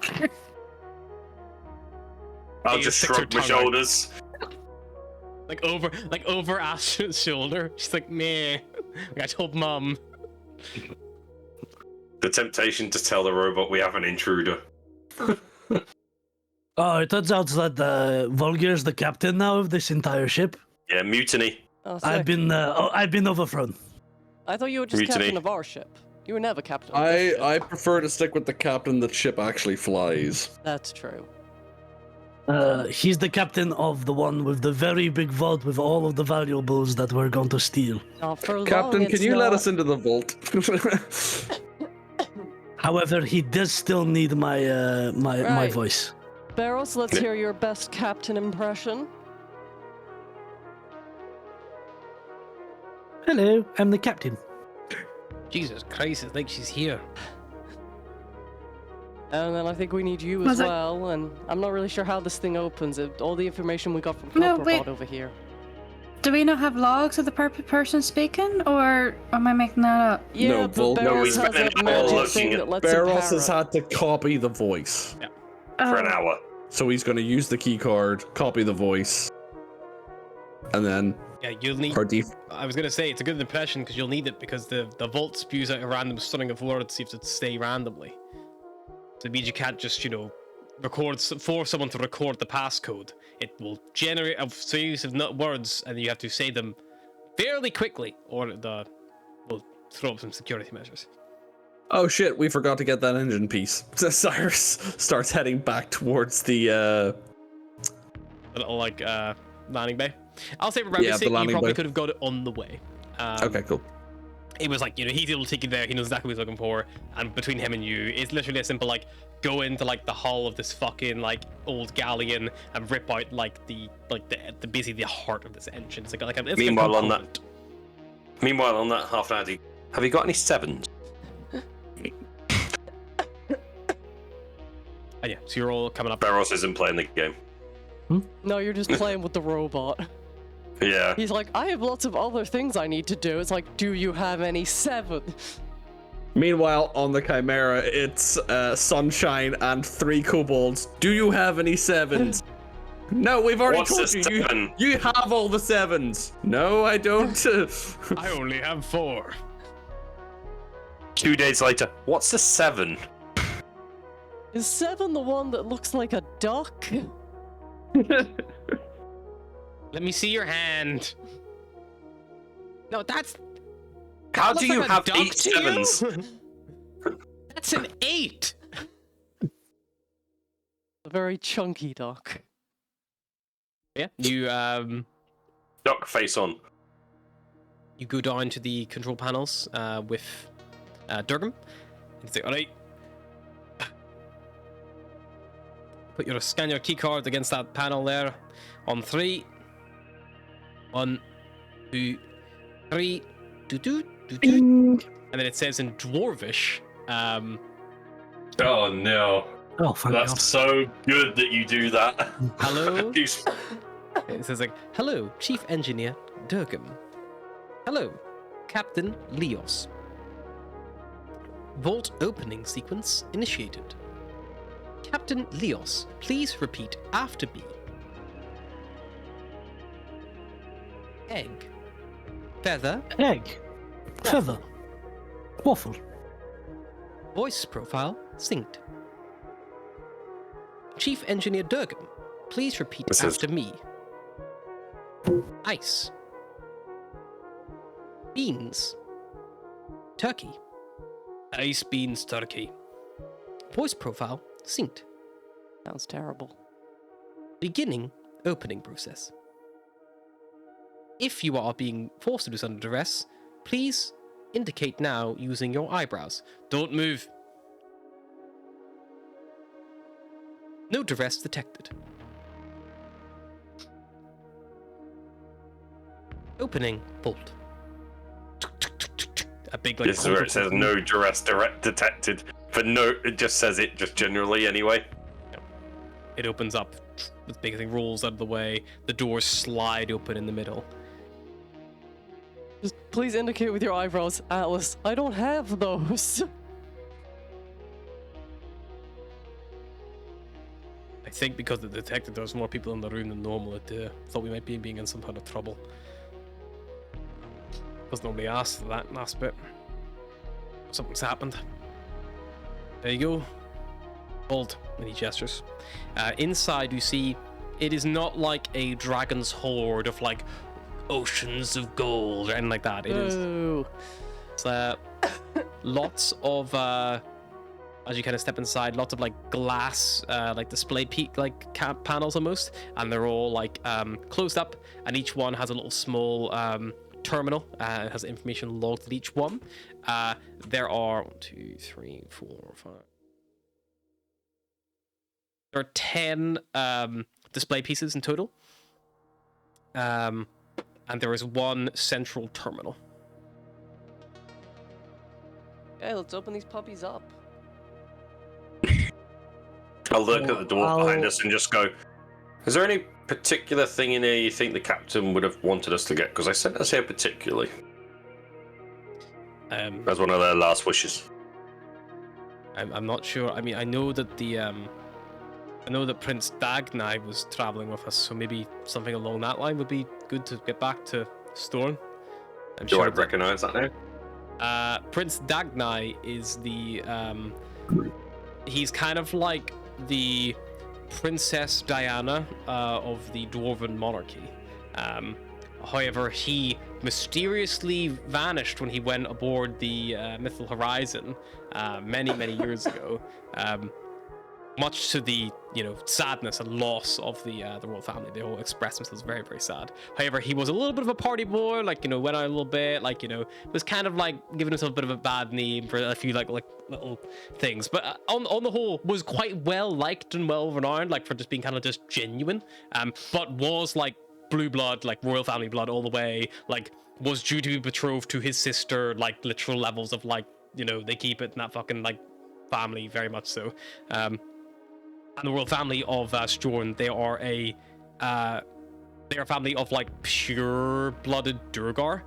D: I'll
A: He
D: just
A: sticks her
D: shrug my
A: tongue out.
D: shoulders.
A: Like over Astra's shoulder. She's like, meh. Like I told Mum.
D: The temptation to tell the robot we have an intruder.
F: Oh, it turns out that Volgir is the captain now of this entire ship.
D: Yeah, mutiny.
E: Oh,
F: I've
E: sick.
F: been overthrown.
E: I thought you were just
D: Mutiny.
E: captain of our ship. You were never captain of this ship.
B: I prefer to stick with the captain that ship actually flies.
E: That's true.
F: He's the captain of the one with the very big vault with all of the valuables that we're going to steal.
E: Not for long,
B: Captain, can
E: it's
B: you let
E: not.
B: us into the vault?
F: However, he does still need my my
E: Right.
F: voice.
E: Beros, let's hear your best captain impression.
F: Hello, I'm the captain.
A: Jesus Christ, it's like she's here.
E: And then I think we need you as
C: Was it-
E: well, and I'm not really sure how this thing opens. All the information we got from
C: No,
E: Copperbot
C: wait.
E: over here.
C: Do we not have logs of the person speaking, or am I making that up?
E: Yeah, but
B: Vol-
E: Beros
B: no,
D: we
E: has
D: spent an
E: a
D: hour
E: magic
D: looking
E: thing
D: at
E: that lets him
B: Barros has
E: parrot.
B: had to copy the voice.
D: For an
C: Oh.
D: hour.
B: So he's going to use the key card, copy the voice, and then
A: Yeah, you'll need.
B: our
A: I was gonna say it's a good impression because you'll need it because the vault spews out a random string of words. You have to stay randomly. So it means you can't just force someone to record the passcode. It will generate a series of words, and you have to say them fairly quickly, or will throw up some security measures.
B: Oh shit, we forgot to get that engine piece. So Cyrus starts heading back towards the
A: A little landing bay. I'll say for
B: Yeah,
A: Rabbit's
B: the
A: sake, you
B: landing
A: probably
B: bay.
A: could have got it on the way.
B: Okay, cool.
A: it was like, he's able to take you there. He knows exactly what he's looking for, and between him and you, it's literally a simple like go into like the hull of this fucking like old galleon and rip out like the basically the heart of this engine. It's it's
D: Meanwhile,
A: like a
D: on that- Meanwhile, on that half an hour, have you got any sevens?
A: And yeah, so you're all coming up.
D: Barros isn't playing the game.
E: No, you're just playing with the robot.
D: Yeah.
E: He's like, I have lots of other things I need to do. It's like, do you have any 7?
B: Meanwhile, on the Chimera, it's Sunshine and 3 kobolds. Do you have any 7s? No, we've already
D: What's
B: told
D: a
B: you.
D: 7?
B: You have all the 7s. No, I don't.
A: I only have 4.
D: 2 days later, what's a 7?
E: Is 7 the one that looks like a duck?
A: Let me see your hand. No, that's.
D: How
A: looks
D: do you
A: like a
D: have
A: duck
D: 8
A: to you?
D: 7s?
A: That's an 8.
E: A very chunky duck.
A: Yeah, you
D: Duck face on.
A: you go down to the control panels with Durgam. And say, alright. Scan your key card against that panel there on 3. 1, 2, 3. And then it says in Dwarvish.
D: Oh no.
F: Oh, thank God.
D: That's so good that you do that.
A: Hello?
D: You-
A: It says hello, Chief Engineer Durgam. Hello, Captain Leos. Vault opening sequence initiated. Captain Leos, please repeat after me. Egg. Feather.
F: Egg. Feather. Waffle.
A: Voice profile synced. Chief Engineer Durgam, please repeat
D: This is-
A: after me. Ice. Beans. Turkey. Ice, beans, turkey. Voice profile synced.
E: Sounds terrible.
A: Beginning opening process. If you are being forced to do this under duress, please indicate now using your eyebrows. Don't move. No duress detected. Opening bolt. A big like.
D: This is where it says no duress direct detected. But no, it just says it just generally anyway.
A: It opens up. The big thing rolls out of the way. The doors slide open in the middle.
E: Just please indicate with your eyebrows, Atlas. I don't have those.
A: I think because the detected there was more people in the room than normal, it thought we might be being in some kind of trouble. Because nobody asked for that last bit. Something's happened. There you go. Hold. And he gestures. Inside you see it is not like a dragon's hoard of like oceans of gold or anything like that. It is
E: Ooh.
A: it's, lots of as you kind of step inside, lots of like glass like display panels almost, and they're all like closed up, and each one has a little small terminal. It has information logged at each one. There are 1, 2, 3, 4, 5. There are 10 display pieces in total. And there is one central terminal.
E: Okay, let's open these puppies up.
D: I'll look at the door
F: I'll-
D: behind us and just go, is there any particular thing in here you think the captain would have wanted us to get? Because I sent us here particularly. As one of their last wishes.
A: I'm not sure. I mean, I know that I know that Prince Dagnai was traveling with us, so maybe something along that line would be good to get back to Storm. I'm
D: Do
A: sure
D: I
A: that-
D: recognise that now?
A: Prince Dagnai is the he's kind of like the Princess Diana of the Dwarven monarchy. However, he mysteriously vanished when he went aboard the Mythal Horizon many years ago. much to the sadness and loss of the royal family. They all expressed themselves very, very sad. However, he was a little bit of a party boy, like went out a little bit, like was kind of like giving himself a bit of a bad name for a few like little things. But on the whole, was quite well liked and well renowned, like for just being kind of just genuine. But was like blue blood, like royal family blood all the way. Like was due to be betrothed to his sister, like literal levels of like they keep it in that fucking like family very much so. And the royal family of Storn, they are a family of like pure-blooded Durgar,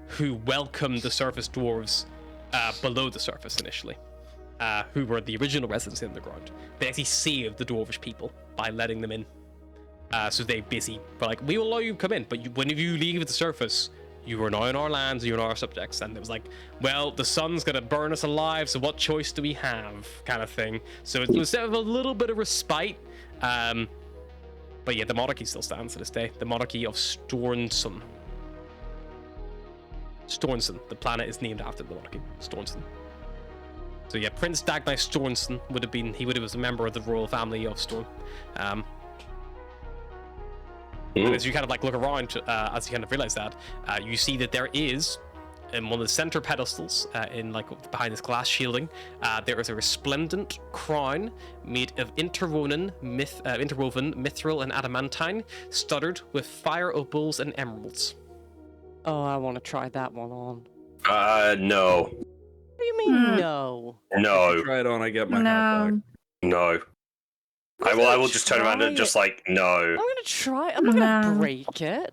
A: who welcomed the surface dwarves below the surface initially, who were the original residents in the ground. They actually saved the dwarvish people by letting them in. So they basically were like, we will allow you to come in, but when you leave the surface, you are now in our lands, you're in our subjects. And it was like, well, the sun's gonna burn us alive, so what choice do we have, kind of thing. So it was a little bit of respite. But yeah, the monarchy still stands to this day. The monarchy of Stornson. Stornson. The planet is named after the monarchy. Stornson. So yeah, Prince Dagny Stornson was a member of the royal family of Storn. And as you kind of like look around, as you kind of realize that, you see that there is, in one of the center pedestals, in like behind this glass shielding, there is a resplendent crown made of interwoven mithril and adamantine, studded with fire opals and emeralds.
E: Oh, I want to try that one on.
D: No.
E: What do you mean, no?
D: No.
B: Try it on, I get my hat
C: No.
B: back.
D: No. I will just turn around and just like, no.
E: I'm gonna try. I'm not gonna break it.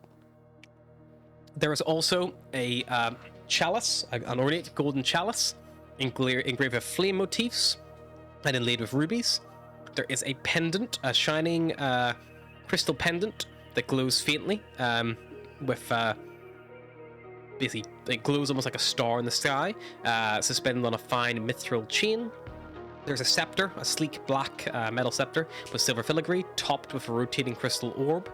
A: There is also a chalice, an ornate golden chalice, engraved with flame motifs and inlaid with rubies. There is a pendant, a shining crystal pendant that glows faintly, with basically it glows almost like a star in the sky, suspended on a fine mithril chain. There's a scepter, a sleek black metal scepter with silver filigree, topped with a rotating crystal orb.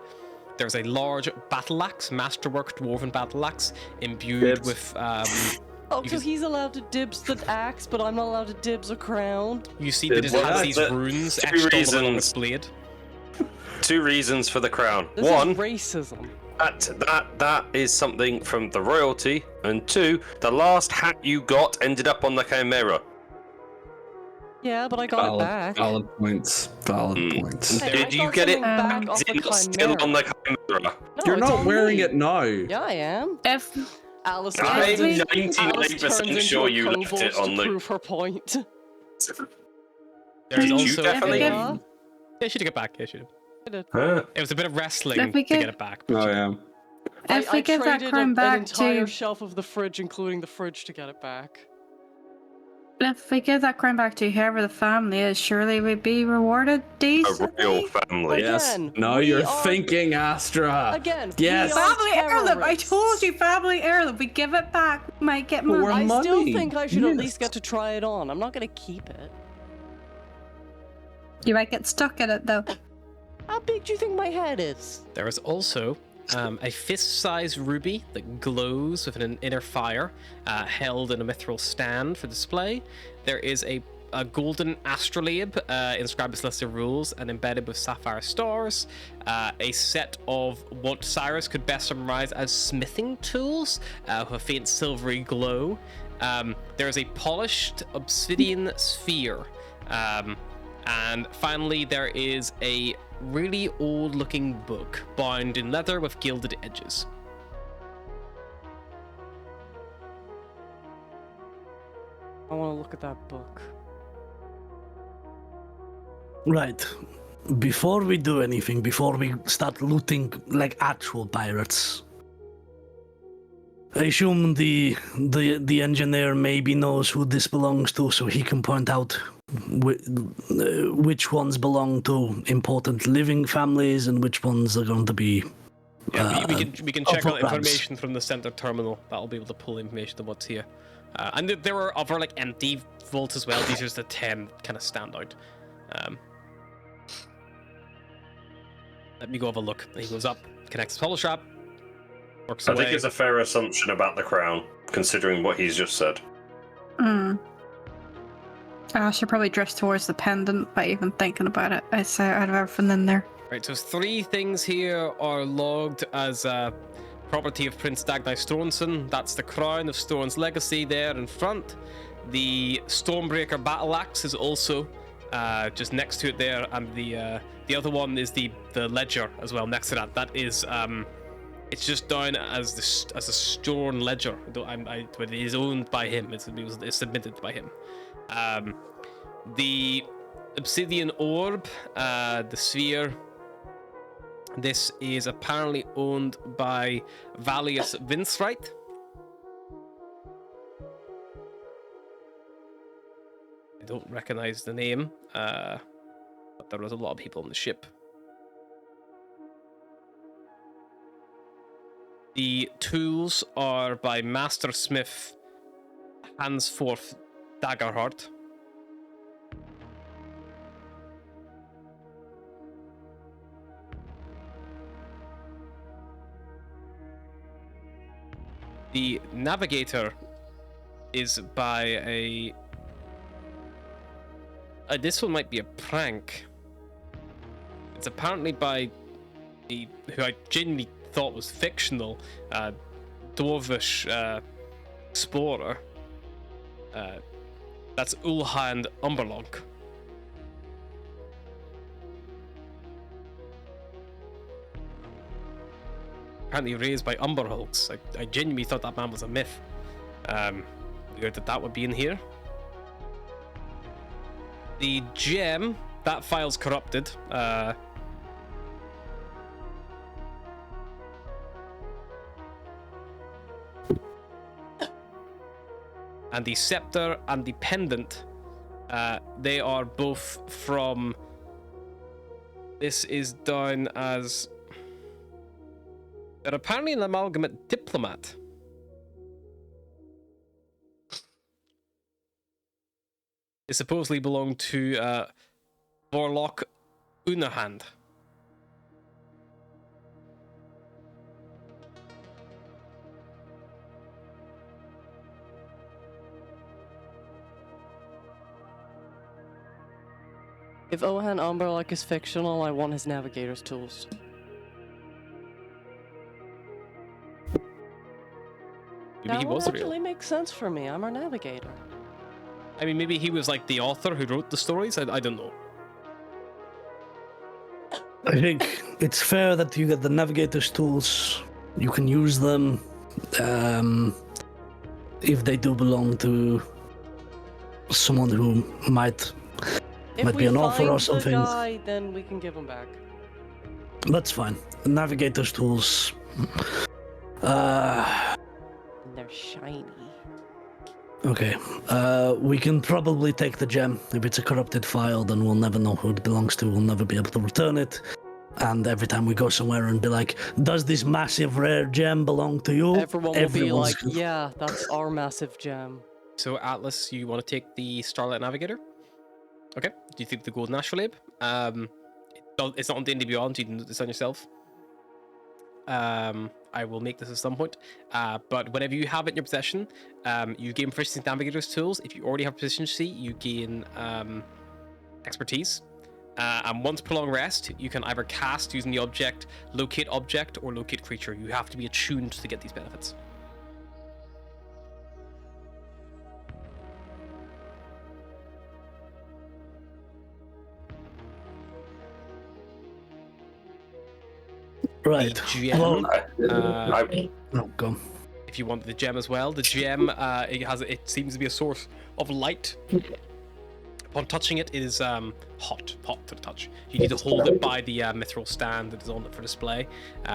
A: There's a large battle axe, masterwork dwarven battle axe, imbued with.
E: Oh, so he's allowed to dibs the axe, but I'm not allowed to dibs a crown.
A: You see that it has these runes etched on its blade.
D: 2 reasons for the crown.
E: This
D: One,
E: is racism.
D: that is something from the royalty, and 2, the last hat you got ended up on the Chimera.
E: Yeah, but I got it back.
B: Valid points. Valid points.
E: Hey,
D: Did you get it
E: back off the
D: still
E: Chimera?
D: on the Chimera?
E: No,
B: You're
E: it's
B: not
E: on
B: wearing
E: me.
B: it now.
E: Yeah, I am.
C: If
E: Alice.
D: I'm
E: Alice
D: 99%
E: turns
D: sure
E: into a
D: you left it
E: kobold
D: on
E: to
D: the.
E: prove her point.
A: There's
D: Did you
A: also
D: definitely?
E: Yeah.
A: Yeah, she took it back. Yeah, she did.
D: Huh?
A: It was a bit of wrestling
C: If we
A: to
C: could-
A: get it back. but
B: Oh
A: she did.
B: yeah.
C: if we give that
E: traded
C: crown
E: an
C: back
E: entire
C: to
E: shelf of the fridge, including the fridge, to get it back.
C: if we give that crown back to whoever the family is, surely we'd be rewarded
D: A
C: decently.
D: royal family.
B: Yes.
E: Again,
B: Now
E: we
B: you're
E: are-
B: thinking, Astra.
E: Again,
B: Yes.
E: we are
C: Family heirloom. I
E: terrorists.
C: told you, family heirloom. We give it back, we might get
B: But
C: more.
B: we're
E: I still
B: money.
E: think I should at
B: Yes.
E: least get to try it on. I'm not gonna keep it.
C: You might get stuck in it though.
E: How big do you think my head is?
A: There is also a fist-sized ruby that glows with an inner fire, held in a mithril stand for display. There is a golden astrolabe inscribed with celestial rules and embedded with sapphire stars. A set of what Cyrus could best summarize as smithing tools with a faint silvery glow. There is a polished obsidian sphere. And finally, there is a really old-looking book bound in leather with gilded edges.
E: I want to look at that book.
F: Right. Before we do anything, before we start looting like actual pirates, I assume the engineer maybe knows who this belongs to, so he can point out which ones belong to important living families and which ones are going to be.
A: Yeah, we can check
F: for
A: out
F: grabs.
A: information from the center terminal. That'll be able to pull information of what's here. And there were other like empty vaults as well. These are just the 10 kind of stand out. Let me go have a look. He goes up, connects the polish wrap, works
D: I
A: away.
D: think it's a fair assumption about the crown, considering what he's just said.
C: I should probably drift towards the pendant by even thinking about it. I'd say out of everything in there.
A: Right, so 3 things here are logged as property of Prince Dagny Stronson. That's the crown of Stone's legacy there in front. The Stormbreaker battle axe is also just next to it there, and the other one is the ledger as well next to that. That is it's just down as a Storm ledger. But it is owned by him. It's submitted by him. The obsidian orb, the sphere. This is apparently owned by Valius Vincewright. I don't recognize the name, but there was a lot of people on the ship. The tools are by Master Smith Hansforth Daggerheart. The navigator is by a this one might be a prank. It's apparently by who I genuinely thought was fictional, dwarvish explorer. That's Ulhand Umberlonk. Apparently raised by Umberhulks. I genuinely thought that man was a myth. Weird that would be in here. The gem, that file's corrupted. And the scepter and the pendant, they are both from... This is down as... They're apparently an amalgamate diplomat. They supposedly belong to Vorlok Unerhand.
E: If Ohan Umberlok is fictional, I want his navigator's tools.
A: Maybe he
E: That
A: was
E: would
A: real.
E: actually make sense for me. I'm our navigator.
A: I mean, maybe he was like the author who wrote the stories. I don't know.
F: I think it's fair that you get the navigator's tools. You can use them if they do belong to someone who might be an author or something.
E: If we find the guy, then we can give him back.
F: That's fine. The navigator's tools.
E: And they're shiny.
F: Okay. We can probably take the gem. If it's a corrupted file, then we'll never know who it belongs to. We'll never be able to return it. And every time we go somewhere and be like, does this massive rare gem belong to you?
E: Everyone will be like,
F: Everyone's-
E: yeah, that's our massive gem.
A: So Atlas, you want to take the Starlight Navigator? Okay. Do you think the Golden Astrolabe? It's not on D&D Beyond. You can do this on yourself. I will make this at some point. But whenever you have it in your possession, you gain proficiency in Navigator's tools. If you already have proficiency, you gain expertise. And once per long rest, you can either cast using the object, locate object, or locate creature. You have to be attuned to get these benefits.
F: Right.
A: The gem,
F: Oh, go.
A: if you want the gem as well, the gem it seems to be a source of light. Upon touching it, it is hot to the touch. You need to hold it by the mithril stand that is on it for display,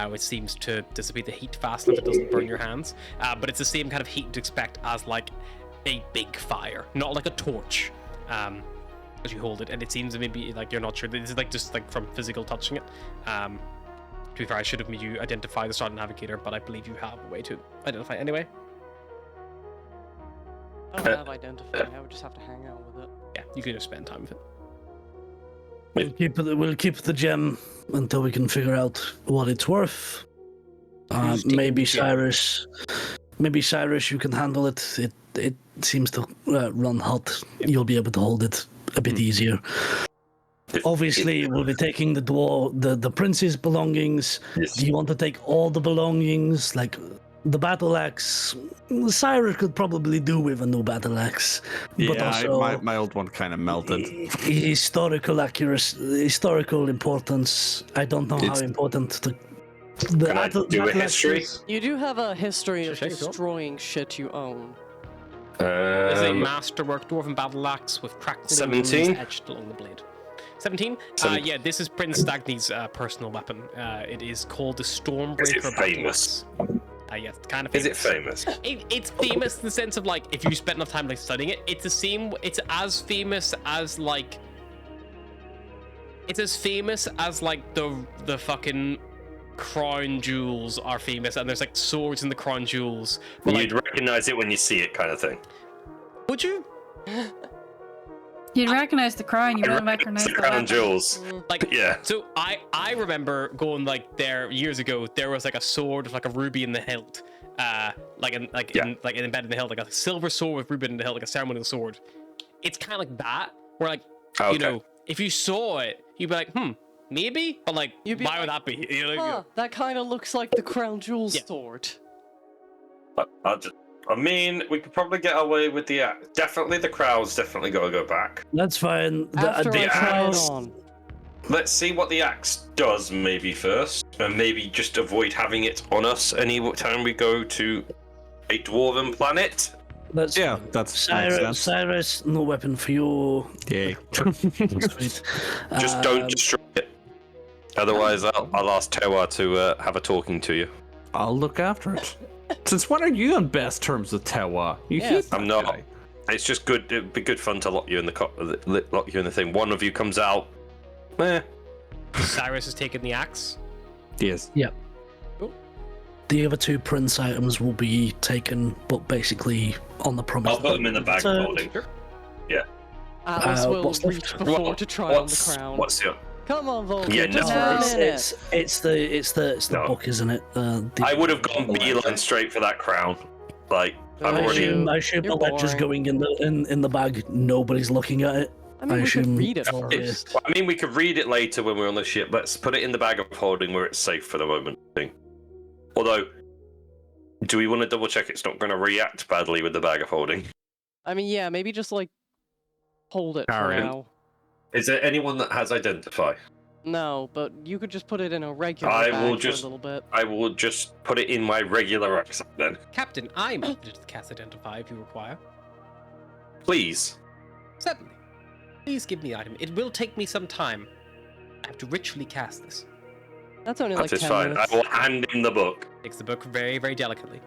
A: which seems to dissipate the heat fast enough it doesn't burn your hands. But it's the same kind of heat you'd expect as like a big fire, not like a torch. As you hold it, and it seems maybe like you're not sure. This is like just like from physical touching it. To be fair, I should have made you identify the Starlight Navigator, but I believe you have a way to identify it anyway.
E: I don't have identify. I would just have to hang out with it.
A: Yeah, you can just spend time with it.
F: We'll keep the gem until we can figure out what it's worth.
A: Who's taking
F: Maybe
A: the gem?
F: Cyrus. maybe Cyrus, you can handle it. It seems to run hot. You'll be able to hold it a bit easier. Obviously, we'll be taking the prince's belongings.
D: Yes.
F: Do you want to take all the belongings? Like the battle axe, Cyrus could probably do with a new battle axe. But
B: Yeah,
F: also,
B: my old one kind of melted.
F: historical accuracy, historical importance. I don't know how important the
D: Can I do a
F: battle
D: history?
F: axe is.
E: You do have a history of
A: Sure, sure.
E: destroying shit you own.
A: There's a masterwork dwarven battle axe with crackling
D: 17?
A: runes etched along the blade. 17? Yeah, this is Prince Stagny's personal weapon. It is called the Stormbreaker
D: Is it
A: battle
D: famous?
A: axe. Yes, kind of
D: Is
A: famous.
D: it famous?
A: It's famous in the sense of like if you spend enough time like studying it, it's as famous as like the fucking crown jewels are famous, and there's like swords in the crown jewels. But
D: You'd recognize it when you see it, kind of thing.
A: would you?
C: You'd recognize the crown, you
D: I
C: wouldn't recognize
D: the
C: the
D: crown
C: weapon.
D: jewels.
A: Like
D: Yeah.
A: So I remember going like there years ago. There was like a sword with like a ruby in the hilt, embedded in the hilt, like a silver sword with ruby in the hilt, like a ceremonial sword. It's kind of like that, where like you know, if you saw it, you'd be like, maybe, but like,
E: You'd be
A: why
E: like,
A: would that be? You know,
E: Huh, that kind of looks like the crown jewels sword.
D: I mean, we could probably get away with the definitely the crowds. Definitely gotta go back.
F: That's fine.
E: After I try it
D: axe.
E: on.
D: Let's see what the axe does, maybe first, and maybe just avoid having it on us any time we go to a dwarven planet.
F: That's
B: Yeah, that's makes sense.
F: Cyrus, no weapon for you.
B: Yay.
F: Sweet.
D: Just don't destroy it. Otherwise, I'll ask Tewa to have a talking to you.
B: I'll look after it. Since when are you on best terms with Tewa? You
E: Yes.
B: hate that
D: I'm not.
B: guy.
D: It's just good. It'd be good fun to lock you in the thing. One of you comes out.
A: Cyrus has taken the axe.
B: Yes.
F: Yep. The other two prince items will be taken, but basically on the promise.
D: I'll put them in the bag of holding.
E: Atlas will
F: what's the-
E: reach before to try on the crown.
D: What's the?
E: Come on, Vulcan,
D: Yeah,
E: just
D: no,
E: for a
F: it's,
E: minute.
F: it's the
D: No.
F: book, isn't it?
D: I would have gone beeline straight for that crown. Like I've
E: I
D: already.
E: assume-
F: I assume the
E: You're
F: ledger's
E: boring.
F: going in the bag. Nobody's looking at it.
E: I mean, we could
F: assume-
E: read it
F: Oh,
E: first.
D: I mean, we could read it later when we're on the ship. Let's put it in the bag of holding where it's safe for the moment. Although, do we want to double check it's not going to react badly with the bag of holding?
E: I mean, yeah, maybe just like hold it for
B: Carry it.
E: now.
D: Is there anyone that has identify?
E: No, but you could just put it in a regular
D: I
E: bag
D: will
E: for
D: just-
E: a little bit.
D: I will just put it in my regular rucksack then.
A: Captain, I'm happy to cast Identify if you require.
D: Please.
A: Certainly. Please give me the item. It will take me some time. I have to ritually cast this.
E: That's only
D: That
E: like
D: is
E: 10
D: fine.
E: minutes.
D: I will hand him the book.
A: Takes the book very, very delicately.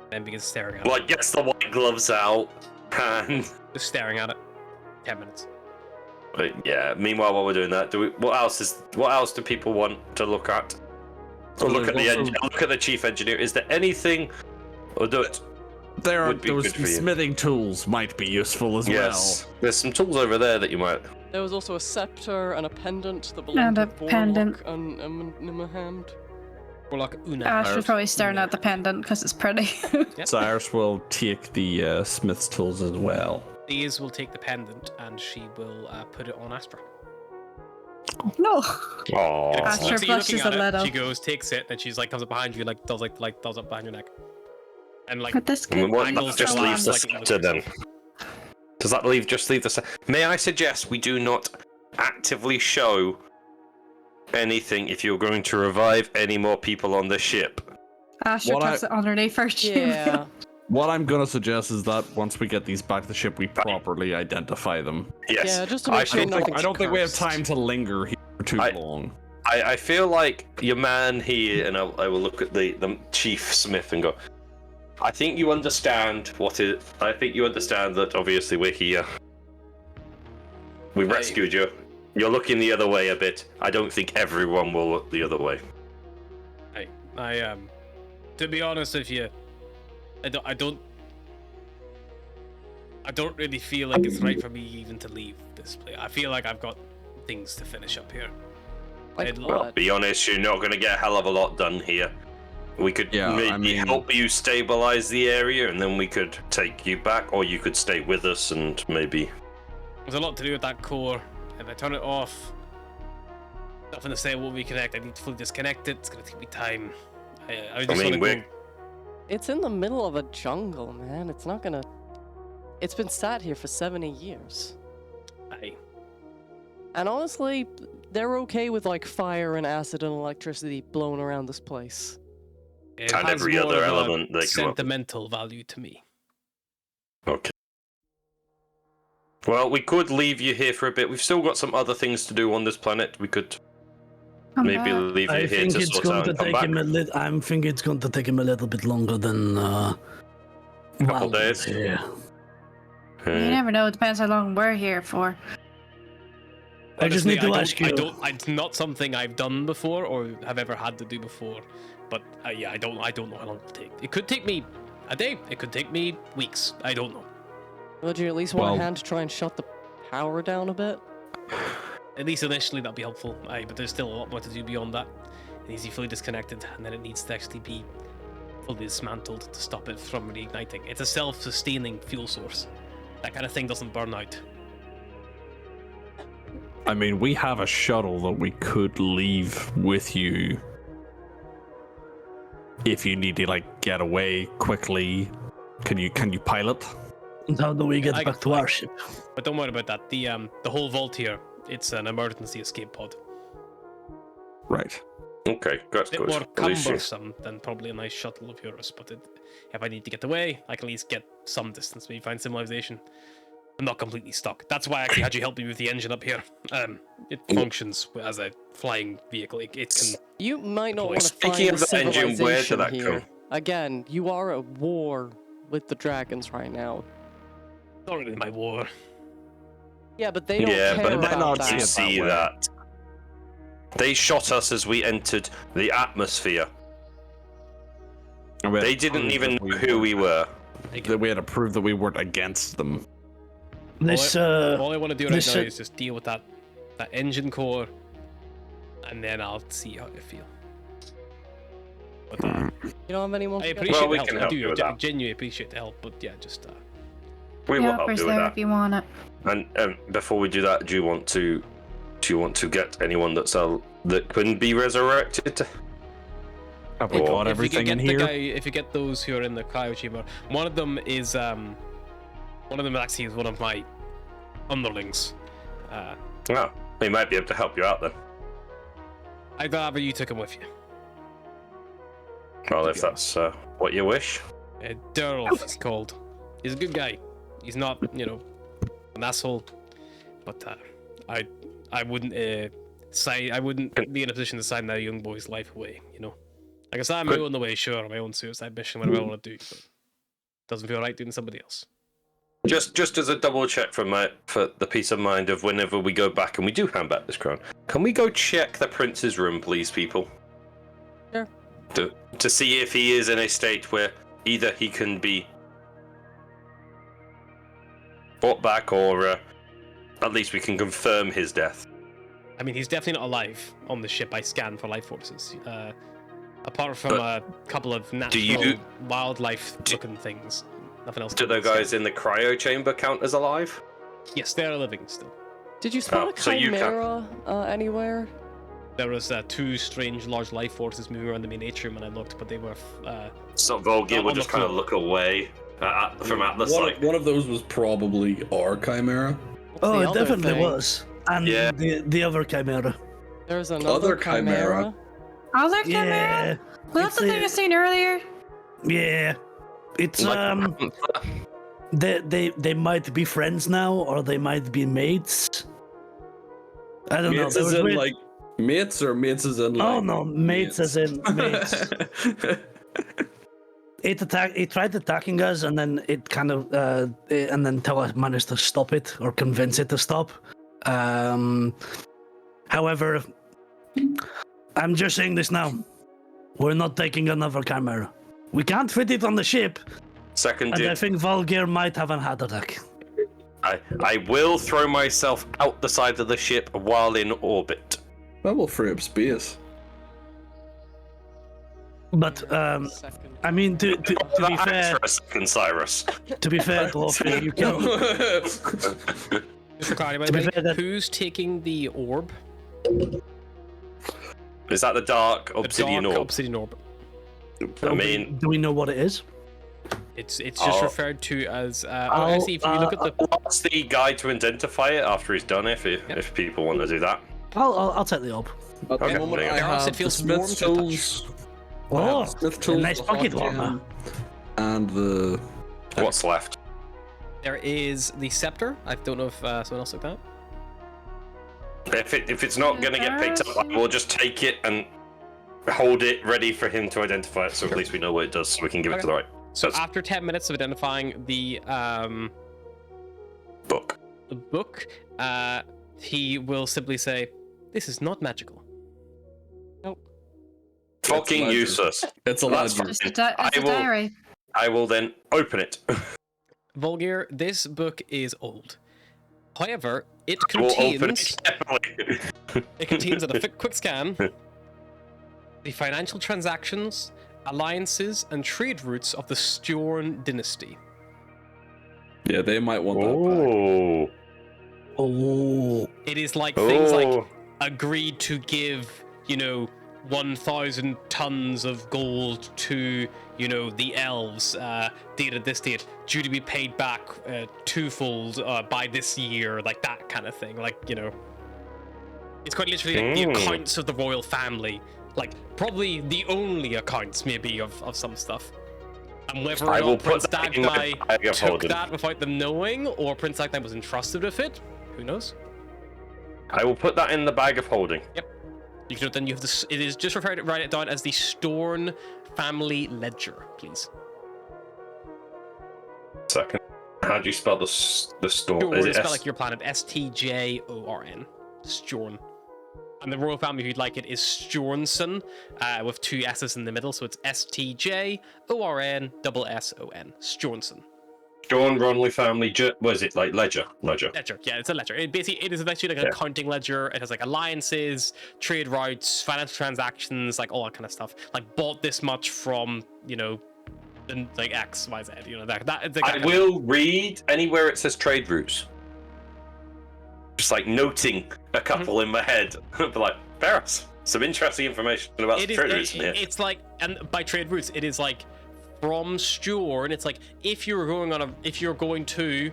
A: Then begins staring at it.
D: Like, gets the white gloves out. And
A: Just staring at it. 10 minutes.
D: yeah. Meanwhile, while we're doing that, what else do people want to look at?
B: So
D: Or look at
B: there's also-
D: look at the chief engineer. Is there anything? Or do it.
B: There are
D: Would be
B: those
D: good for you.
B: smithing tools might be useful as
D: Yes. There's some tools over there that you might.
E: There was also a scepter and a pendant that
C: And
E: belonged
C: a
E: to Vorlok
C: pendant.
E: and Nimahand.
A: Warlock Una.
C: Ash probably staring at the pendant because it's pretty.
B: well. Cyrus will take the smith's tools as well.
A: These will take the pendant and she will put it on Astra.
C: no.
D: Oh.
C: Astra
A: So you're
C: blushes
A: looking
C: a
A: at it,
C: little.
A: she goes, takes it, and she's like, comes up behind you, like does up behind your neck, and like
C: But this
D: I mean,
C: could
D: what,
A: Angles
D: that just
A: go
D: leaves the
A: on, like,
D: scepter then. Does that just leave the scepter? May I suggest we do not actively show anything if you're going to revive any more people on the ship?
C: Astra
B: What
C: puts it underneath her shield.
E: Yeah.
B: What I'm gonna suggest is that once we get these back to the ship, we properly identify them.
D: Yes.
E: Yeah, just to make sure nothing's
B: I don't think we have
E: cursed.
B: time to linger here for too
D: I-
B: long.
D: I feel like your man here, and I will look at the chief smith and go, I think you understand I think you understand that obviously we're here. We rescued you. You're looking the other way a bit. I don't think everyone will look the other way.
A: I to be honest with you, I don't really feel like it's right for me even to leave this place. I feel like I've got things to finish up here.
E: Like
A: I'd-
E: what?
D: Be honest, you're not going to get a hell of a lot done here. We could maybe help you stabilize the area, and then we could take you back, or you could stay with us and maybe.
A: There's a lot to do with that core. If I turn it off, nothing to say will reconnect. I need to fully disconnect it. It's gonna take me time. I just want to go.
E: It's in the middle of a jungle, man. It's not gonna. It's been sat here for 70 years.
A: Aye.
E: And honestly, they're okay with like fire and acid and electricity blowing around this place.
A: It
D: And
A: has
D: every
A: more
D: other
A: of a
D: element they come up with.
A: sentimental value to me.
D: Okay. Well, we could leave you here for a bit. We've still got some other things to do on this planet. We could maybe leave you
F: I
D: here
F: think
D: to
F: it's
D: sort
F: going
D: out
F: to
D: and come
F: take
D: back.
F: him a little. I'm thinking it's going to take him a little bit longer than.
D: Couple days.
F: Yeah.
C: You never know. It depends how long we're here for.
F: I just need to ask you.
A: It's not something I've done before or have ever had to do before. But yeah, I don't know how long it'll take. It could take me a day. It could take me weeks. I don't know.
E: Would you at least want a hand to try and shut the power down a bit?
A: At least initially that'd be helpful. Aye, but there's still a lot more to do beyond that. It needs to be fully disconnected, and then it needs to actually be fully dismantled to stop it from reigniting. It's a self-sustaining fuel source. That kind of thing doesn't burn out.
B: I mean, we have a shuttle that we could leave with you if you need to like get away quickly. Can you pilot?
F: How do we get
A: I
F: back
A: can
F: to our ship?
A: But don't worry about that. The whole vault here, it's an emergency escape pod.
B: Right.
D: Okay, that's
A: A bit
D: good.
A: more
D: At least you-
A: cumbersome than probably a nice shuttle of yours, but if I need to get away, I can at least get some distance. Maybe find civilization. I'm not completely stuck. That's why I actually had you help me with the engine up here. It functions as a flying vehicle. It can.
E: You might not want to
D: Speaking
E: find
D: of the engine, where did
E: civilization
D: that
E: here.
D: come?
E: Again, you are at war with the dragons right now.
A: It's not really my war.
E: Yeah, but they don't
D: Yeah,
E: care
D: but
E: about
D: they're not
E: that.
D: to see that. They shot us as we entered the atmosphere. They didn't even know who we were.
B: That we had to prove that we weren't against them.
F: This
A: All I want to do right now
F: this,
A: is just deal with that engine core, and then I'll see how I feel. But
E: You don't have anyone
A: I
E: to get
A: appreciate
D: Well, we
A: the help.
D: can
A: I
D: help
A: do.
D: you with
A: I
D: that.
A: genuinely appreciate the help. But yeah, just
D: We will
C: Yeah,
D: help
C: offer's
D: you with
C: there
D: that.
C: if you want it.
D: And before we do that, do you want to get anyone that couldn't be resurrected?
B: Have we
D: Or-
B: got
A: if
B: everything
A: you
B: in
A: get the
B: here?
A: guy, if you get those who are in the cryo chamber, one of them actually is one of my underlings.
D: Oh, we might be able to help you out then.
A: I'd rather you took him with you.
D: Well, if that's what you wish.
A: Durl, he's called. He's a good guy. He's not, an asshole. But I wouldn't I wouldn't be in a position to sign that young boy's life away. Like I said, I'm my own way, sure, my own suicide mission, whatever I want to do. But it doesn't feel right doing somebody else.
D: Just as a double check for the peace of mind of whenever we go back and we do hand back this crown, can we go check the prince's room, please, people?
E: Sure.
D: To see if he is in a state where either he can be brought back or at least we can confirm his death.
A: I mean, he's definitely not alive on the ship. I scanned for life forces. Apart from a couple of natural wildlife-looking things, nothing else.
D: Do the guys in the cryo chamber count as alive?
A: Yes, they're living still.
E: Did you spot a
D: so you can't-
E: chimera anywhere?
A: There was two strange large life forces moving around the main atrium when I looked, but they were
D: So Volgir
A: On
D: would
A: the
D: just kind of
A: floor.
D: look away from Atlas, like,
G: One of those was probably our chimera.
E: What's
F: Oh,
E: the
F: it
E: other
F: definitely
E: thing?
F: was. And
D: Yeah.
F: the other chimera.
E: There's another
G: Other chimera.
C: Other chimera?
F: Yeah.
C: Was that the thing I seen earlier?
F: Yeah. It's
D: like,
F: they might be friends now or they might be mates. I don't know.
G: Mates
F: There
G: as
F: was
G: in
F: weird-
G: like mates or mates as in like.
F: Oh no, mates as in mates. It tried attacking us, and then it kind of, and then Toa managed to stop it or convince it to stop. However, I'm just saying this now. We're not taking another chimera. We can't fit it on the ship,
D: second
F: and I
D: dude,
F: think Volgir might have a heart attack.
D: I will throw myself out the side of the ship while in orbit.
G: That will free up space.
F: But
E: Second.
F: I mean, to be
D: That
F: fair,
D: for a second, Cyrus.
F: to be fair, Dwarfy, you can.
A: Just for clarity, by
F: To
A: the
F: be
A: way,
F: fair, that-
A: who's taking the orb?
D: Is that the dark
A: The
D: obsidian
A: dark
D: orb?
A: obsidian orb.
D: I mean,
F: do we know what it is?
A: It's just
D: Oh.
A: referred to as.
F: I'll-
A: Actually, if you look at the.
D: what's the guide to identify it after he's done? If people want to do that.
F: I'll take the orb.
G: At the
D: Okay,
G: moment,
D: there you
G: I
A: go.
G: have
A: It feels
G: the
A: warm
G: Smith's
A: to the touch.
G: tools.
F: Oh,
G: Smith
F: a
G: tools,
F: nice
G: the
F: pocket
G: hot
F: warmer.
G: gem, and the
D: What's left?
A: There is the scepter. I don't know if someone else took that.
D: If it's not going to get picked up, we'll just take it and hold it ready for him to identify it, so at least we know what it does, so we can give it to the right
A: So after 10 minutes of identifying the
D: book.
A: book, he will simply say, "This is not magical."
D: Fucking
G: ledger.
D: useless.
G: it's a
D: That's
G: ledger.
C: It's a
D: I will-
C: diary.
D: I will then open it.
A: Volgir, this book is old. However, it
D: I will open
A: contains
D: it carefully.
A: it contains at a quick scan the financial transactions, alliances, and trade routes of the Stjorn dynasty.
G: Yeah, they might want that back.
D: Oh.
F: oh,
A: It is like things like
D: Oh.
A: agreed to give, 1,000 tons of gold to, the elves, date at this date, due to be paid back twofold by this year, like that kind of thing. Like, it's quite literally like the accounts of the royal family. Like, probably the only accounts, maybe, of some stuff. And whether
D: I
A: or
D: will
A: not
D: put
A: Prince
D: that in my
A: Dagny
D: bag of
A: took
D: holding.
A: that without them knowing, or Prince Dagny was entrusted with it, who knows?
D: I will put that in the bag of holding.
A: You can then you have this. It is just referred. Write it down as the Storn family ledger, please.
D: Second. How do you spell the storm?
A: Storn
D: Is
A: is
D: it
A: spelled like your planet. Stjorn. Storn. And the royal family, who'd like it, is Stjornson, with two S's in the middle, so it's Stjorn SSON. Stjornson.
D: Dawn Ronley family. What is it like? Ledger.
A: Ledger. Yeah, it's a ledger. It is actually like an accounting ledger. It has like alliances, trade routes, financial transactions, like all that kind of stuff. Like bought this much from, like X, Y, Z.
D: I will read anywhere it says trade routes. Just like noting a couple in my head. But like, Ferris, some interesting information about the trade routes in here.
A: It's like, and by trade routes, it is like from Stjorn. It's like if you're going to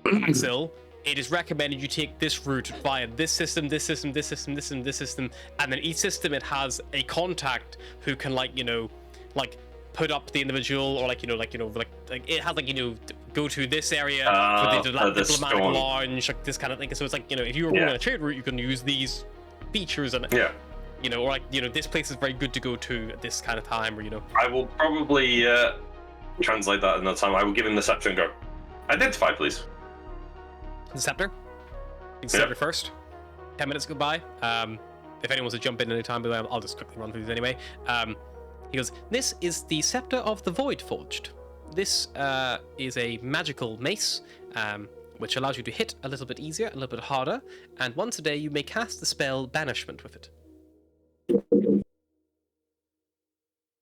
A: Axel, it is recommended you take this route via this system, this system, this system, this system, this system, and then each system it has a contact who can like put up the individual, or like it has go to this area for the diplomatic
D: storm.
A: lounge, like this kind of thing. So it's like if you were going on a trade route, you can use these features and or like this place is very good to go to at this kind of time, or
D: I will probably translate that another time. I will give him the scepter and go, identify, please.
A: the scepter. You can scepter first. 10 minutes go by. If anyone wants to jump in any time, I'll just quickly run through these anyway. He goes, "This is the scepter of the Void Forged. This is a magical mace, which allows you to hit a little bit easier, a little bit harder, and once a day you may cast the spell Banishment with it."
F: it's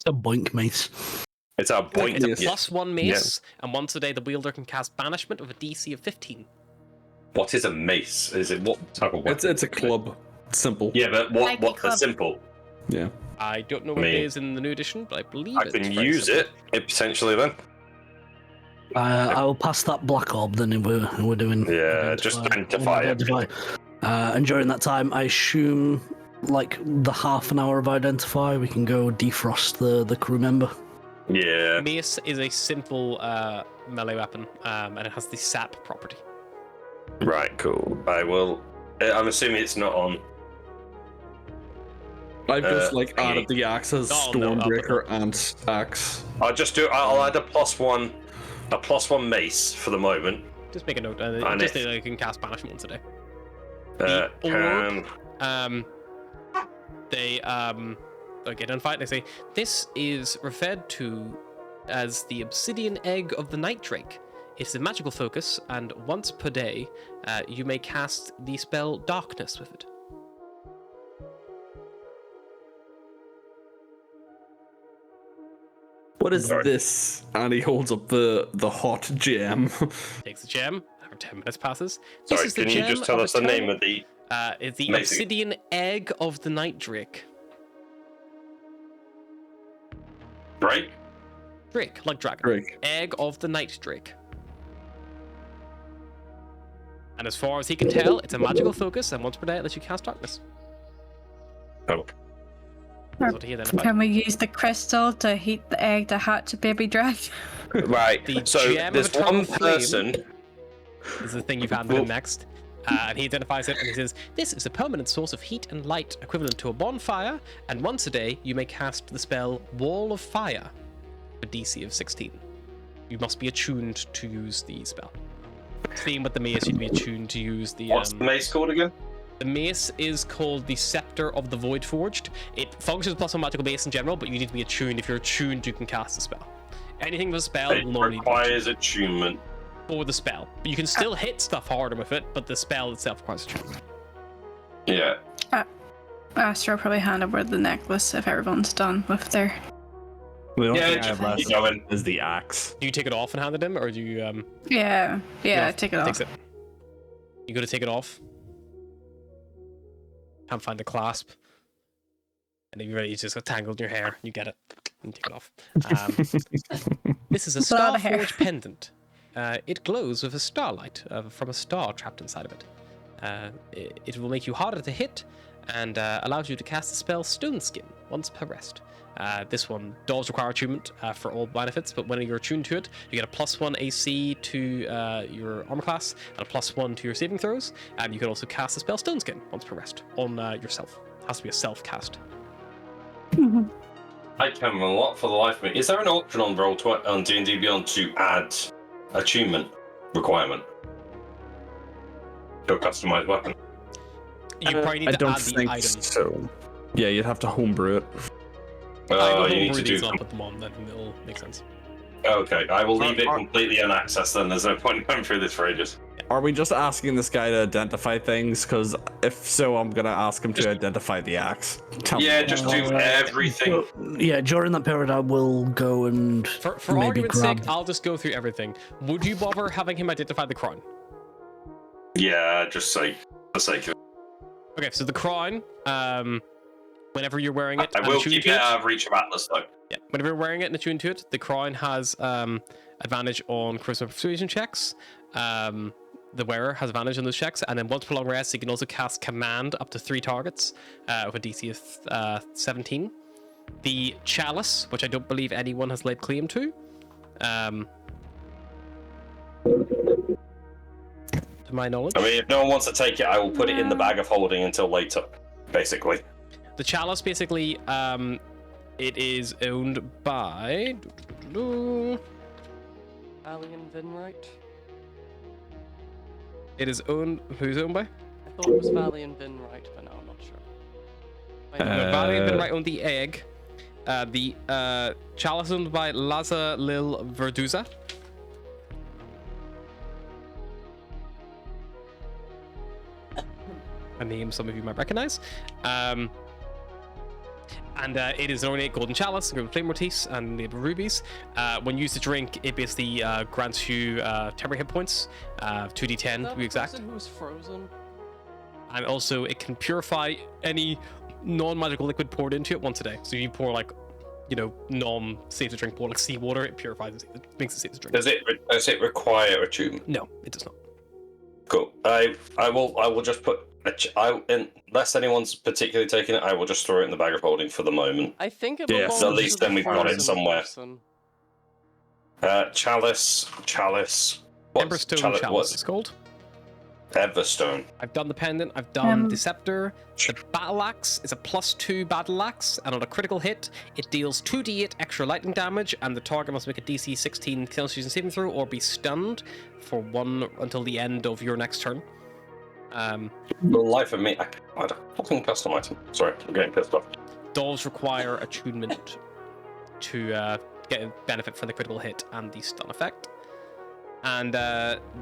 F: a boink mace.
D: It's our
A: It's like-
D: point.
A: it's a +1 mace, and once a day the wielder can cast Banishment with a DC of 15.
D: What is a mace? Is it what type of weapon?
G: It's a club. Simple.
D: Yeah, but
C: Like a
D: what's the
C: club.
D: simple?
G: Yeah.
A: I don't know what it is in the new edition, but I believe
D: I
A: it's
D: can
A: very
D: use
A: simple.
D: it potentially then.
F: I will pass that black orb then if we're doing.
D: Yeah, just identify it.
F: And during that time, I assume like the half an hour of identify, we can go defrost the crew member.
D: Yeah.
A: Mace is a simple melee weapon, and it has the sap property.
D: Right. Cool. I will. I'm assuming it's not on.
G: I've just
D: okay.
G: added the axes,
A: Oh, no, I'll put
G: Stormbreaker, and axe.
D: I'll just do. I'll add a +1 mace for the moment.
A: Just make a note.
D: And
A: Just
D: if-
A: that you can cast Banishment once a day.
D: Can
A: They identify it. They say this is referred to as the Obsidian Egg of the Night Drake. It's a magical focus, and once per day, you may cast the spell Darkness with it.
B: What is
D: Sorry.
B: this? And he holds up the hot gem.
A: Takes the gem. After 10 minutes passes.
D: Sorry,
A: is the
D: can you
A: gem
D: just tell
A: of
D: us the name
A: eternal-
D: of the...
A: It's the
D: Amazing.
A: obsidian egg of the night drake.
D: Drake?
A: Drake, like dragon.
B: Drake.
A: Egg of the night drake. And as far as he can tell, it's a magical focus, and once per day it lets you cast darkness.
D: Oh.
A: That's what he identified.
C: Can we use the crystal to heat the egg to hatch a baby dragon?
D: Right,
A: The
D: so
A: gem of
D: there's
A: eternal
D: one
A: flame.
D: person...
A: This is the thing you've handed him next. And he identifies it and he says, "This is a permanent source of heat and light equivalent to a bonfire, and once a day you may cast the spell Wall of Fire, a DC of 16. You must be attuned to use the spell." Same with the mace, you'd be attuned to use the...
D: What's the mace called again?
A: The mace is called the Scepter of the Void Forged. It functions plus one magical base in general, but you need to be attuned. If you're attuned, you can cast the spell. Anything with a spell
D: It
A: will normally
D: requires attunement.
A: for the spell. But you can still hit stuff harder with it, but the spell itself requires attunement.
D: Yeah.
C: Astro probably hand over the necklace if everyone's done with their.
B: The only
D: Yeah,
B: thing I
D: just
B: have left
D: keep going.
B: is the axe.
A: Do you take it off and hand it him, or do you
C: Yeah,
A: Yeah,
C: take it off.
A: takes it? You go to take it off. Can't find the clasp. And if you're ready, you just got tangled in your hair. You get it. And take it off. This is a
C: It's a lot of hair.
A: Starforge pendant. It glows with a starlight from a star trapped inside of it. It will make you harder to hit and allows you to cast the spell Stone Skin once per rest. This one does require attunement for all benefits, but when you're attuned to it, you get a +1 AC to your armor class and a +1 to your saving throws, and you can also cast the spell Stone Skin once per rest on yourself. It has to be a self cast.
D: I can't remember what for the life of me. Is there an option on on D&D Beyond to add attunement requirement to a customized weapon?
A: You probably need
B: I
A: to
B: don't
A: add the
B: think
A: item.
B: so. Yeah, you'd have to homebrew it.
D: Oh, you
A: You
D: need to do.
A: these and put them on, then it'll make sense.
D: Okay, I will leave it
B: Are-
D: completely unaccessed then. There's no point in going through this for ages.
B: Are we just asking this guy to identify things? Because if so, I'm gonna ask him to identify the axe. Tell me
D: Yeah,
B: what
D: just
B: the
D: do
B: fuck.
D: everything.
F: Yeah, during that period, I will go and
A: For
F: maybe
A: argument's
F: grab.
A: sake, I'll just go through everything. Would you bother having him identify the crown?
D: Yeah, just say for the sake of it.
A: Okay, so the crown, whenever you're wearing it,
D: I
A: and
D: will
A: attuned
D: keep
A: to
D: it out of reach of Atlas though.
A: Yeah, whenever you're wearing it and attuned to it, the crown has advantage on charisma persuasion checks. The wearer has advantage on those checks, and then once per long rest, you can also cast command up to 3 targets with a DC of 17. The chalice, which I don't believe anyone has laid claim to. To my knowledge.
D: I mean, if no one wants to take it, I will put it in the bag of holding until later, basically.
A: The chalice, basically, it is owned by...
E: Alien Vinright.
A: It is owned... Who's owned by?
E: I thought it was Valiant Vinright, but now I'm not sure.
A: Valiant Vinright owned the egg. The chalice owned by Laza Lil Verduza. A name some of you might recognize. And it is an ornate golden chalice, with flame motifs and the rubies. When used to drink, it basically grants you temporary hit points, 2d10 to be exact.
E: Who was frozen?
A: And also, it can purify any non-magical liquid poured into it once a day. So if you pour like, non-safe to drink water, like seawater, it purifies it, it makes it safe to drink.
D: Does it require attunement?
A: No, it does not.
D: Cool. I will just put unless anyone's particularly taking it, I will just throw it in the bag of holding for the moment.
E: I think it
B: Yes,
E: belongs
D: at least
E: to the
D: then we've got it
E: frozen
D: somewhere.
E: person.
D: Chalice.
A: Emberstone chalice,
D: What's
A: it's called.
D: Everstone?
A: I've done the pendant, I've done the
C: Um,
A: scepter. The battle axe is a +2 battle axe, and on a critical hit, it deals 2d8 extra lightning damage, and the target must make a DC 16 Constitution saving throw or be stunned for 1 until the end of your next turn.
D: For the life of me, I can't find a fucking custom item. Sorry, I'm getting pissed off.
A: Does require attunement to get a benefit from the critical hit and the stun effect. And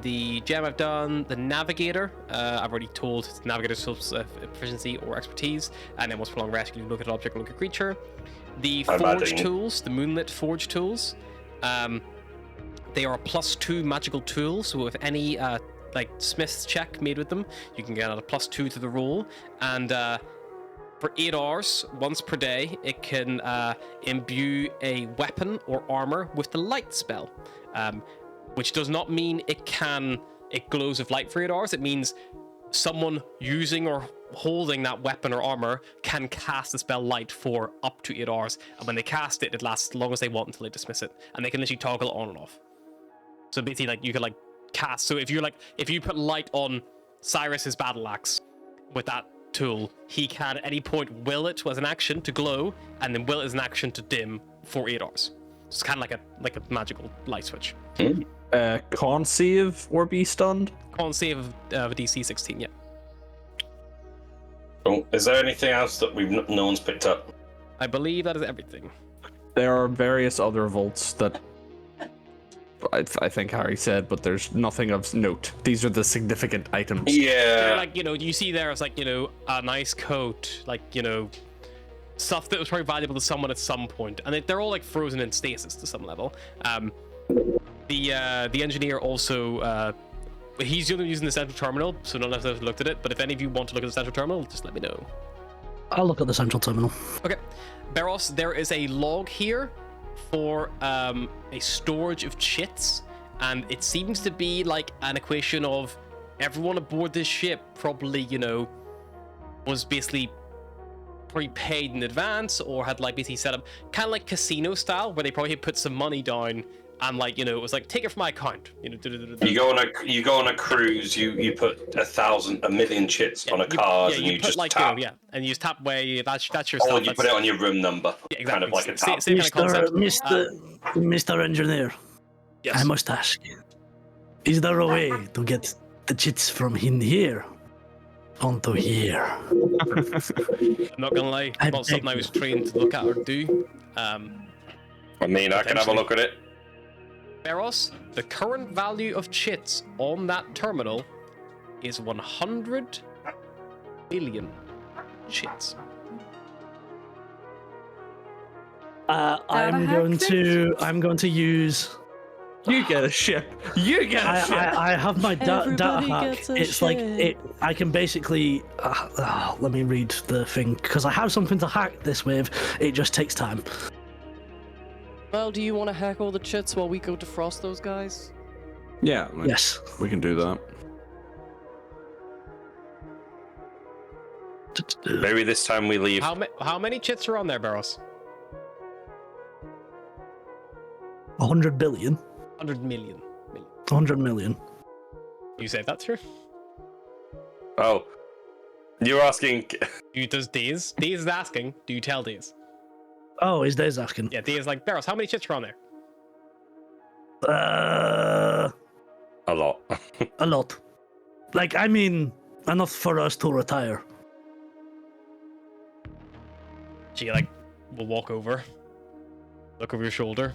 A: the gem I've done, the navigator, I've already told it's navigator's proficiency or expertise, and then what's prolonged rest, you can look at an object or look at a creature. The forge tools, the moonlit forge tools, they are a +2 magical tool, so with any like smith's check made with them, you can get a +2 to the roll, and for 8 hours, once per day, it can imbue a weapon or armor with the light spell, which does not mean it glows with light for 8 hours. It means someone using or holding that weapon or armor can cast the spell light for up to 8 hours, and when they cast it, it lasts as long as they want until they dismiss it, and they can literally toggle it on and off. So basically, like, you could like cast. So if you put light on Cyrus's battle axe with that tool, he can at any point will it as an action to glow, and then will it as an action to dim for 8 hours. So it's kind of like a magical light switch.
B: Con save or be stunned?
A: Con save of a DC 16, yeah.
D: Oh, is there anything else that no one's picked up?
A: I believe that is everything.
B: There are various other vaults that I think Harry said, but there's nothing of note. These are the significant items.
D: Yeah.
A: Like, you see there, it's like, a nice coat, like, stuff that was probably valuable to someone at some point, and they're all like frozen in stasis to some level. The engineer also, he's only using the central terminal, so none of us have looked at it, but if any of you want to look at the central terminal, just let me know.
F: I'll look at the central terminal.
A: Okay. Barros, there is a log here for a storage of chits, and it seems to be like an equation of everyone aboard this ship probably, was basically prepaid in advance, or had like basically set up kind of like casino style, where they probably put some money down and like, it was like, take it from my account.
D: You go on a cruise, you put 1,000,000 chits on a card, and you
A: put
D: just
A: like,
D: tap.
A: And you just tap away. That's your
D: Or
A: stuff.
D: you put it on your room number.
A: Yeah, exactly.
D: Kind of like a tap.
A: Same kind of concept.
F: Mr. Engineer,
A: Yes.
F: I must ask, is there a way to get the chits from in here onto here?
A: I'm not gonna lie, not something I was trained to look at or do.
D: I mean, I can have a look at it.
A: Barros, the current value of chits on that terminal is 100 billion chits.
F: I'm going to use.
B: You get a ship. You get a ship.
F: I have my data
E: Everybody
F: hack.
E: gets a
F: It's like
E: ship.
F: I can basically. Let me read the thing because I have something to hack this with. It just takes time.
E: Well, do you want to hack all the chits while we go defrost those guys?
B: Yeah.
F: Yes.
B: We can do that.
D: Maybe this time we leave.
A: How many chits are on there, Barros?
F: 100 billion.
A: 100 million.
F: 100 million.
A: You said that through?
D: Oh, you're asking.
A: Does Daze? Daze is asking. Do you tell Daze?
F: Oh, is Dave's asking?
A: Yeah, Daze is like, Barros, how many chits are on there?
D: A lot.
F: A lot. Like, I mean, enough for us to retire.
A: She like will walk over, look over your shoulder.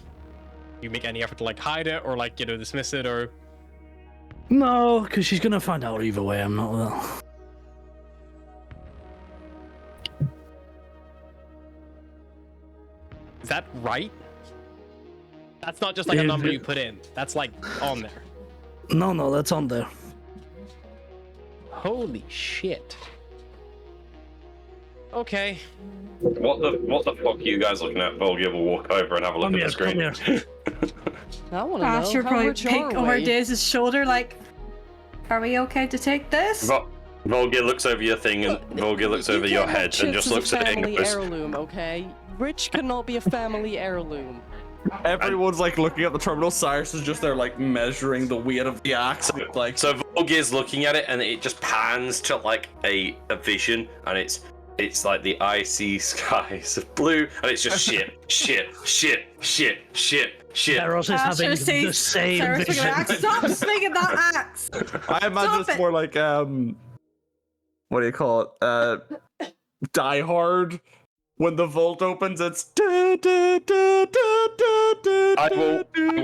A: You make any effort to like hide it or like dismiss it or?
F: No, because she's gonna find out either way. I'm not. Well.
A: Is that right? That's not just like a number you put in. That's like on there.
F: No, that's on there.
A: Holy shit. Okay.
D: What the fuck are you guys looking at? Volgia will walk over and have a look at the screen.
F: Come here.
E: I want to
C: Ash,
E: know
C: you're
E: how
C: probably
E: rich
C: peek
E: are
C: over
E: we?
C: Daze's shoulder, like, are we okay to take this?
D: Volgia looks over your thing, and Volgia looks over your head and just looks at it and
E: family
D: goes,
E: heirloom, okay? Rich cannot be a family heirloom.
B: Everyone's like looking at the terminal. Cyrus is just there, like measuring the weight of the axe. Like,
D: so Volgia's looking at it, and it just pans to like a vision, and it's like the icy skies of blue, and it's just shit.
F: Eros is having the same
C: Sarah's
F: vision.
C: Stop swinging that axe!
B: I imagine
C: Stop
B: it's more like what do you call it? Die Hard, When the vault opens, it's.
D: I will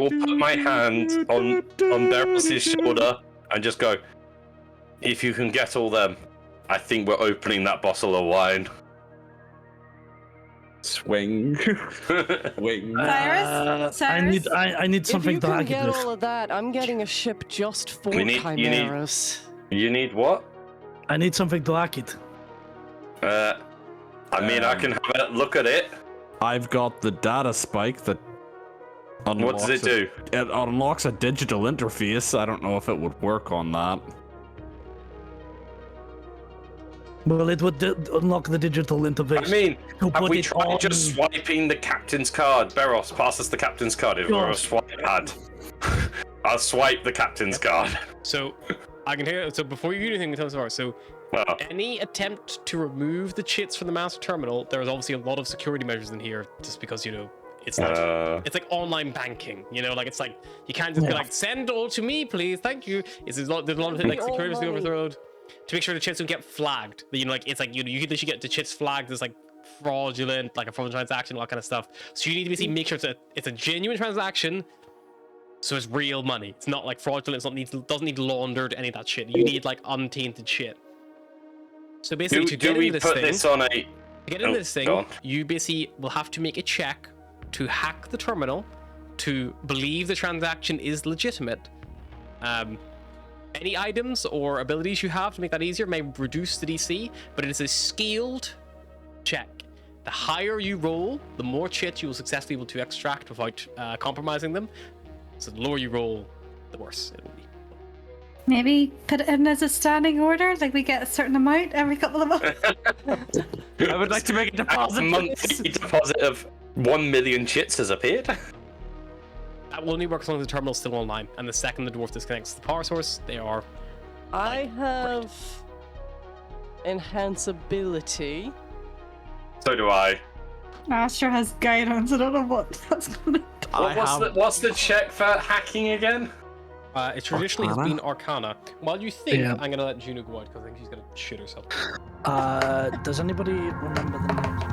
D: put my hand on Beryl's shoulder and just go, if you can get all them, I think we're opening that bottle of wine.
B: Swing. Wing.
C: Cyrus?
F: I need something
E: if
F: to
E: you can
F: hack it
E: get
F: with.
E: all of that, I'm getting a ship just for
D: You need-
E: chimeras.
D: You need what?
F: I need something to hack it.
D: I mean, I can have a look at it.
B: I've got the data spike that.
D: What does it do?
B: It unlocks a digital interface. I don't know if it would work on that.
F: Well, it would unlock the digital interface.
D: I mean,
F: to
D: have
F: put
D: we
F: it
D: tried
F: on-
D: just swiping the captain's card? Beros, pass us the captain's card if we're a swipe pad. I'll swipe the captain's card.
A: So I can hear. So before you do anything, tell us more. So
D: Well,
A: any attempt to remove the chits from the master terminal, there's obviously a lot of security measures in here, just because it's like it's like online banking. Like it's like you can't just be like send all to me, please, thank you. There's a lot of like security to overthrown to make sure the chits don't get flagged. Like it's like you could literally get the chits flagged as like fraudulent, like a fraudulent transaction, all that kind of stuff. So you need to basically make sure it's a genuine transaction. So it's real money. It's not like fraudulent. Doesn't need laundered, any of that shit. You need like untainted shit. So basically, to get into this thing, you basically will have to make a check to hack the terminal to believe the transaction is legitimate. Any items or abilities you have to make that easier may reduce the DC, but it is a scaled check. The higher you roll, the more chits you will successfully be able to extract without compromising them. So the lower you roll, the worse it will be.
C: Maybe put it in as a standing order, like we get a certain amount every couple of months.
B: I would like to make a deposit.
D: A monthly deposit of 1 million chits has appeared.
A: That will only work as long as the terminal's still online, and the second the dwarf disconnects the power source, they are.
E: I have enhanceability.
D: So do I.
C: Astra has guidance. I don't know what that's going to do.
D: What's the check for hacking again?
A: It traditionally has
B: Arcana?
A: been Arcana. While you think,
F: Yeah.
A: I'm gonna let Juno go out because I think she's gonna shit herself.
F: Does anybody remember the names?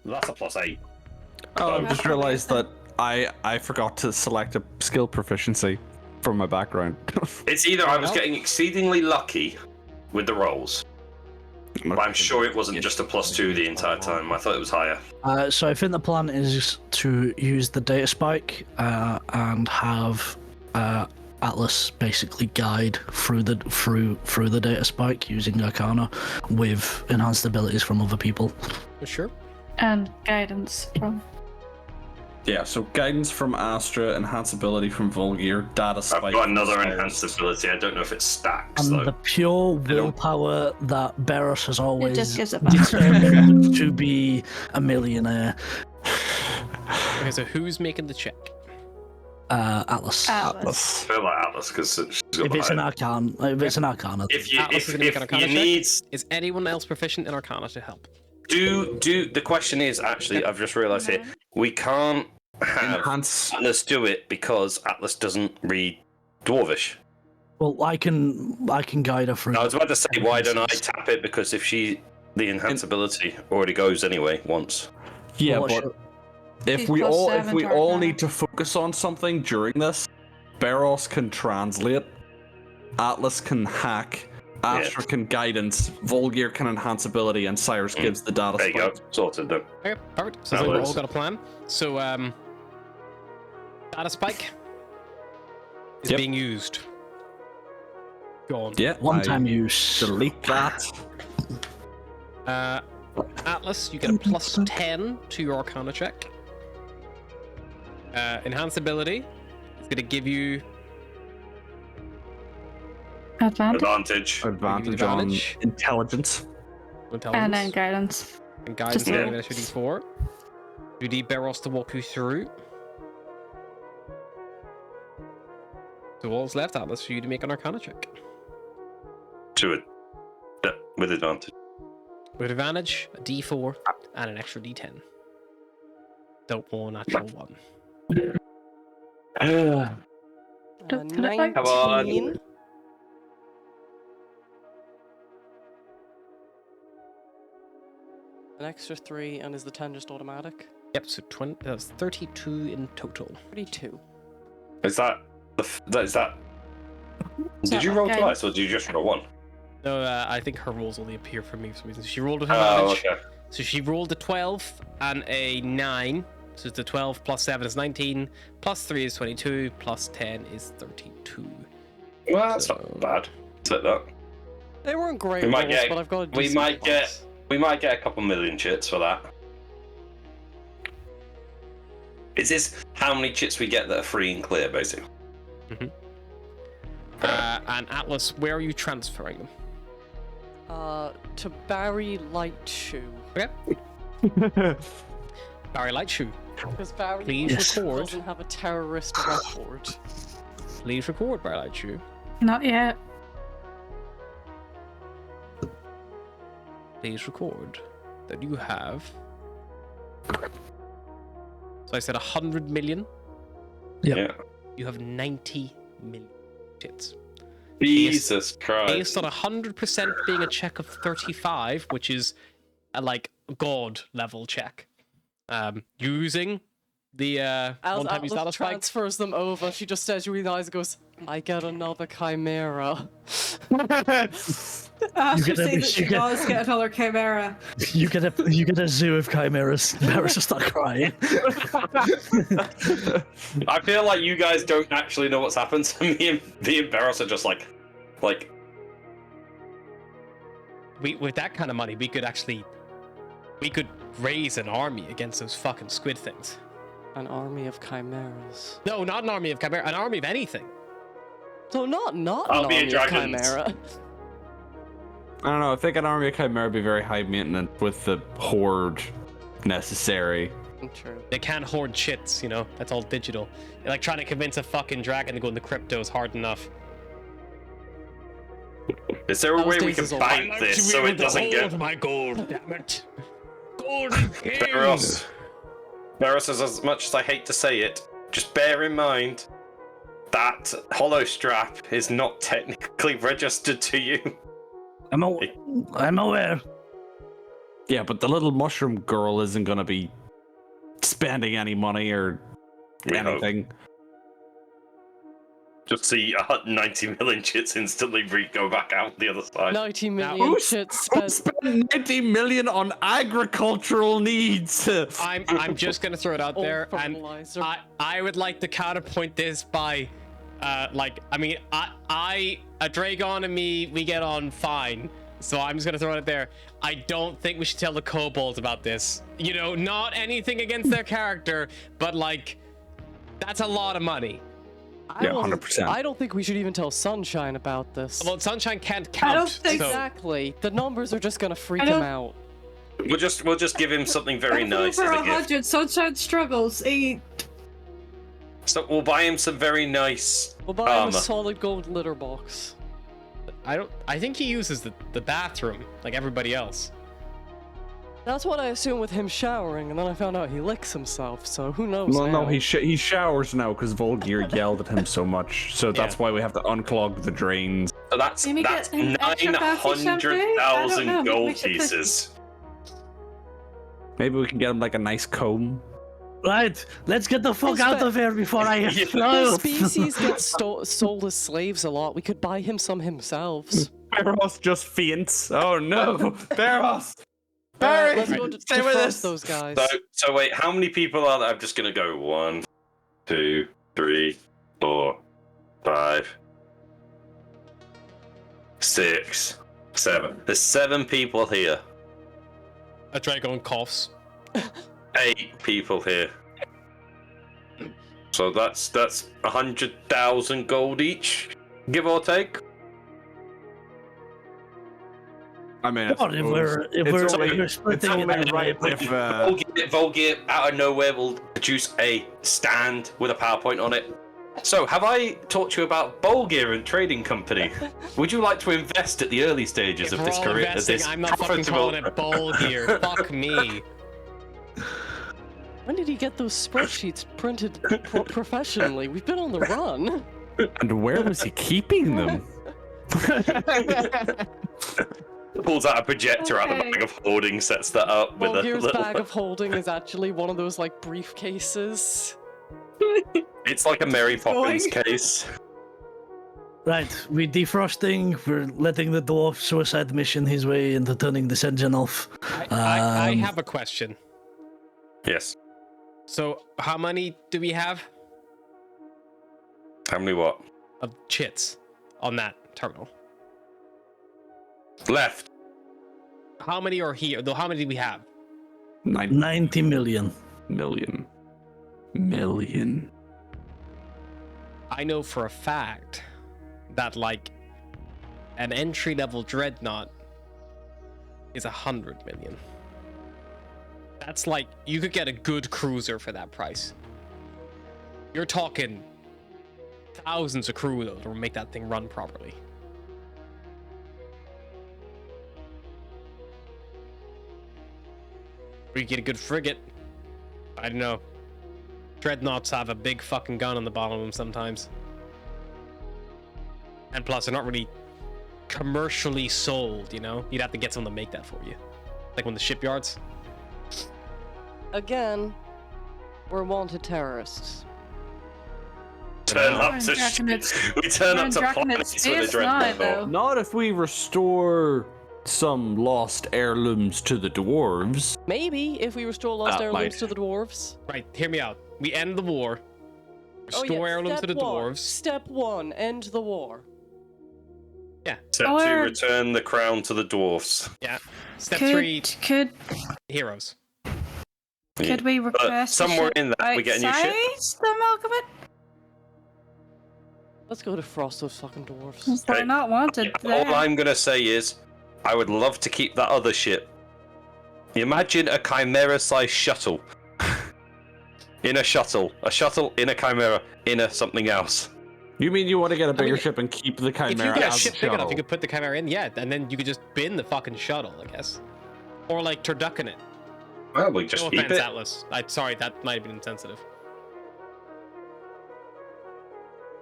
D: That's a +8.
B: Oh, I
C: That's
B: just realized that I forgot to select a skill proficiency from my background.
D: It's either I was
A: Well.
D: getting exceedingly lucky with the rolls, but I'm sure it wasn't just a +2 the entire time. I thought it was higher.
F: So I think the plan is to use the data spike and have Atlas basically guide through the data spike using Arcana with enhanced abilities from other people.
A: Sure.
C: And guidance from.
B: Yeah, so guidance from Astra, enhance ability from Volgear, data
D: I've
B: spike.
D: got
B: from
D: another
B: Spires.
D: enhanced ability. I don't know if it stacks
F: And
D: though.
F: the pure
D: don't-
F: willpower that Beros has always
C: just gives it
F: determined to be a millionaire.
A: Okay, so who's making the check?
F: Atlas.
C: Atlas.
D: I feel like Atlas because she's got
F: If
D: the
F: it's an
D: high-
F: Arcana,
D: If you
A: Atlas is gonna make an
D: if
A: Arcana
D: you
A: check.
D: need
A: Is anyone else proficient in Arcana to help?
D: do the question is actually I've just realised here we can't have
B: Enhance.
D: Atlas do it because Atlas doesn't read Dwarvish.
F: Well, I can guide her through.
D: I was about to say why don't I tap it because if the enhance ability already goes anyway once.
B: Yeah,
F: Well,
B: but if
C: She's
B: we
C: plus
B: all
C: 7 to
B: all
C: Arcana.
B: need to focus on something during this, Beros can translate, Atlas can hack, Astra can guidance, Volgear can enhance ability, and Cyrus gives the data
D: There you go,
B: spike.
D: sorted though.
A: Okay, perfect. So
D: That
A: we've
D: works.
A: all got a plan. So, data spike is
B: Yep.
A: being used. Go on.
B: Yeah,
F: One-time use.
B: delete that.
A: Atlas, you get a +10 to your Arcana check. Enhanced ability is going to give you
C: Advantage.
D: Advantage.
B: Advantage
A: advantage.
B: on intelligence.
A: intelligence.
C: And then guidance.
A: And guidance
C: Just
A: is
C: roll.
A: an extra d4. You need Beros to walk you through. So all's left, Atlas, for you to make an Arcana check.
D: To it. Yeah, with advantage.
A: With advantage, a d4, and an extra d10. Don't roll a natural 1.
C: Don't put it out.
D: Come on.
E: 19. An extra 3, and is the 10 just automatic?
A: Yep, so that's 32 in total.
E: 32.
D: Is that is that? Did
C: that
D: you
C: like
D: roll
C: guidance?
D: twice or did you just roll one?
A: No, I think her rolls only appear for me for some reason. She rolled with
D: Oh,
A: advantage.
D: okay.
A: So she rolled a 12 and a 9. So it's the 12 plus 7 is 19, plus 3 is 22, plus 10 is 32.
D: Well, that's
A: So-
D: not bad. Take that.
E: They weren't great
D: We might
E: rolls,
D: get-
E: but I've got a
D: we
E: decent
D: might get-
E: class.
D: We might get a couple million chits for that. Is this how many chits we get that are free and clear, basically?
A: And Atlas, where are you transferring them?
E: To Barry Light Shoe.
A: Okay. Barry Lightshoe,
E: Because Barry
A: Please
E: Light
A: record.
E: doesn't have a terrorist record.
A: please record Barry Lightshoe.
C: Not yet.
A: Please record that you have. So I said 100 million.
F: Yep.
D: Yeah.
A: You have 90 million chits.
D: Jesus Christ.
A: Based on 100% being a check of 35, which is a like god level check. Using the one-time use data
E: Atlas
A: spike.
E: transfers them over. She just says you eyes and goes, I get another chimera.
C: Ask
F: You
C: her
F: get
C: say
F: a-
C: that she
F: you get-
C: does get another chimera.
F: You get a zoo of chimeras. Beros will start crying.
D: I feel like you guys don't actually know what's happened to me and Barros are just like
A: With that kind of money, we could raise an army against those fucking squid things.
E: An army of chimeras.
A: No, not an army of chimera, an army of anything.
E: So not
D: I'll
E: an
D: be a
E: army of
D: dragon.
E: chimera.
B: I don't know. I think an army of Chimera would be very high maintenance with the horde necessary.
E: True.
A: They can't hoard shits, you know? That's all digital. Like trying to convince a fucking dragon to go into crypto is hard enough.
D: is there a
E: Those
D: way we
E: days
D: can
E: is all
D: fight
E: right.
D: this so it doesn't get
A: my gold, damn it. Golden
D: Barros? Barros, as much as I hate to say it, just bear in mind that hollow strap is not technically registered to you.
F: I'm aware.
B: Yeah, but the little mushroom girl isn't gonna be spending any money or
D: We hope.
B: anything.
D: Just see 90 million chits instantly go back out the other side.
E: 90 million
B: Who
E: shit
B: spent
E: spent.
B: 90 million on agricultural needs?
A: I'm just gonna throw it out
E: Old
A: there, and
E: fertilizer.
A: I would like to counterpoint this by, a Dragon and me, we get on fine. So I'm just gonna throw it out there. I don't think we should tell the kobolds about this. You know, not anything against their character, but like, that's a lot of money.
E: I
B: Yeah,
E: don't-
B: 100%.
E: I don't think we should even tell Sunshine about this.
A: Well, Sunshine can't count.
C: I don't think
A: so
E: Exactly. The numbers are just gonna freak
C: I
E: him
C: don't-
E: out.
D: We'll just give him something very nice as
C: Over
D: a gift.
C: 100, Sunshine struggles.
D: So we'll buy him some very nice
E: We'll buy him
D: armor.
E: a solid gold litter box.
A: I think he uses the bathroom like everybody else.
E: That's what I assumed with him showering, and then I found out he licks himself, so who knows
B: Well,
E: now.
B: no, he showers now because Volgear yelled at him so much. So that's why we have to unclog the drains.
D: So that's
C: Maybe get an extra bathroom shampoo? I don't
D: 900,000
C: know,
D: gold
C: makes it pretty.
D: pieces.
B: Maybe we can get him like a nice comb.
F: Right, let's get the fuck out of here before I
D: Yeah.
F: explode.
E: Species get sold as slaves a lot. We could buy him some himself.
B: Barros just faints. Oh no, Barros! Barry,
E: Let's go to
B: stay with
E: defrost
B: us.
E: those guys.
D: So wait, how many people are there? I'm just gonna go 1, 2, 3, 4, 5, 6, 7. There's 7 people here.
A: A Dragon coughs.
D: 8 people here. So that's 100,000 gold each, give or take.
B: I mean,
F: Or if we're splitting it
B: only
F: in
B: right
F: half.
B: if
D: Volgear out of nowhere will produce a stand with a PowerPoint on it. So, have I talked to you about Volgear and Trading Company? Would you like to invest at the early stages
A: If
D: of
A: we're
D: this
A: all
D: career?
A: investing,
D: This
A: I'm not fucking
D: profitable-
A: calling it bowl gear. Fuck me.
E: When did he get those spreadsheets printed professionally? We've been on the run.
B: and where was he keeping them?
D: Pulls out a projector out of the
C: Okay.
D: bag of holding, sets that up with a
E: Volgear's
D: little...
E: bag of holding is actually one of those like briefcases.
D: It's like a Mary Poppins case.
F: Right, we're defrosting, we're letting the dwarf suicide mission his way into turning this engine off.
A: I have a question.
D: Yes.
A: So, how many do we have
D: How many what?
A: of chits on that terminal?
D: Left.
A: How many are here? Though, how many do we have?
F: 90 million.
B: million.
A: I know for a fact that like an entry-level dreadnought is 100 million. That's like you could get a good cruiser for that price. You're talking thousands of crew though to make that thing run properly. Or you get a good frigate. I don't know. Dreadnoughts have a big fucking gun on the bottom of them sometimes. And plus, they're not really commercially sold, you know? You'd have to get someone to make that for you. Like when the shipyards.
E: Again, we're wanted terrorists.
D: Turn up
C: We're
D: to
C: in Draconid-
D: we turn
C: we're
D: up
C: in
D: to
C: Draconid
D: planets with a
C: space now,
D: dreadnought.
C: though.
B: Not if we restore some lost heirlooms to the dwarves.
E: Maybe if we restore lost
B: That
E: heirlooms
B: might.
E: to the dwarves.
A: Right, hear me out. We end the war. Restore heirlooms to the
E: Step one.
A: dwarves.
E: Step 1, end the war.
A: Yeah,
D: Step 2,
C: Or-
D: return the crown to the dwarfs.
A: yeah. Step 3,
C: Could
A: heroes.
C: we request
D: But somewhere in that, we get a new ship.
C: outside the Amalgamate?
E: Let's go to frost those fucking dwarves.
C: They're
D: Okay.
C: not wanted there.
D: All I'm gonna say is, I would love to keep that other ship. Imagine a Chimera-sized shuttle. In a shuttle in a Chimera, in a something else.
B: You mean you want to get a bigger
A: mean,
B: ship and keep the
A: If you
B: Chimera
A: get a
B: as
A: ship
B: a
A: big enough,
B: shuttle?
A: you could put the Chimera in, yeah, and then you could just bin the fucking shuttle, I guess. Or like turducken it.
D: Well, we just
A: No
D: keep
A: offense,
D: it.
A: Atlas. Sorry, that might have been insensitive.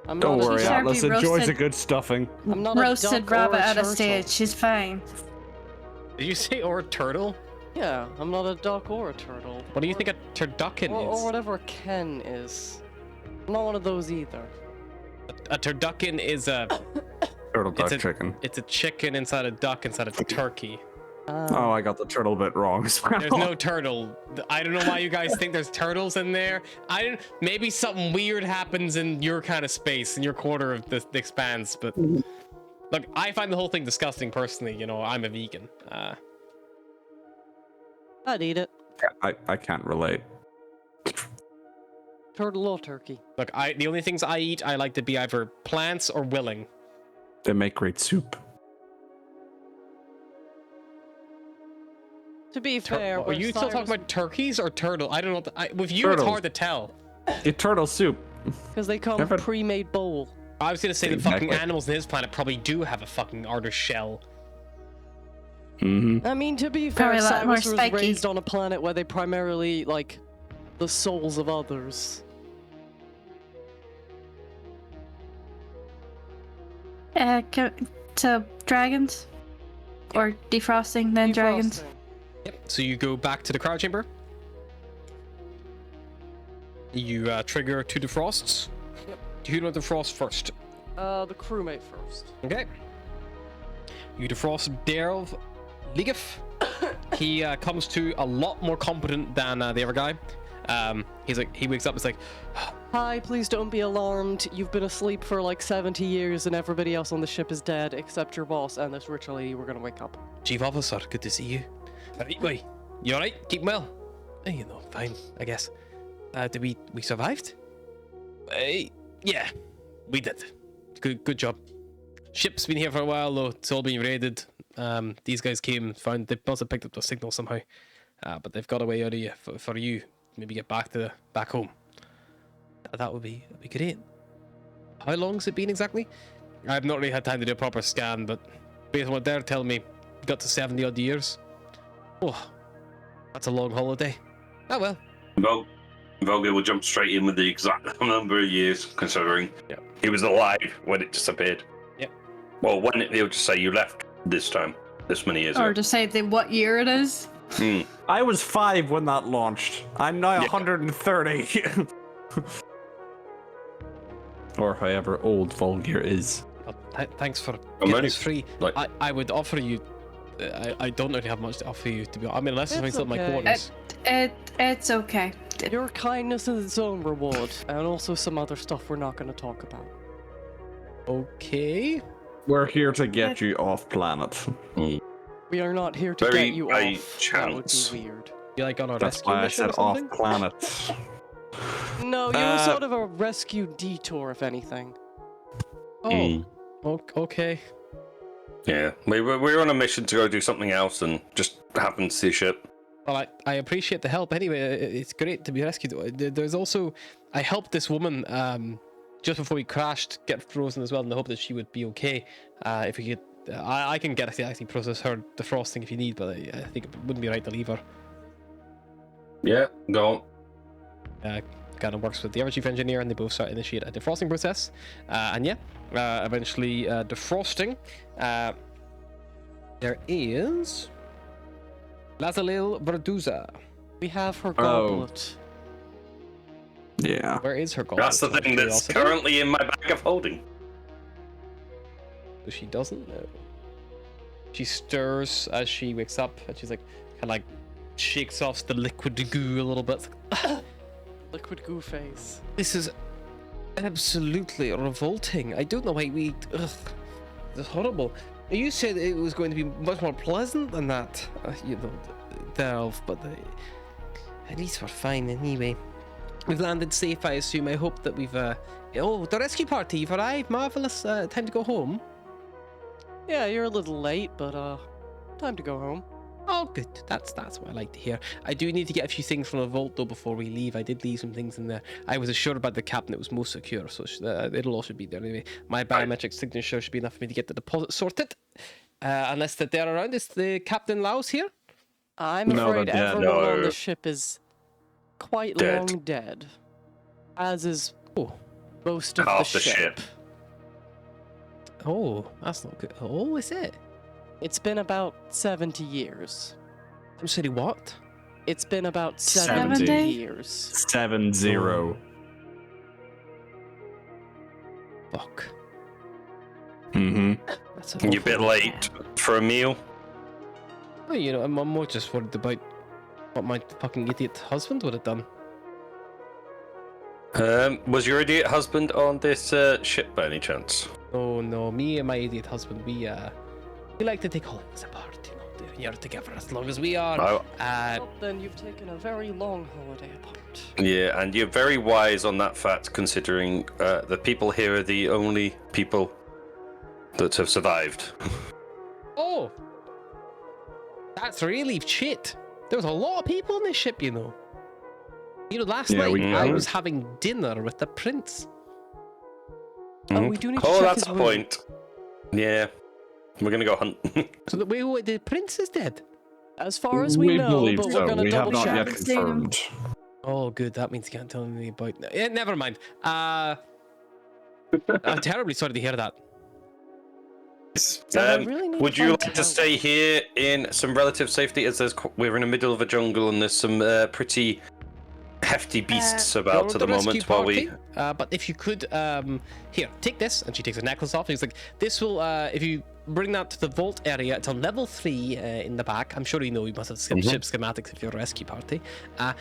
E: I'm
B: Don't
E: not a
B: worry,
C: She's
E: duck.
B: Atlas
C: already
B: enjoys
C: roasted-
B: a good stuffing.
E: I'm not a
C: Roasted
E: duck or
C: rabbit
E: a
C: at a
E: turtle.
C: stage. She's fine.
A: Did you say or turtle?
E: Yeah, I'm not a duck or a turtle.
A: What do you think a turducken
E: Or
A: is?
E: whatever a Ken is. I'm not one of those either.
A: A turducken is a
B: Turtle duck
A: a-
B: chicken.
A: it's a chicken inside a duck inside a turkey.
B: Oh, I got the turtle bit wrong as well.
A: There's no turtle. I don't know why you guys think there's turtles in there. Maybe something weird happens in your kind of space, in your quarter of the Expanse, but look, I find the whole thing disgusting personally. You know, I'm a vegan.
E: I'd eat it.
B: I can't relate.
E: Turtle or turkey.
A: Look, the only things I eat, I like to be either plants or willing.
B: They make great soup.
E: To be fair,
A: Are you still talking about turkeys or turtle? I don't know. With you,
B: Turtles.
A: it's hard to tell.
B: Eat turtle soup.
E: because they come
B: Never-
E: pre-made bowl.
A: I was gonna say the fucking
B: Exactly.
A: animals in this planet probably do have a fucking outer shell.
B: Mm-hmm.
E: I mean, to be fair,
C: Probably a lot more
E: Cyrus was
C: spiky.
E: raised on a planet where they primarily like the souls of others.
C: To dragons? Or defrosting, then dragons?
E: Defrosting.
A: Yep. So you go back to the crowd chamber. You trigger 2 defrosts.
E: Yep.
A: Who do you want to defrost first?
E: The crewmate first.
A: Okay. You defrost Daryl Ligaf. He comes to a lot more competent than the other guy. He wakes up. It's like,
E: Hi, please don't be alarmed. You've been asleep for like 70 years and everybody else on the ship is dead except your boss and this rich lady. We're gonna wake up.
A: Chief Officer, good to see you. Wait, you alright? Keep well? You know, fine, I guess. Did we survived? Yeah, we did. Good job. Ship's been here for a while though. It's all been raided. These guys came, found they must have picked up the signal somehow. But they've got a way out of you for you. Maybe get back home. That would be great. How long's it been exactly? I've not really had time to do a proper scan, but based on what they're telling me, got to 70 odd years. Oh, that's a long holiday. Oh well.
D: Volga will jump straight in with the exact number of years, considering he was alive when it disappeared.
A: Yep.
D: Well, when he'll just say you left this time, this many years
C: Or
D: ago.
C: to say what year it is?
B: I was 5 when that launched. I'm now 130. Or however old Volgear is.
A: Thanks for
D: I'm
A: getting
D: only-
A: us free.
D: like-
A: I would offer you. I don't really have much to offer you, to be honest. I mean, unless it's
E: It's
A: something my
E: okay.
A: quarters.
C: It's okay.
E: Your kindness is its own reward, and also some other stuff we're not going to talk about.
A: Okay.
B: We're here to get you off planet.
E: We are not here to
D: Very
E: get you
D: by
E: off.
D: chance.
E: That would be weird.
A: You like on a
B: That's
A: rescue
B: why I
A: mission
B: said
A: or something?
B: off planet.
E: No, you were sort of a rescue detour, if anything.
A: Oh. Okay.
D: Yeah, we were on a mission to go do something else and just happened to see a ship.
A: Well, I appreciate the help anyway. It's great to be rescued. There's also, I helped this woman just before we crashed get frozen as well in the hope that she would be okay. If we could, I can get actually process her defrosting if you need, but I think it wouldn't be right to leave her.
D: Yeah, go on.
A: Kind of works with the other chief engineer, and they both start to initiate a defrosting process. And yeah, eventually defrosting. There is Lazalil Verduza.
E: We have her
B: Oh.
E: goblet.
B: Yeah.
A: Where is her goblet?
D: That's the
A: Out of
D: thing that's
A: curiosity?
D: currently in my bag of holding.
A: She doesn't know. She stirs as she wakes up, and she's like, kind of like shakes off the liquid goo a little bit.
E: Liquid goo face.
A: This is absolutely revolting. I don't know why we. Ugh, this is horrible. You said it was going to be much more pleasant than that, Delve, but at least we're fine anyway. We've landed safe, I assume. I hope that we've. Oh, the rescue party! You've arrived. Marvelous. Time to go home.
E: Yeah, you're a little late, but time to go home.
A: Oh, good. That's what I like to hear. I do need to get a few things from the vault though before we leave. I did leave some things in there. I was assured about the captain it was most secure, so it'll all should be there anyway. My biometric signature should be enough for me to get the deposit sorted. Unless that they're around. Is the Captain Laos here?
E: I'm
B: No,
E: afraid
B: they're dead.
E: everyone on
D: No.
E: the ship is quite
D: Dead.
E: long dead. As is
A: Oh,
E: most of
D: Half
E: the
D: the
E: ship.
D: ship.
A: oh, that's not good. Oh, is it?
E: It's been about 70 years.
A: City what?
E: It's been about
B: 70.
E: 70 years.
B: 7-0.
A: Fuck.
B: Mm-hmm.
A: That's
D: You're a bit late for a meal.
A: Well, you know, I'm more just worried about what my fucking idiot husband would have done.
D: Was your idiot husband on this ship by any chance?
A: Oh no, me and my idiot husband, we like to take holidays apart, you know. They're here together as long as we are.
D: Oh.
E: Well, then you've taken a very long holiday apart.
D: Yeah, and you're very wise on that fact, considering the people here are the only people that have survived.
A: Oh! That's really shit. There was a lot of people on this ship, you know. You know, last night I was having dinner with the prince.
E: Oh, we do need to
D: Oh,
E: check
D: that's
E: his
D: a
E: room.
D: point. Yeah, we're gonna go hunt.
A: So the prince is dead.
E: As far as we know,
B: believe
E: but
B: so.
E: we're gonna
B: We have
E: double
B: not
E: check.
B: yet
C: Haven't seen him.
B: confirmed.
A: Oh, good. That means you can't tell me about. Yeah, never mind. I'm terribly sorry to hear that.
E: I really need
D: Would
E: to
D: you
E: find
D: like to
E: out.
D: stay here in some relative safety? As we're in the middle of a jungle and there's some pretty hefty beasts about
A: You're
D: at the
A: rescue
D: moment. While we
A: party, but if you could, here, take this, and she takes a necklace off. He's like, this will, if you bring that to the vault area, it's on level 3 in the back. I'm sure you know you must have ship schematics if you're a rescue party.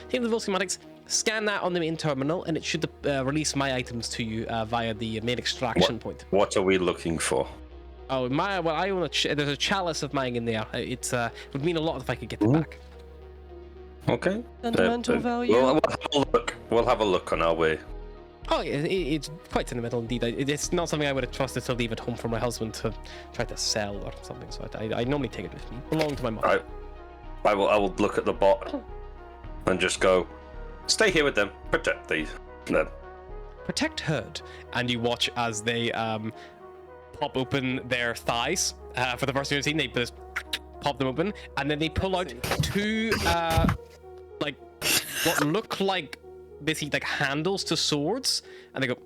A: Take the vault schematics, scan that on the main terminal, and it should release my items to you via the main extraction point.
D: what are we looking for?
A: Oh, I own there's a chalice of mine in there. It would mean a lot if I could get it back.
D: Okay.
E: Sentimental value.
D: We'll have a look. We'll have a look on our way.
A: Oh, yeah, it's quite sentimental indeed. It's not something I would have trusted to leave at home for my husband to try to sell or something. So I normally take it with me. Belong to my mom.
D: I will look at the bot and just go. Stay here with them. Protect them.
A: Protect herd, and you watch as they pop open their thighs for the first time you've seen. They just pop them open, and then they pull out two like what look like basically like handles to swords, and they go,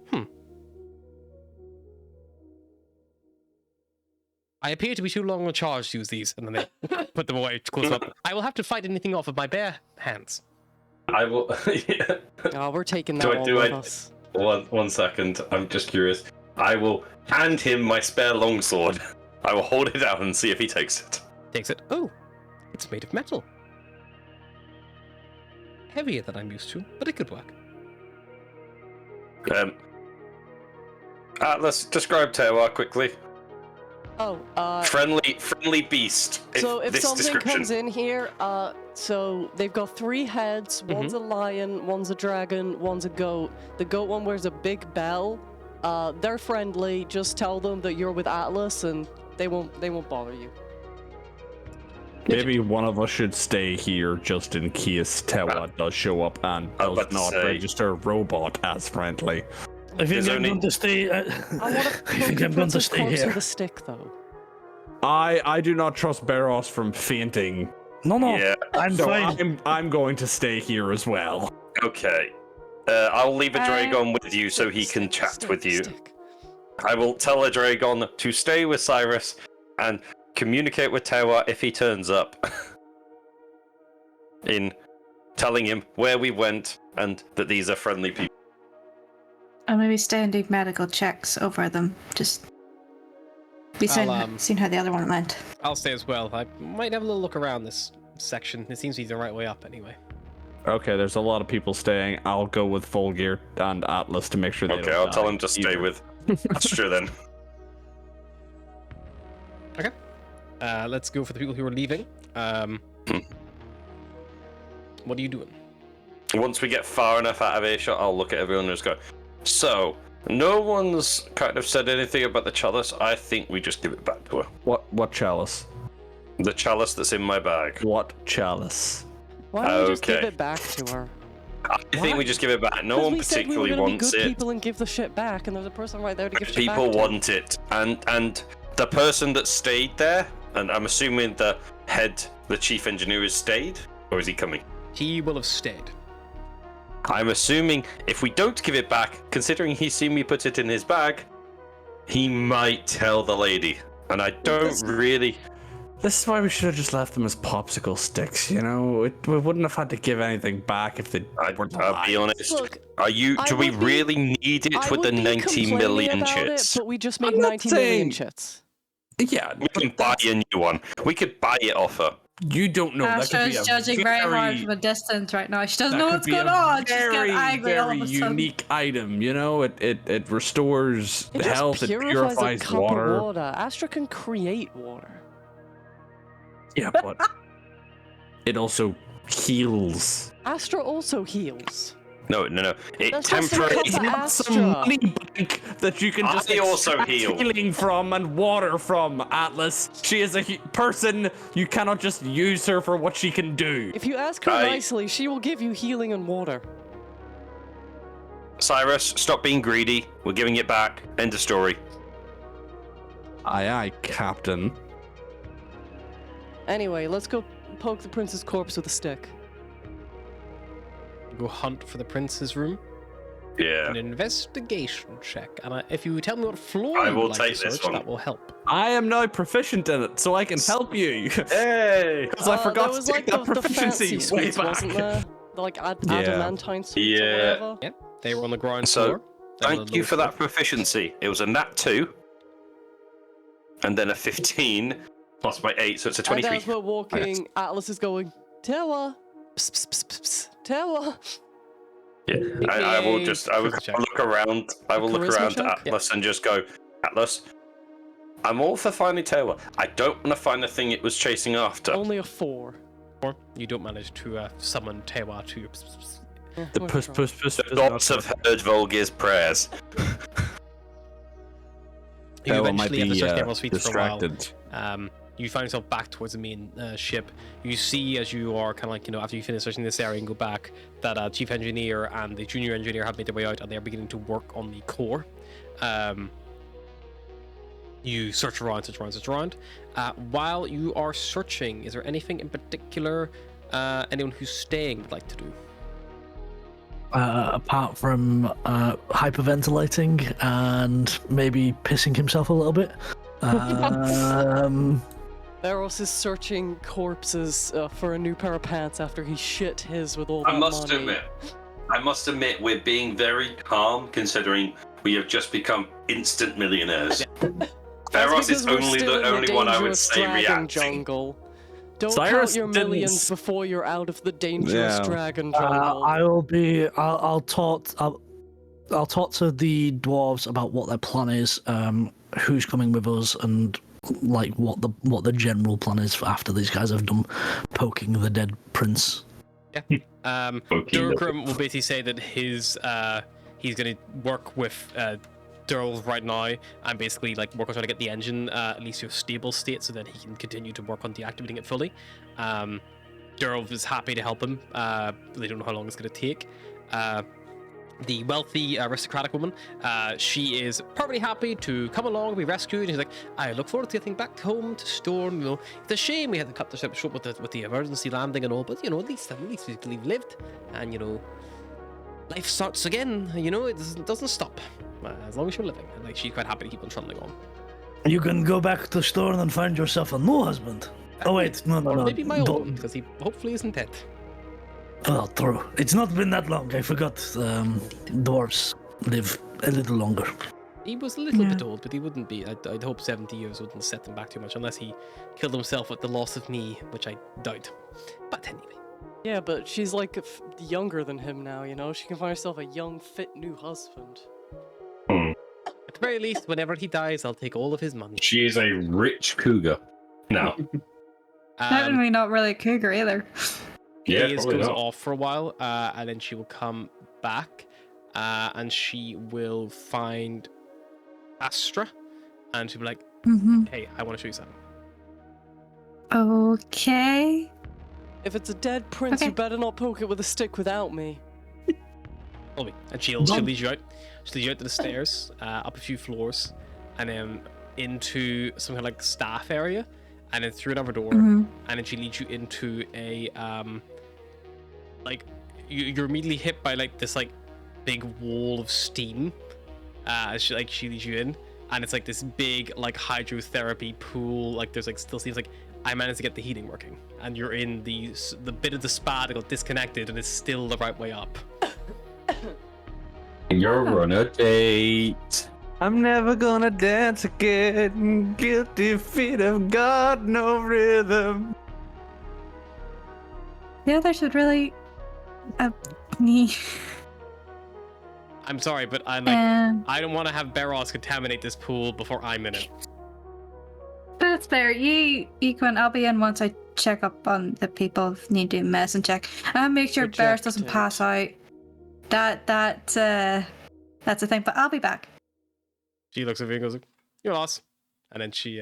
A: I appear to be too long on charge to use these, and then they put them away, close up. I will have to fight anything off of my bare hands.
D: I will. Yeah.
E: Oh, we're taking that one with us.
D: One second. I'm just curious. I will hand him my spare longsword. I will hold it out and see if he takes it.
A: Takes it. Oh, it's made of metal. Heavier than I'm used to, but it could work.
D: Atlas, describe Tewa quickly.
E: Oh,
D: Friendly beast.
E: so if
D: this
E: something
D: description.
E: comes in here, so they've got 3 heads. One's a lion, one's a dragon, one's a goat. The goat one wears a big bell. They're friendly. Just tell them that you're with Atlas, and they won't bother you.
B: Maybe one of us should stay here just in case Tewa does show up and does not register robot as friendly.
F: I think I'm
D: only-
F: going to stay.
E: I want to
F: I think I'm going to stay here.
E: the stick, though.
B: I do not trust Barros from fainting,
F: No,
D: Yeah.
F: I'm
B: so
F: fine.
B: I'm going to stay here as well.
D: Okay. I'll leave a Dragon with you so he can chat with you. I will tell a Dragon to stay with Cyrus and communicate with Tewa if he turns up. In telling him where we went and that these are friendly people.
C: I'll maybe stay and do medical checks over them. Just be seeing how the other one went.
A: I'll stay as well. I might have a little look around this section. It seems to be the right way up anyway.
B: Okay, there's a lot of people staying. I'll go with Volgear and Atlas to make sure they
D: Okay,
B: don't
D: I'll tell
B: die
D: him to stay
B: either.
D: with Astra then.
A: Okay. Let's go for the people who are leaving. What are you doing?
D: Once we get far enough out of earshot, I'll look at everyone and just go, so, no one's kind of said anything about the chalice. I think we just give it back to her.
B: What chalice?
D: The chalice that's in my bag.
B: What chalice?
E: Why don't we just give
D: Okay.
E: it back to her?
D: I think we just give it back. No
E: 'Cause
D: one
E: we said we
D: particularly
E: were gonna
D: wants
E: be good
D: it.
E: people and give the shit back, and there's a person right there to give shit
D: People
E: back to.
D: want it, and the person that stayed there, and I'm assuming the chief engineer has stayed, or is he coming?
A: He will have stayed.
D: I'm assuming if we don't give it back, considering he's seen me put it in his bag, he might tell the lady, and I don't really
B: This is why we should have just left them as popsicle sticks, you know? We wouldn't have had to give anything back if they weren't alive.
D: I'll be honest.
E: Look,
D: Do we really need it
E: I
D: with the
E: would be
D: 90
E: complaining
D: million
E: about
D: chits?
E: it, but we just make
B: I'm not
E: 90 million
B: saying-
E: chits.
B: Yeah,
D: We can buy a new one. We could buy it off her.
B: you don't know. That could
C: Astra
B: be a
C: is judging very hard from a distance right now. She doesn't
B: that
C: know
B: could
C: what's
B: be
C: going
B: a
C: on. She's
B: very,
C: getting angry all of
B: very
C: a sudden.
B: unique item, you know? It restores
E: It just
B: health, it
E: purifies
B: purifies
E: a cup
B: water.
E: of water. Astra can create water.
B: Yeah, but it also heals.
E: Astra also heals.
D: No. It
E: That's just a
D: temporarily.
E: cup of
B: Some
E: Astra.
B: money bank that you can just
D: I also
B: extract
D: heal.
B: healing from and water from, Atlas. She is a person. You cannot just use her for what she can do.
E: If you ask her
D: I-
E: nicely, she will give you healing and water.
D: Cyrus, stop being greedy. We're giving it back. End of story.
B: Aye, aye, Captain.
E: Anyway, let's go poke the prince's corpse with a stick.
A: Go hunt for the prince's room.
D: Yeah.
A: An investigation check. And if you tell me what floor
D: I
A: you
D: will
A: would like
D: take
A: to
D: this
A: search,
D: one.
A: that will help.
B: I am now proficient in it, so I can help you.
D: Hey.
B: Because I forgot
E: there
B: to
E: was
B: take
E: like
B: that
E: the
B: proficiency
E: fancy
B: way
E: suites,
B: back.
E: wasn't there? The, like
B: Yeah.
E: adamantine suites
D: Yeah.
E: or whatever.
A: Yeah, they were on the ground
D: So,
A: floor. They were on
D: Thank
A: the
D: you
A: lowest
D: for that
A: floor.
D: proficiency. It was a nat 2. And then a 15 plus my 8, so it's a
E: And
D: 23.
E: as we're walking, Atlas is going, Tewa! Psst, psst, psst, psst, psst. Tewa!
D: Yeah, I will just, I will
A: Charisma check.
D: look around, I will look
E: charisma
D: around
E: check?
D: at Atlas and just go, Atlas, I'm all for finding Taylor. I don't want to find the thing it was chasing after.
E: Only a 4.
A: Or you don't manage to summon Tewa to your.
E: Yeah,
B: The
E: worth a
B: push,
E: try.
B: push, push.
D: The gods have heard Volgir's prayers.
A: You
B: Tewa
A: eventually have to search several suites
B: distracted.
A: for a while. You find yourself back towards the main ship. You see, as you are kind of like, after you finish searching this area and go back, that chief engineer and the junior engineer have made their way out and they are beginning to work on the core. You search around. While you are searching, is there anything in particular anyone who's staying would like to do?
F: Apart from hyperventilating and maybe pissing himself a little bit.
E: Beros is searching corpses for a new pair of pants after he shit his with all that
D: I must
E: money.
D: admit, we're being very calm considering we have just become instant millionaires.
E: That's
D: Feroz
E: because
D: is
E: we're
D: only
E: still in
D: the only one I would
E: dangerous
D: say
E: dragon
D: reacting.
E: jungle. Don't
B: Cyrus
E: count your
B: didn't
E: millions
B: s-
E: before you're out of the dangerous
B: Yeah.
E: dragon jungle.
F: I will be. I'll talk to the dwarves about what their plan is, who's coming with us, and like what the general plan is for after these guys have done poking the dead prince.
A: Durgrim will basically say that he's going to work with Durl right now and basically like work on trying to get the engine at least to a stable state so that he can continue to work on deactivating it fully. Durl is happy to help him. They don't know how long it's going to take. The wealthy aristocratic woman, she is perfectly happy to come along and be rescued. And she's like, I look forward to getting back home to Storm. It's a shame we had to cut the ship short with the emergency landing and all, but at least we've lived, and life starts again. It doesn't stop as long as you're living. And like she's quite happy to keep on trundling on.
F: You can go back to Storm and find yourself a new husband. Oh wait, no.
A: Or maybe my
F: don't-
A: own, because he hopefully isn't dead.
F: Oh, true. It's not been that long. I forgot. Dwarves live a little longer.
A: He was a little bit old, but he wouldn't be. I'd hope 70 years wouldn't set him back too much, unless he killed himself at the loss of me, which I doubt. But anyway.
E: Yeah, but she's like younger than him now, She can find herself a young, fit new husband.
A: At the very least, whenever he dies, I'll take all of his money.
D: She is a rich cougar. Now.
C: Definitely not really a cougar either.
D: Yeah,
A: Days
D: probably
A: goes
D: not.
A: off for a while, and then she will come back, and she will find Astra, and she'll be like,
C: Mm-hmm.
A: hey, I want to show you something.
C: Okay.
E: If it's a dead prince,
C: Okay.
E: you better not poke it with a stick without me.
A: Follow me. And she'll lead you out. She'll lead you out to the stairs, up a few floors, and then into some kind of like staff area, and then through another door, and then she leads you into a you're immediately hit by like this like big wall of steam as she leads you in, and it's like this big like hydrotherapy pool, like there's like still seems like I managed to get the heating working, and you're in the bit of the spa that got disconnected, and it's still the right way up.
D: You're on a date.
B: I'm never gonna dance again. Guilty feet have got no rhythm.
C: The others would really. Me.
A: I'm sorry, but I like. I don't want to have Barros contaminate this pool before I'm in it.
C: That's fair. You can. I'll be in once I check up on the people who need to do medicine check. And make sure Barris doesn't
E: Rejected.
C: pass out. That's a thing. But I'll be back.
A: She looks at me and goes, "You're lost," and then she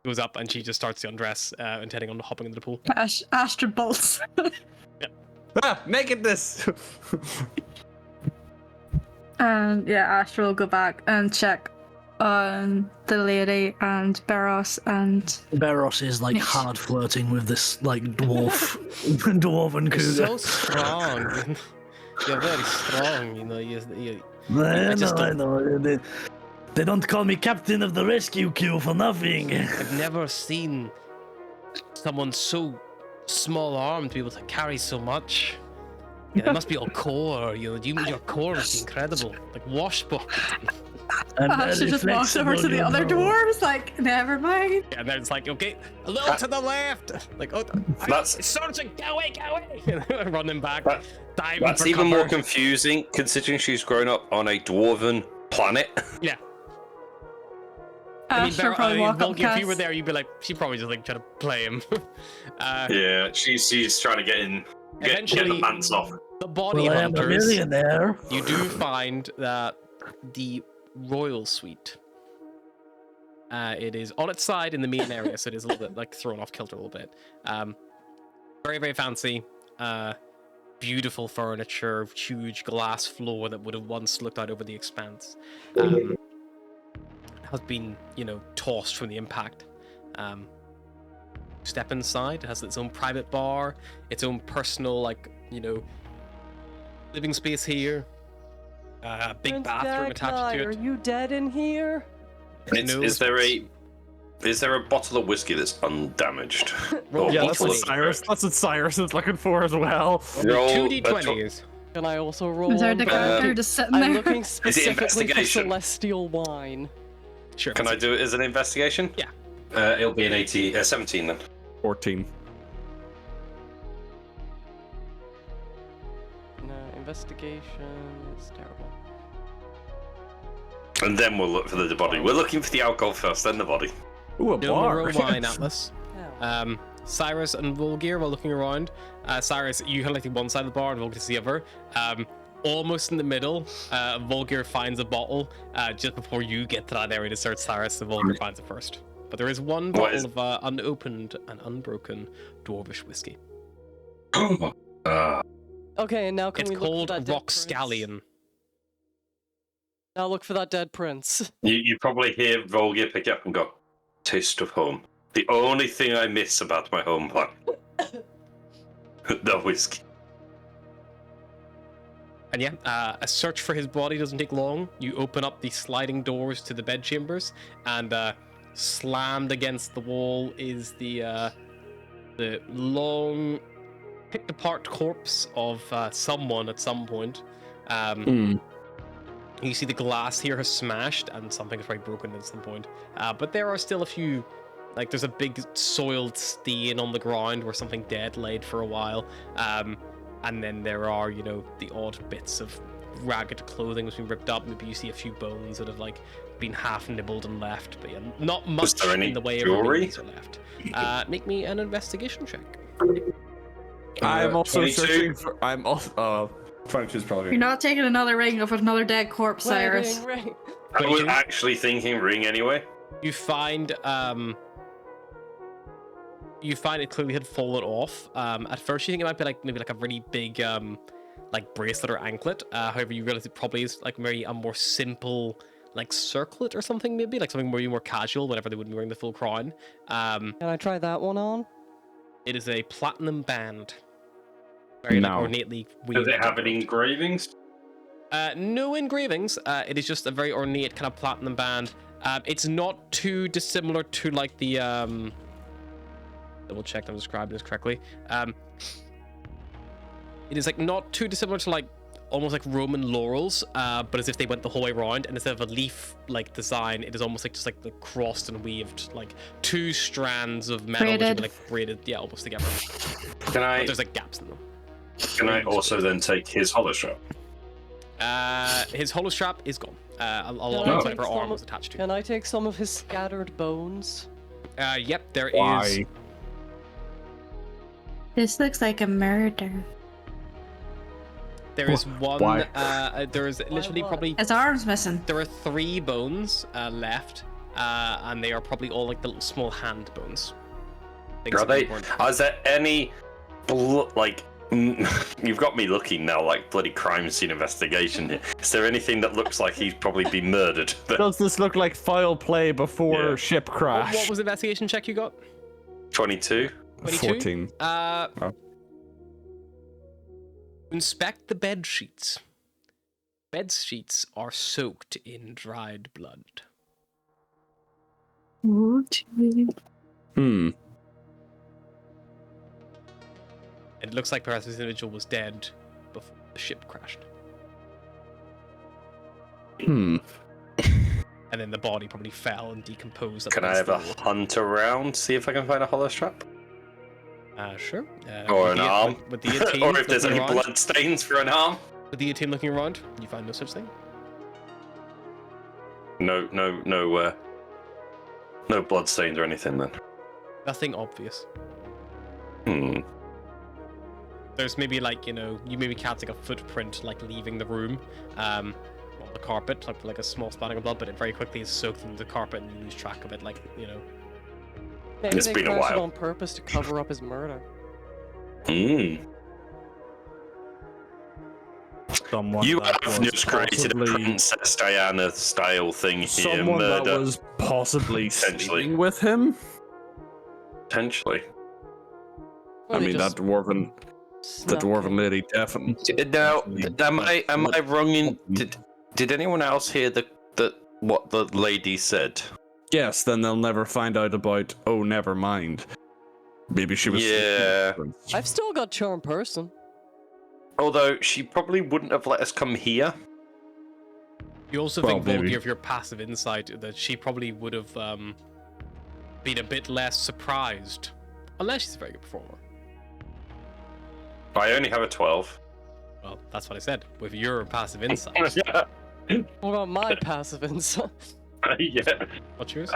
A: goes up and she just starts to undress, intending on hopping into the pool.
C: Astra bolts.
B: Ah, nakedness.
C: And yeah, Astra will go back and check on the lady and Barros and.
F: Barros is like hard flirting with this like dwarven
A: You're
F: cougar.
A: so strong. You're very strong. You know. You
F: I
A: just
F: know. They don't call me captain of the rescue queue for nothing.
A: I've never seen someone so small-armed be able to carry so much. Yeah, it must be all core. Your core must be incredible, like washboard.
C: Astra just walks over to the other dwarves, like, never mind.
A: And then it's like, okay, a little to the left. Like, oh,
D: That's-
A: Sergeant, go away. Running back, diving
D: That's
A: for
D: even
A: cover.
D: more confusing considering she's grown up on a dwarven planet.
A: Yeah. I mean,
C: Astra probably walk up
A: Volky, if you were
C: past.
A: there, you'd be like, she probably just like trying to play him.
D: Yeah, she's trying to get the
A: Eventually-
D: pants off.
A: The body
F: Well, I am a
A: hunters.
F: millionaire.
A: You do find that the royal suite. It is on its side in the main area, so it is a little bit like thrown off kilter a little bit. Very, very fancy. Beautiful furniture, huge glass floor that would have once looked out over the expanse. Has been, tossed from the impact. Step inside, it has its own private bar, its own personal, living space here. Big
E: Prince
A: bathroom attached
E: Dagnai,
A: to
E: are
A: it.
E: you dead in here?
D: Is there a bottle of whiskey that's undamaged?
A: Roll
B: Yeah,
A: d20.
B: that's what Cyrus. That's what Cyrus is looking for as well.
D: Roll
A: Two
D: a
A: d20s.
E: Can I also roll
C: Is there
E: one?
C: the character just sitting
E: I'm
C: there?
E: looking specifically for
D: investigation?
E: celestial wine.
A: Sure.
D: Can I do it as an investigation?
A: Yeah.
D: It'll be an 17 then.
B: 14.
E: No, investigation is terrible.
D: And then we'll look for the body. We're looking for the alcohol first, then the body.
B: Ooh, a
A: No
B: bar.
A: more wine, Atlas.
E: Oh.
A: Cyrus and Volgir, while looking around, Cyrus, you kind of like the one side of the bar and Volgir the other. Almost in the middle, Volgir finds a bottle just before you get to that area to search Cyrus, and Volgir finds it first. But there is one
D: What is-
A: bottle of unopened and unbroken dwarvish whiskey.
E: Okay, and now can
A: It's
E: we look
A: called
E: for that dead
A: Rock
E: prince?
A: Scallion.
E: Now look for that dead prince.
D: You probably hear Volgir pick it up and go, taste of home. The only thing I miss about my home planet. The whiskey.
A: And yeah, a search for his body doesn't take long. You open up the sliding doors to the bedchambers, and slammed against the wall is the long, picked apart corpse of someone at some point. You see the glass here has smashed, and something is very broken at some point. But there are still a few, there's a big soiled stain on the ground where something dead laid for a while. And then there are, the odd bits of ragged clothing that's been ripped up. Maybe you see a few bones that have been half nibbled and left. But yeah, not much
D: there any
A: in the way
D: jewelry?
A: of remains are left. Make me an investigation check.
B: I'm also
D: 22.
B: searching for. I'm also. 22 is probably.
C: You're not taking another ring of another dead corpse, Cyrus.
E: Ring.
D: I was actually thinking ring anyway.
A: You find it clearly had fallen off. At first you think it might be maybe a really big bracelet or anklet. However, you realize it probably is maybe a more simple circlet or something, maybe something maybe more casual whenever they wouldn't be wearing the full crown.
E: Can I try that one on?
A: It is a platinum band. Very
B: No.
A: ornately
D: Does
A: weaved.
D: it have any engravings?
A: No engravings. It is just a very ornate kind of platinum band. It's not too dissimilar to double check that I'm describing this correctly. It is like not too dissimilar to like almost like Roman laurels, but as if they went the whole way around, and instead of a leaf like design, it is almost like just like the crossed and weaved like two strands of metal which have been like braided, yeah, almost together.
D: Can I?
A: But there's like gaps in them.
D: Can I also then take his hollow strap?
A: His hollow strap is gone. A lot
E: Can I
A: of
E: take
A: whatever arm
E: some-
A: was attached to.
E: Can I take some of his scattered bones?
A: Yep, there is.
B: Why?
C: This looks like a murder.
A: There is one.
B: Why?
A: There is literally
E: what?
A: probably.
C: His arm's missing.
A: There are 3 bones left, and they are probably all like the little small hand bones.
D: Are they? Is there any like? You've got me looking now like bloody crime scene investigation here. Is there anything that looks like he's probably been murdered?
B: Does this look like foul play before
D: Yeah.
B: ship crash?
A: What was the investigation check you got?
D: 22.
A: 22?
B: 14.
A: Inspect the bed sheets. Bed sheets are soaked in dried blood.
B: Hmm.
A: It looks like perhaps this individual was dead before the ship crashed.
B: Hmm.
A: And then the body probably fell and decomposed. up
D: Can I
A: against
D: have a
A: the wall.
D: hunt around, see if I can find a hollow strap?
A: Sure.
D: Or
A: With
D: an
A: the-
D: arm?
A: With the team
D: Or if there's
A: looking
D: any
A: around,
D: blood stains for an arm?
A: with the team looking around, you find no such thing.
D: No blood stains or anything then.
A: Nothing obvious.
D: Hmm.
A: There's maybe like, you maybe catch like a footprint like leaving the room on the carpet, like a small splatting of blood, but it very quickly is soaked into the carpet and you lose track of it, like,
E: Maybe
D: It's
E: they
D: been a
E: crashed it
D: while.
E: on purpose to cover up his murder.
D: Hmm.
B: Someone
D: You
B: that
D: have
B: was
D: just created a
B: possibly-
D: Princess Diana style thing here.
B: Someone that
D: Murder.
B: was possibly
D: Potentially.
B: sleeping with him.
D: Potentially.
E: Or
B: I
E: they
B: mean, that
E: just
B: dwarven, the
E: snapped
B: dwarven
E: him.
B: lady definitely.
D: Now, am I wrong in? Did anyone else hear what the lady said?
B: Yes, then they'll never find out about. Oh, never mind. Maybe she was.
D: Yeah.
B: sleeping.
E: I've still got charm person.
D: Although she probably wouldn't have let us come here.
A: You also
B: Well,
A: think, Volky,
B: maybe.
A: of your passive insight, that she probably would have been a bit less surprised. Unless she's a very good performer.
D: I only have a 12.
A: Well, that's what I said. With your passive insight.
D: yeah.
E: What about my passive insight?
D: Yeah.
A: What's yours?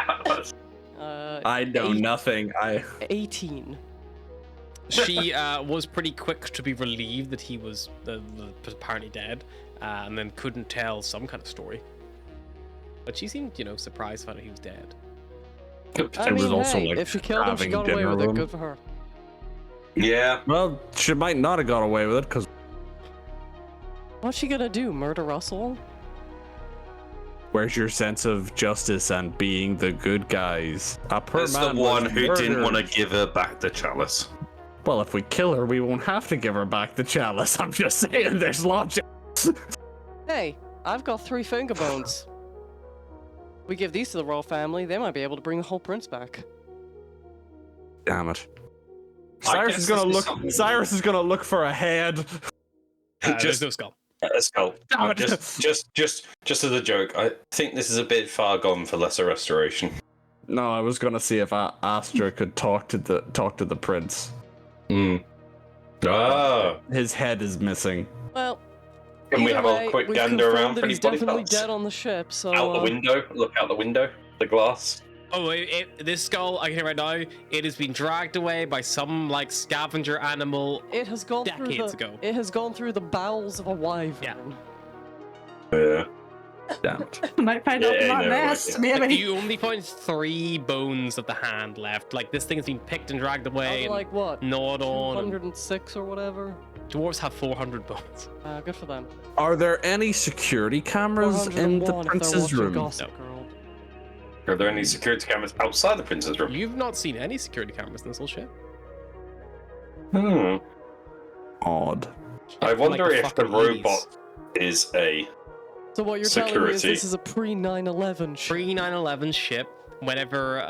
B: I know
E: Eight-
B: nothing.
E: 18.
A: She was pretty quick to be relieved that he was apparently dead, and then couldn't tell some kind of story. But she seemed, surprised finding he was dead.
E: I
B: was
E: mean,
B: also,
E: hey,
B: like,
E: if she killed him, she
B: having
E: got away
B: dinner
E: with it.
B: with him.
E: Good for her.
D: Yeah.
B: Well, she might not have got away with it because
E: What's she gonna do? Murder Russell?
B: where's your sense of justice and being the good guys? A poor
D: It's the
B: man was
D: one who didn't want to
B: murdered.
D: give her back the chalice.
B: Well, if we kill her, we won't have to give her back the chalice. I'm just saying, there's logic.
E: Hey, I've got 3 finger bones. We give these to the royal family, they might be able to bring the whole prince back.
B: Damn it.
D: I
B: Cyrus
D: guess
B: is gonna
D: this is
B: look.
D: something-
B: Cyrus is gonna look for a head.
A: There's
D: Just-
A: no skull.
D: Let's go.
B: Damn it.
D: Just as a joke, I think this is a bit far gone for lesser restoration.
B: No, I was gonna see if Astra could talk to the prince.
D: Hmm. Ah.
B: His head is missing.
E: Well,
D: Can we
E: either
D: have
E: way,
D: a quick
E: we've
D: gander
E: confirmed
D: around
E: that
D: for
E: he's
D: any body
E: definitely
D: parts?
E: dead on the ship, so
D: Out the window. Look out the window. The glass.
A: Oh, this skull, I can hear right now, it has been dragged away by some, like, scavenger animal.
E: it has gone
A: Decades
E: through the
A: ago.
E: it has gone through the bowels of a wyvern.
D: Yeah.
B: Damn it.
C: Might find
D: Yeah,
C: out
D: no,
C: that
D: right,
C: nest,
D: yeah.
A: Like,
C: maybe.
A: you only find 3 bones of the hand left. Like, this thing has been picked and dragged away
E: Out of
A: and
E: like what?
A: gnawed on. and
E: 206 or whatever.
A: Dwarves have 400 bones.
E: Good for them.
B: Are there any security cameras in the
E: 401 if they're
B: prince's
E: watching
B: room?
E: Gossip Girl.
D: Are there any security cameras outside the prince's room?
A: You've not seen any security cameras in this whole ship.
D: Hmm.
B: Odd.
D: I
A: From, like,
D: wonder
A: the
D: if the
A: fucking 80s.
D: robot is a.
E: So what you're telling me is
D: Security.
E: this is a pre 9/11 ship.
A: Pre 9/11 ship, whenever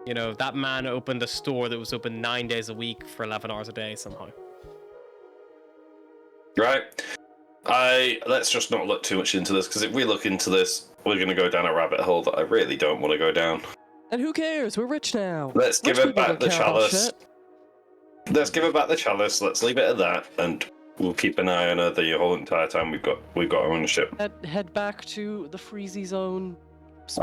A: You know, that man opened a store that was open 9 days a week for 11 hours a day somehow.
D: Right. Let's just not look too much into this, because if we look into this, we're going to go down a rabbit hole that I really don't want to go down.
E: And who cares? We're rich now.
D: Let's give
E: Rich
D: her
E: people
D: back
E: don't
D: the
E: care about
D: chalice.
E: shit.
D: Let's give her back the chalice. Let's leave it at that, and we'll keep an eye on her the whole entire time we've got our ownership.
E: Head back to the Freezy Zone.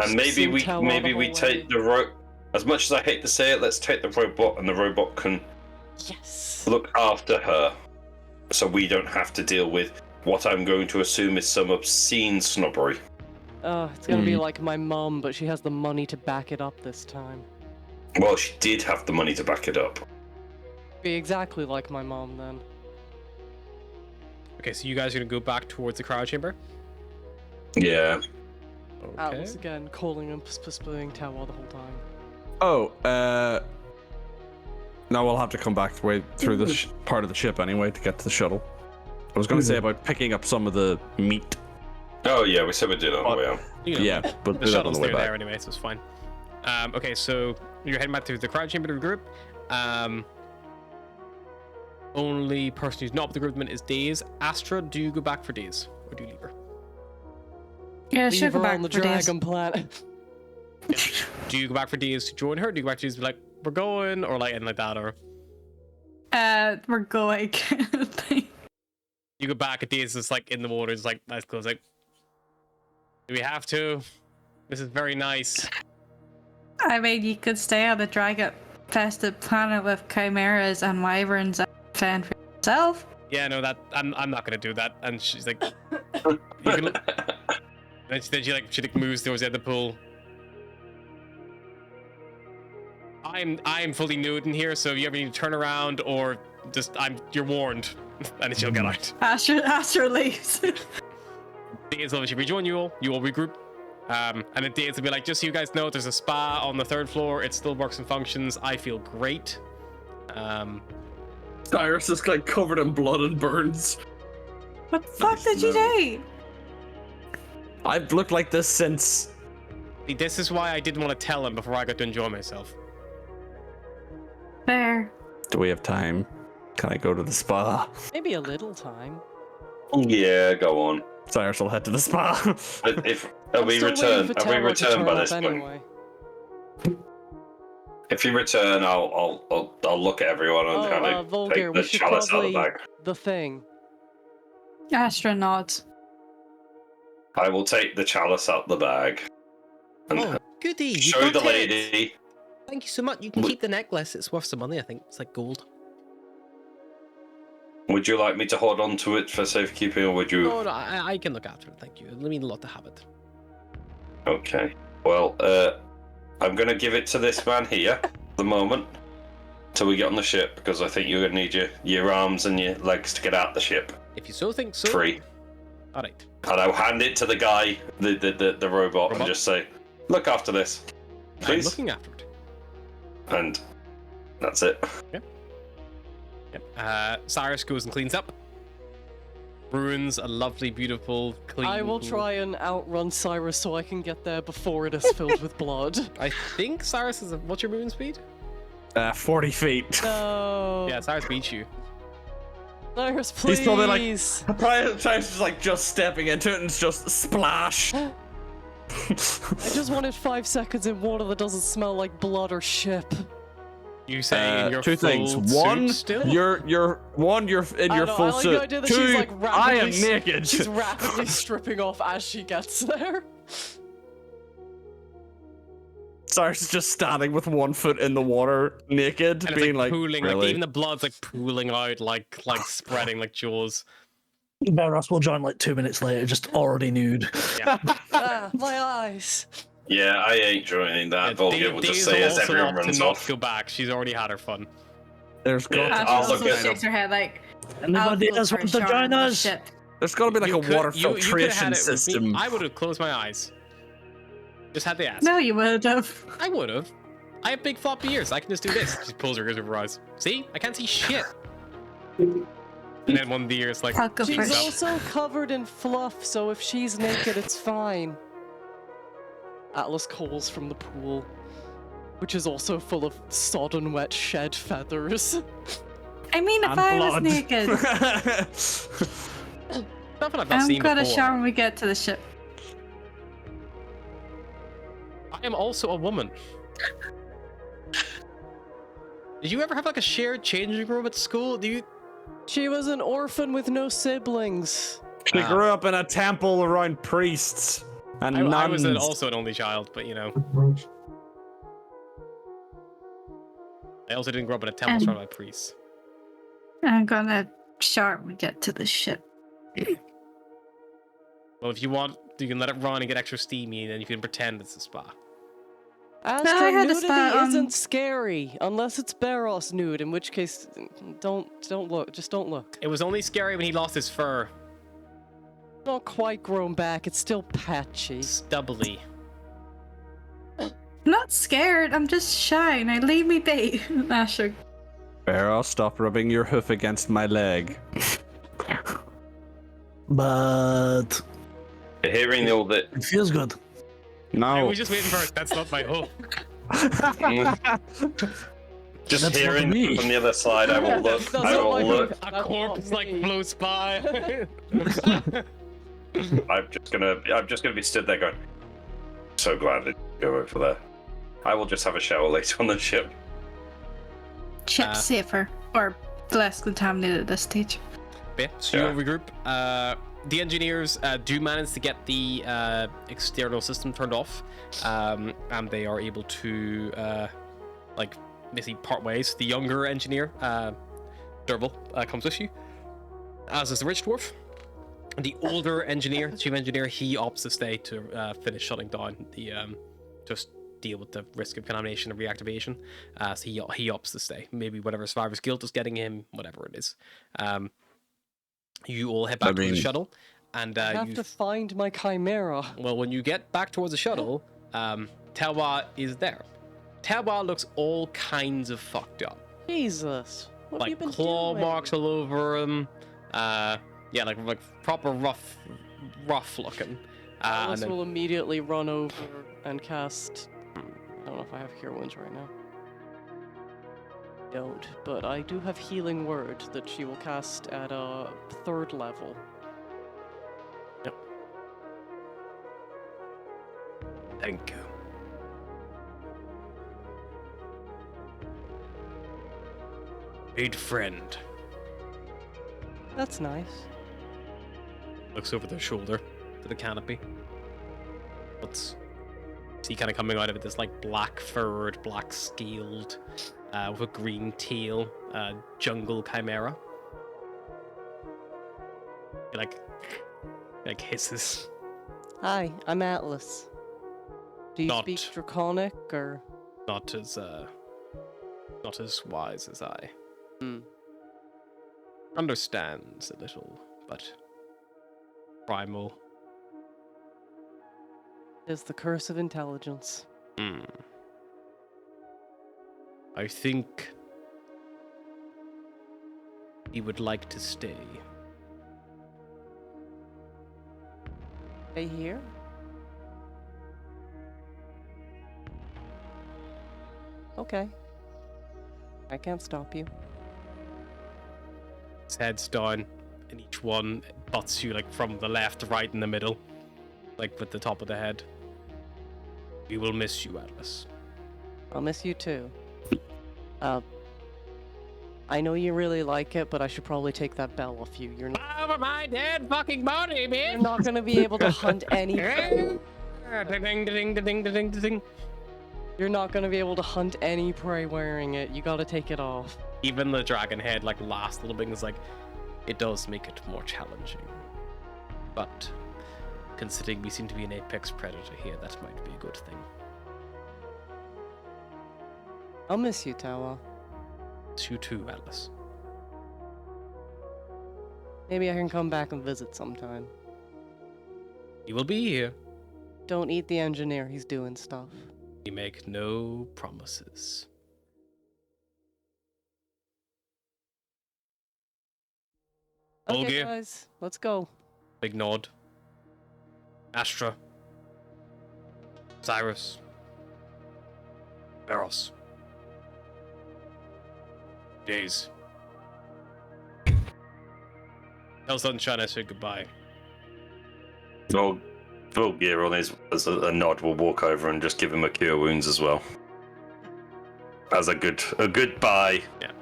D: And maybe we take the rope. As much as I hate to say it, let's take the robot, and the robot can look after her, so we don't have to deal with what I'm going to assume is some obscene snobbery.
E: It's gonna be like my mom, but she has the money to back it up this time.
D: Well, she did have the money to back it up.
E: Be exactly like my mom then.
A: Okay, so you guys are gonna go back towards the cryo chamber?
D: Yeah.
A: Okay.
E: Atlas again, calling him spewing Tower the whole time.
B: Oh, no, we'll have to come back way through this part of the ship anyway to get to the shuttle. I was going to say about picking up some of the meat.
D: Oh yeah, we said we'd do that on the way out.
A: You know,
B: Yeah, but
A: the
B: do that on
A: shuttle's
B: the way
A: near
B: back.
A: there anyway, so it's fine. Okay, so you're heading back to the cryo chamber of the group. Only person who's not with the group at the minute is Days. Astra, do you go back for Days, or do you leave her?
C: Yeah,
E: Leave
C: she'll go
E: her
C: back
E: on the
C: for days.
E: dragon planet.
A: Do you go back for Days to join her? Do you go back to Days to be like, we're going, or like anything like that, or
C: We're going.
A: you go back at Days is like in the water, it's like eyes closed, like, do we have to? This is very nice.
C: I mean, you could stay on the dragon-infested planet with chimeras and wyverns and fend for yourself.
A: Yeah, no, that I'm not gonna do that. And she's like, you can. Then she moves towards the other pool. I'm fully nude in here, so if you ever need to turn around or just you're warned, and then she'll get out.
C: Astra leaves.
A: Days will rejoin you all. You all regroup. And then Days will be like, just so you guys know, there's a spa on the 3rd floor. It still works and functions. I feel great.
B: Cyrus is like covered in blood and burns.
C: What the fuck did you do?
B: I've looked like this since.
A: See, this is why I didn't want to tell him before I got to enjoy myself.
C: Fair.
B: Do we have time? Can I go to the spa?
E: Maybe a little time.
D: Yeah, go on.
B: Cyrus will head to the spa.
D: If
E: I'm
D: we
E: still waiting
D: return,
E: for
D: have we
E: Tower to
D: returned
E: turn
D: by
E: up
D: this point?
E: anyway.
D: If you return, I'll look at everyone and kind of
E: Vulgar,
D: take
E: we
D: the
E: should
D: chalice out of the
E: probably
D: bag.
E: the thing.
C: Astronauts.
D: I will take the chalice out the bag and
A: Oh, goody! You
D: show
A: got
D: the
A: it.
D: lady.
A: Thank you so much. You can keep the necklace. It's worth some money, I think. It's like gold.
D: Would you like me to hold on to it for safekeeping, or would you?
A: Oh, no, I can look after it. Thank you. It means a lot to have it.
D: Okay. Well, I'm gonna give it to this man here at the moment till we get on the ship, because I think you're gonna need your arms and your legs to get out the ship.
A: If you so think so.
D: Free.
A: All right.
D: And I'll hand it to the guy, the robot, and just say, "Look after this,
A: I'm
D: please."
A: looking after it.
D: And that's it.
A: Yep. Cyrus goes and cleans up. Ruins a lovely, beautiful, clean.
E: I will
A: pool.
E: try and outrun Cyrus so I can get there before it is filled with blood.
A: I think Cyrus is. What's your movement speed?
B: 40 feet.
E: No.
A: Yeah, Cyrus beats you.
E: Cyrus, please.
B: He's probably like, Cyrus is like just stepping into it and it's just splash.
E: I just wanted 5 seconds in water that doesn't smell like blood or ship.
A: You say in your
B: two
A: full
B: things.
A: suit
B: One,
A: still?
B: you're in your
E: I
B: full
E: like
B: suit.
E: the idea that
B: Two,
E: she's like
B: I am
E: rapidly,
B: naked.
E: she's rapidly stripping off as she gets there.
B: Cyrus is just standing with 1 foot in the water, naked,
A: And it's
B: being like,
A: pooling,
B: really?
A: like even the blood's like pooling out, like spreading like jaws.
F: Barros will join like 2 minutes later, just already nude.
A: Yeah.
E: My eyes.
D: Yeah, I ain't joining that. Volga will just
A: Days
D: say as
A: also
D: everyone
A: opt to
D: runs
A: not
D: off.
A: go back. She's already had her fun.
B: There's got,
D: Yeah.
C: Astra
D: I'll look
C: also
D: at
C: shakes her head like,
F: Anybody
C: I'll go
F: else
C: for a
F: want to
C: shot
F: join
C: on the
F: us?
C: ship.
B: there's got to be like
A: You
B: a
A: could-
B: water
A: you could've
B: filtration
A: had it with me.
B: system.
A: I would have closed my eyes. Just had the ass.
C: No, you would have.
A: I would have. I have big floppy ears. I can just do this. She pulls her ears over her eyes. See? I can't see shit. And then one of the ears like.
C: I'll go
E: She's
C: first.
E: also covered in fluff, so if she's naked, it's fine. Atlas calls from the pool. which is also full of sodden wet shed feathers.
C: I mean, if
F: And
C: I was
F: blood.
C: naked,
A: Nothing I've not
C: I'm
A: seen
C: gonna
A: before.
C: shower when we get to the ship.
A: I am also a woman. Did you ever have like a shared changing room at school? Do you?
E: She was an orphan with no siblings.
B: She grew up in a temple around priests and nuns.
A: I was also an only child, but you know. I also didn't grow up in a temple surrounded by priests.
C: I'm gonna shower when we get to the ship.
A: Well, if you want, you can let it run and get extra steamy, and then you can pretend it's a spa.
E: Astra,
C: I had a
E: nudity
C: spa,
E: isn't scary unless it's Barros nude, in which case, don't look. Just don't look.
A: It was only scary when he lost his fur.
E: Not quite grown back. It's still patchy.
A: Stubbly.
C: Not scared. I'm just shy, and I leave me be. Asher.
B: Barrow, stop rubbing your hoof against my leg.
F: But
D: Hearing all that.
F: it feels good.
A: I
B: No.
A: was just waiting for it. That's not my hope.
D: Just
F: That's
D: hearing
F: not me.
D: from the other side, I will look.
E: That's
D: I
E: not
D: will
E: my
D: look.
E: hope.
A: A
E: That's
A: corpse
E: not
A: like
E: me.
A: floats by.
D: I'm just gonna be stood there going. So glad to go over there. I will just have a shower later on the ship.
C: Ship's safer. Or less contaminated at this stage.
A: Yeah, so you
D: Yeah.
A: regroup. The engineers do manage to get the external system turned off, and they are able to like basically part ways. The younger engineer, Derbil, comes with you, as is the rich dwarf. The older engineer, chief engineer, he opts to stay to finish shutting down the just deal with the risk of contamination and reactivation. So he opts to stay. Maybe whatever survivor's guilt is getting him, whatever it is. You all head back towards the shuttle, and
E: I have
A: you.
E: to find my chimera.
A: Well, when you get back towards the shuttle, Telwa is there. Telwa looks all kinds of fucked up.
E: Jesus, what have you
A: Like
E: been
A: claw
E: doing?
A: marks all over him. Yeah, like proper rough looking. And
E: Alice
A: then,
E: will immediately run over and cast. I don't know if I have Cure Wounds right now. Don't, but I do have Healing Word that she will cast at a 3rd level.
A: Yep. Thank you. Made friend.
E: That's nice.
A: Looks over their shoulder to the canopy. What's see kind of coming out of it? This like black furred, black scaled, with a green tail, jungle chimera. He like hisses.
E: Hi, I'm Atlas. Do you
A: Not-
E: speak Draconic or?
A: Not as wise as I.
E: Hmm.
A: Understands a little, but primal.
E: Is the curse of intelligence.
A: I think he would like to stay.
E: Stay here? Okay. I can't stop you.
A: His head's down, and each one butts you like from the left to right in the middle, like with the top of the head. We will miss you, Atlas.
E: I'll miss you too. I know you really like it, but I should probably take that bell off you. You're not,
A: Over my dead fucking body,
E: you're
A: bitch!
E: not gonna be able to hunt any.
A: Ding, ding, ding, ding, ding, ding.
E: You're not gonna be able to hunt any prey wearing it. You gotta take it off.
A: Even the dragon head, like last little bit, is like, it does make it more challenging. But considering we seem to be an apex predator here, that might be a good thing.
E: I'll miss you, Tawa.
A: It's you too, Atlas.
E: Maybe I can come back and visit sometime.
A: You will be here.
E: Don't eat the engineer. He's doing stuff.
A: We make no promises.
E: Okay,
A: Olgir.
E: guys, let's go.
A: Big nod. Astra. Cyrus. Eros. Days. Tell Sunshine I said goodbye.
D: Well, Volgear on his as a nod will walk over and just give him a cure wounds as well. As a good bye.
A: Yeah.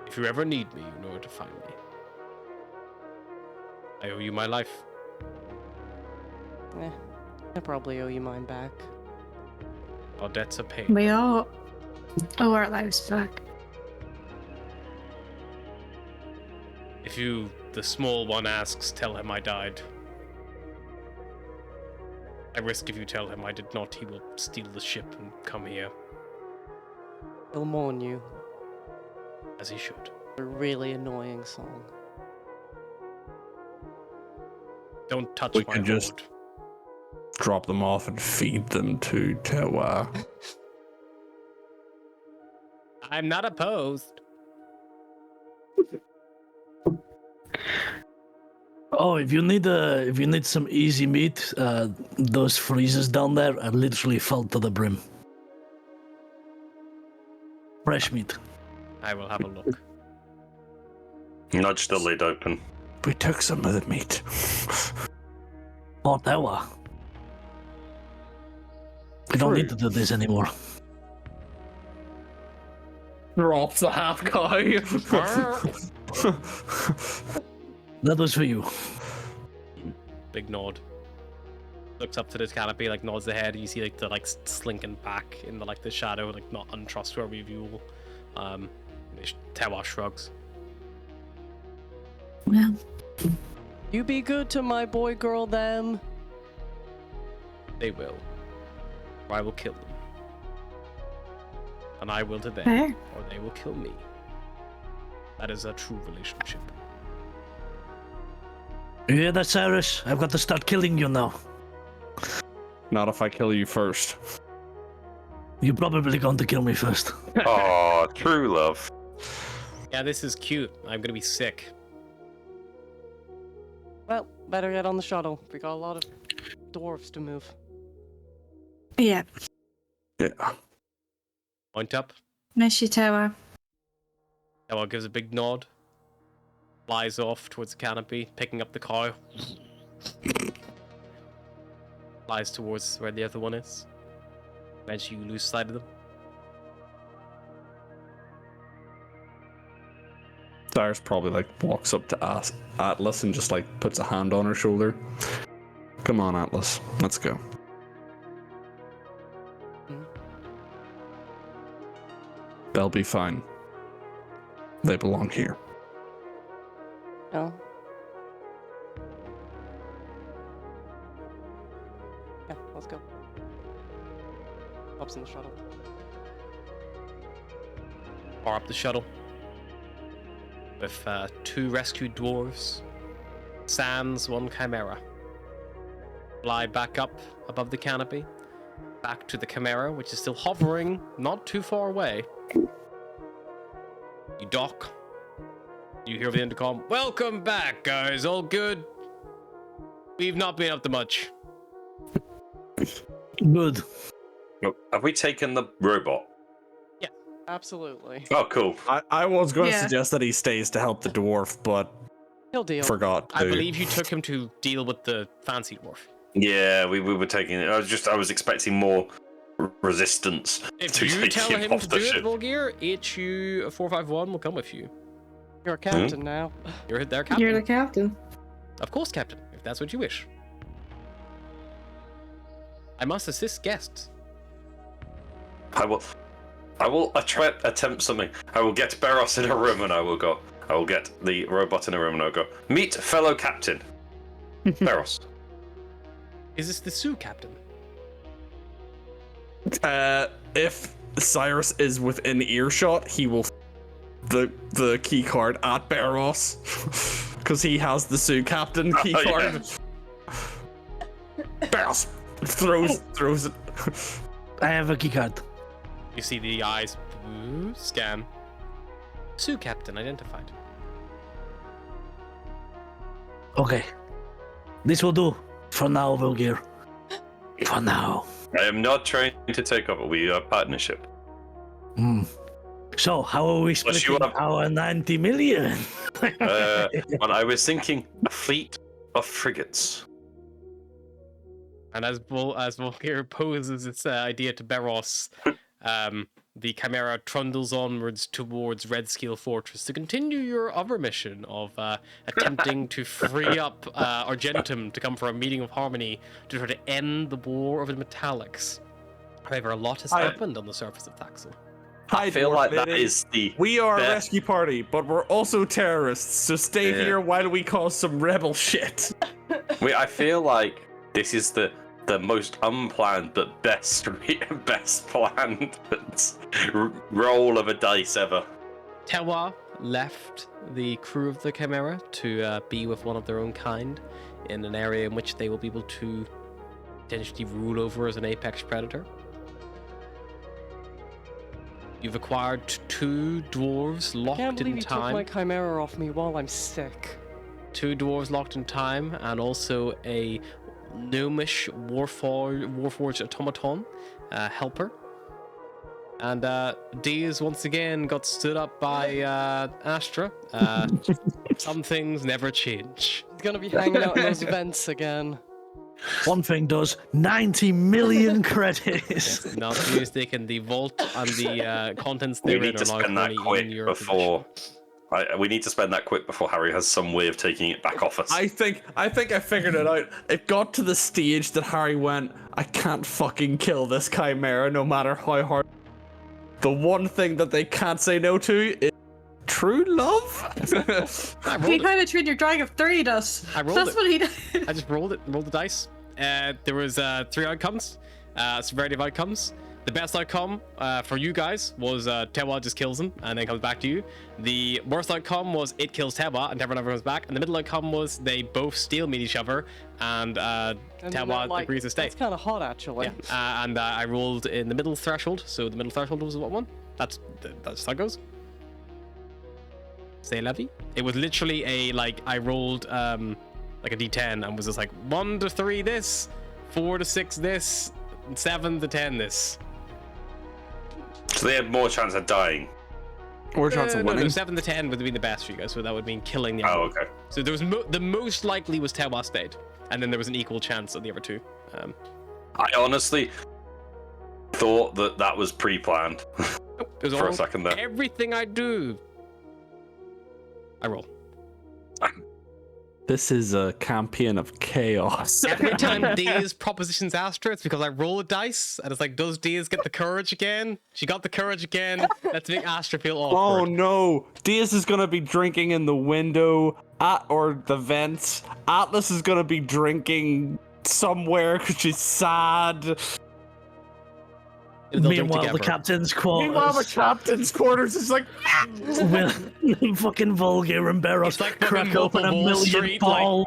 A: If you ever need me, you know where to find me. I owe you my life.
E: I probably owe you mine back.
A: All debts are paid.
C: We all owe our lives back.
A: If you, the small one, asks, tell him I died. I risk if you tell him I did not, he will steal the ship and come here,
E: He'll mourn you.
A: as he should.
E: A really annoying song.
A: Don't touch
B: We
A: my
B: can just-
A: hoard.
B: Drop them off and feed them to Tewa.
A: I'm not opposed.
F: Oh, if you need some easy meat, those freezers down there are literally full to the brim. Fresh meat.
A: I will have a look.
D: Nudge the lid open.
B: We took some of the meat.
F: Oh, Tewa. We don't need to do this anymore.
B: Drops a half cow.
F: That was for you.
A: Big nod. Looks up to the canopy, like nods the head. You see like the slinking back in the shadow, like not untrustworthy view. Tewa shrugs.
C: Yeah.
E: You be good to my boy, girl, them.
A: They will. Or I will kill them. And I will to them.
C: Fair.
A: Or they will kill me. That is a true relationship.
F: You hear that, Cyrus? I've got to start killing you now.
B: Not if I kill you first.
F: You're probably going to kill me first.
D: Oh, true love.
A: Yeah, this is cute. I'm gonna be sick.
E: Well, better get on the shuttle. We got a lot of dwarves to move.
C: Yeah.
B: Yeah.
A: Point up.
C: Miss you, Tewa.
A: Tewa gives a big nod. Flies off towards the canopy, picking up the cow. Flies towards where the other one is. Eventually you lose sight of them.
B: Cyrus probably walks up to Atlas and just puts a hand on her shoulder. Come on, Atlas. Let's go. They'll be fine. They belong here.
E: Oh. Yeah, let's go. Hops in the shuttle.
A: Far up the shuttle. With 2 rescued dwarves. Sans 1 chimera. Fly back up above the canopy. Back to the chimera, which is still hovering not too far away. You dock. You hear the intercom. Welcome back, guys. All good? We've not been up to much.
F: Good.
D: Oh, have we taken the robot?
E: Absolutely.
D: Oh, cool.
B: I was going to
C: Yeah.
B: suggest that he stays to help the dwarf, but
E: He'll deal.
B: forgot to.
A: I believe you took him to deal with the fancy dwarf.
D: Yeah, we were taking it. I was expecting more resistance
A: If
D: to
A: you
D: take
A: tell
D: him
A: him
D: off
A: to
D: the
A: do it,
D: ship.
A: Volgear, HU 451 will come with you.
E: You're a captain now.
A: You're their captain.
C: You're the captain.
A: Of course, Captain, if that's what you wish. I must assist guests.
D: I will attempt something. I will get Beros in a room and I will get the robot in a room and I'll go, meet fellow captain. Beros.
A: Is this the Sioux captain?
B: If Cyrus is within earshot, he will the key card at Beros because he has the Sioux captain key
D: Oh,
B: card.
D: yeah.
B: Beros throws it.
F: I have a keycard.
A: You see the eyes scan. Sioux captain identified.
F: Okay. This will do. For now, Volgear. For now.
D: I am not trying to take over. We are partnership.
F: So, how are we
D: Plus,
F: splitting our 90 million?
D: Well, I was thinking a fleet of frigates.
A: And as Volkir poses its idea to Beros, the Chimera trundles onwards towards Red Scale Fortress to continue your other mission of attempting to free up Argentum to come for a meeting of harmony to try to end the War of the Metallics. However, a lot has happened on the surface of Thaxel.
D: I feel like that is the.
B: We are a
D: best-
B: rescue party, but we're also terrorists, so stay here while we cause some rebel shit.
D: I feel like this is the most unplanned but best planned roll of a dice ever.
A: Tewa left the crew of the Chimera to be with one of their own kind in an area in which they will be able to potentially rule over as an apex predator. You've acquired 2 dwarves
E: I can't
A: locked
E: believe
A: in
E: you took
A: time.
E: my chimera off me while I'm sick.
A: 2 dwarves locked in time, and also a gnomish warforged automaton helper. And Deez once again got stood up by Astra. Some things never change.
E: He's gonna be hanging out in those vents again.
F: One thing does 90 million credits.
A: Yes, not to be mistaken, the vault and the contents
D: We
A: therein
D: need to
A: are now
D: spend that
A: currently in
D: quick
A: your
D: before.
A: possession.
D: We need to spend that quick before Harry has some way of taking it back off us.
B: I think I figured it out. It got to the stage that Harry went, I can't fucking kill this Chimera no matter how hard. The one thing that they can't say no to is true love.
A: I
C: He
A: rolled it.
C: kind of treated your drag of 3 does.
A: I rolled
C: That's
A: it.
C: what he did.
A: I just rolled the dice. There was 3 outcomes, severity of outcomes. The best outcome for you guys was Tewa just kills him and then comes back to you. The worst outcome was it kills Tewa and Tewa never comes back. And the middle outcome was they both steal meet each other and
E: And
A: Tewa
E: like,
A: agrees to stay.
E: That's kind of hot, actually.
A: Yeah, and I rolled in the middle threshold, so the middle threshold was what one? That's how it goes. Say levy. It was literally I rolled like a d10 and was just like 1 to 3 this, 4 to 6 this, 7 to 10 this.
D: So they had more chance of dying.
B: Or chance of winning.
A: 7 to 10 would have been the best for you guys, so that would mean killing the other.
D: Oh,
A: one.
D: okay.
A: So there was the most likely was Tewa stayed, and then there was an equal chance of the other 2.
D: I honestly thought that was pre-planned
A: It was
D: for
A: all,
D: a second there.
A: everything I do, I roll.
B: This is a campaign of chaos.
A: Every time Diaz propositions Astra, it's because I roll a dice, and it's like, does Diaz get the courage again? She got the courage again. Let's make Astra feel
B: Oh
A: awkward.
B: no! Diaz is gonna be drinking in the window or the vents. Atlas is gonna be drinking somewhere because she's sad.
A: They'll drink
F: Meanwhile, the
A: together.
F: captain's
B: Meanwhile, the
F: quarters.
B: captain's quarters is like.
F: Will fucking Volgir and Beros
A: It's like
F: crack
A: fucking
F: open a
A: Wall
F: million
A: Street,
F: ball.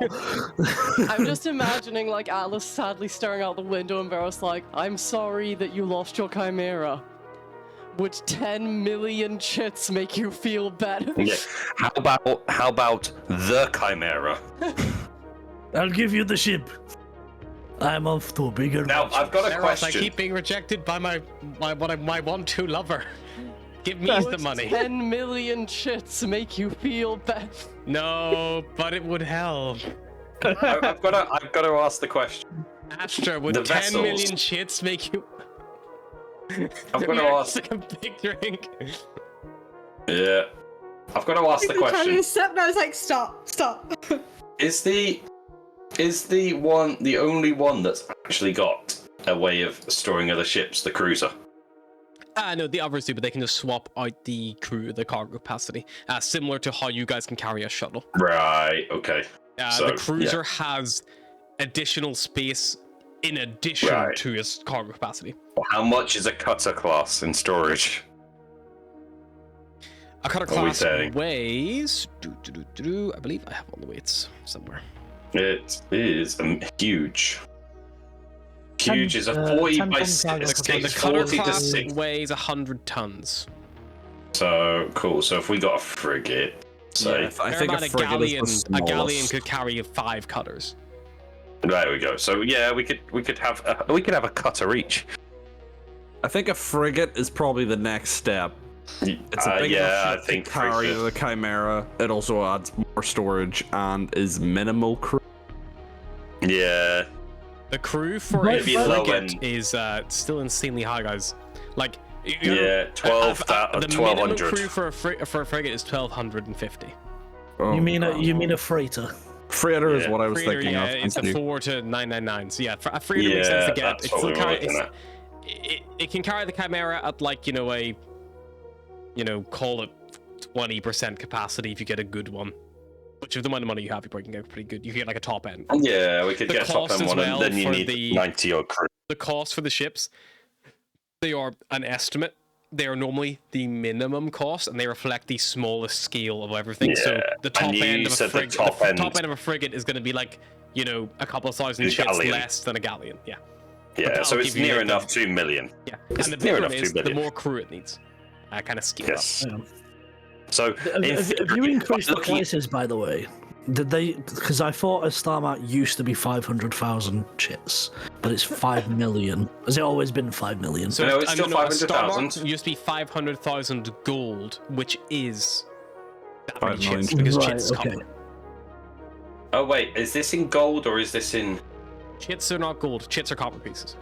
E: I'm just imagining like Atlas sadly staring out the window and Barros like, I'm sorry that you lost your chimera. Would 10 million chits make you feel better?
D: Yeah. How about the Chimera?
F: I'll give you the ship. I'm off to a bigger.
D: Now I've got a
A: Eros, I
D: question.
A: keep being rejected by my 1-2 lover. Give me the money.
E: 10 million chits make you feel better.
A: No, but it would help.
D: I've got to ask the question.
A: Astra, would
D: The
A: 10
D: vessels.
A: million shits make you...
D: I've got to ask.
A: Like a big drink.
D: Yeah. I've got to ask the
C: Every time
D: question.
C: you sip, and I was like, stop.
D: Is the only one that's actually got a way of storing other ships the cruiser?
A: No, the others do, but they can just swap out the cargo capacity. Similar to how you guys can carry a shuttle.
D: Right. Okay. So,
A: the cruiser has additional space in addition
D: Right.
A: to its cargo capacity.
D: How much is a cutter class in storage?
A: A cutter
D: What are we
A: class
D: saying?
A: weighs... I believe I have all the weights somewhere.
D: It is huge. Huge is a 40
F: 10
D: by
F: ton
D: 6.
F: cargo
A: So the
D: It's
A: cutter
D: 40 to
A: class
D: 6.
A: weighs 100 tons.
D: So cool. So if we got a frigate, say,
B: I
A: Bear
B: think
A: in mind,
B: a frigate is the
A: a galleon
B: smallest.
A: could carry 5 cutters.
D: There we go. So yeah, we could have a cutter each.
B: I think a frigate is probably the next step. It's a big
D: yeah,
B: enough
D: I
B: ship
D: think
B: to carry
D: frigate.
B: the Chimera. It also adds more storage and is minimal crew.
D: Yeah.
A: The crew for a
F: Maybe
D: low
A: frigate
D: end.
A: is still insanely high, guys. Like,
D: Yeah, 12
A: the minimum
D: 1200.
A: crew for a frigate is 1250.
B: Oh,
F: You mean a freighter?
B: freighter is
D: Yeah.
B: what I was
A: Freighter,
B: thinking
A: yeah,
B: of.
A: it's
B: thank
A: the
B: you.
A: 4 to 999. So yeah, a freighter makes sense to get.
D: that's
A: It's
D: what
A: still
D: we were
A: carry,
D: looking at.
A: it can carry the Chimera at like call it 20% capacity if you get a good one. Which of the amount of money you have, you probably can get pretty good. You can get like a top end.
D: Yeah, we could
A: The
D: get a top
A: cost
D: end
A: as
D: one,
A: well
D: and then you
A: for
D: need
A: the-
D: 90 odd crew.
A: The cost for the ships, they are an estimate. They are normally the minimum cost, and they reflect the smallest scale of everything. So
D: Yeah,
A: the top
D: and you
A: end of a
D: said the
A: frigate,
D: top end-
A: top end of a frigate is going to be like a couple of thousand
D: A
A: ships
D: galleon.
A: less than a galleon. Yeah,
D: Yeah,
A: that'll
D: so it's
A: give you,
D: near
A: like,
D: enough 2 million.
A: yeah.
D: It's
A: And the
D: near
A: bigger
D: enough
A: it
D: to
A: is, the
D: 2 million.
A: more crew it needs. Kind of scale
D: Yes.
F: Yeah.
D: So
F: Have
D: in
F: you
D: theory,
F: increased the
D: looking-
F: prices, by the way? Did they? Because I thought a star map used to be 500,000 chits, but it's 5 million. Has it always been 5 million?
A: So
D: No, it's still
A: a star
D: 500,000.
A: mark used to be 500,000 gold, which is that
B: 5
A: many chits
B: million.
A: because
F: Right,
A: chits is
F: okay.
A: copper.
D: Oh wait, is this in gold or is this in?
A: Chits are not gold. Chits are copper pieces.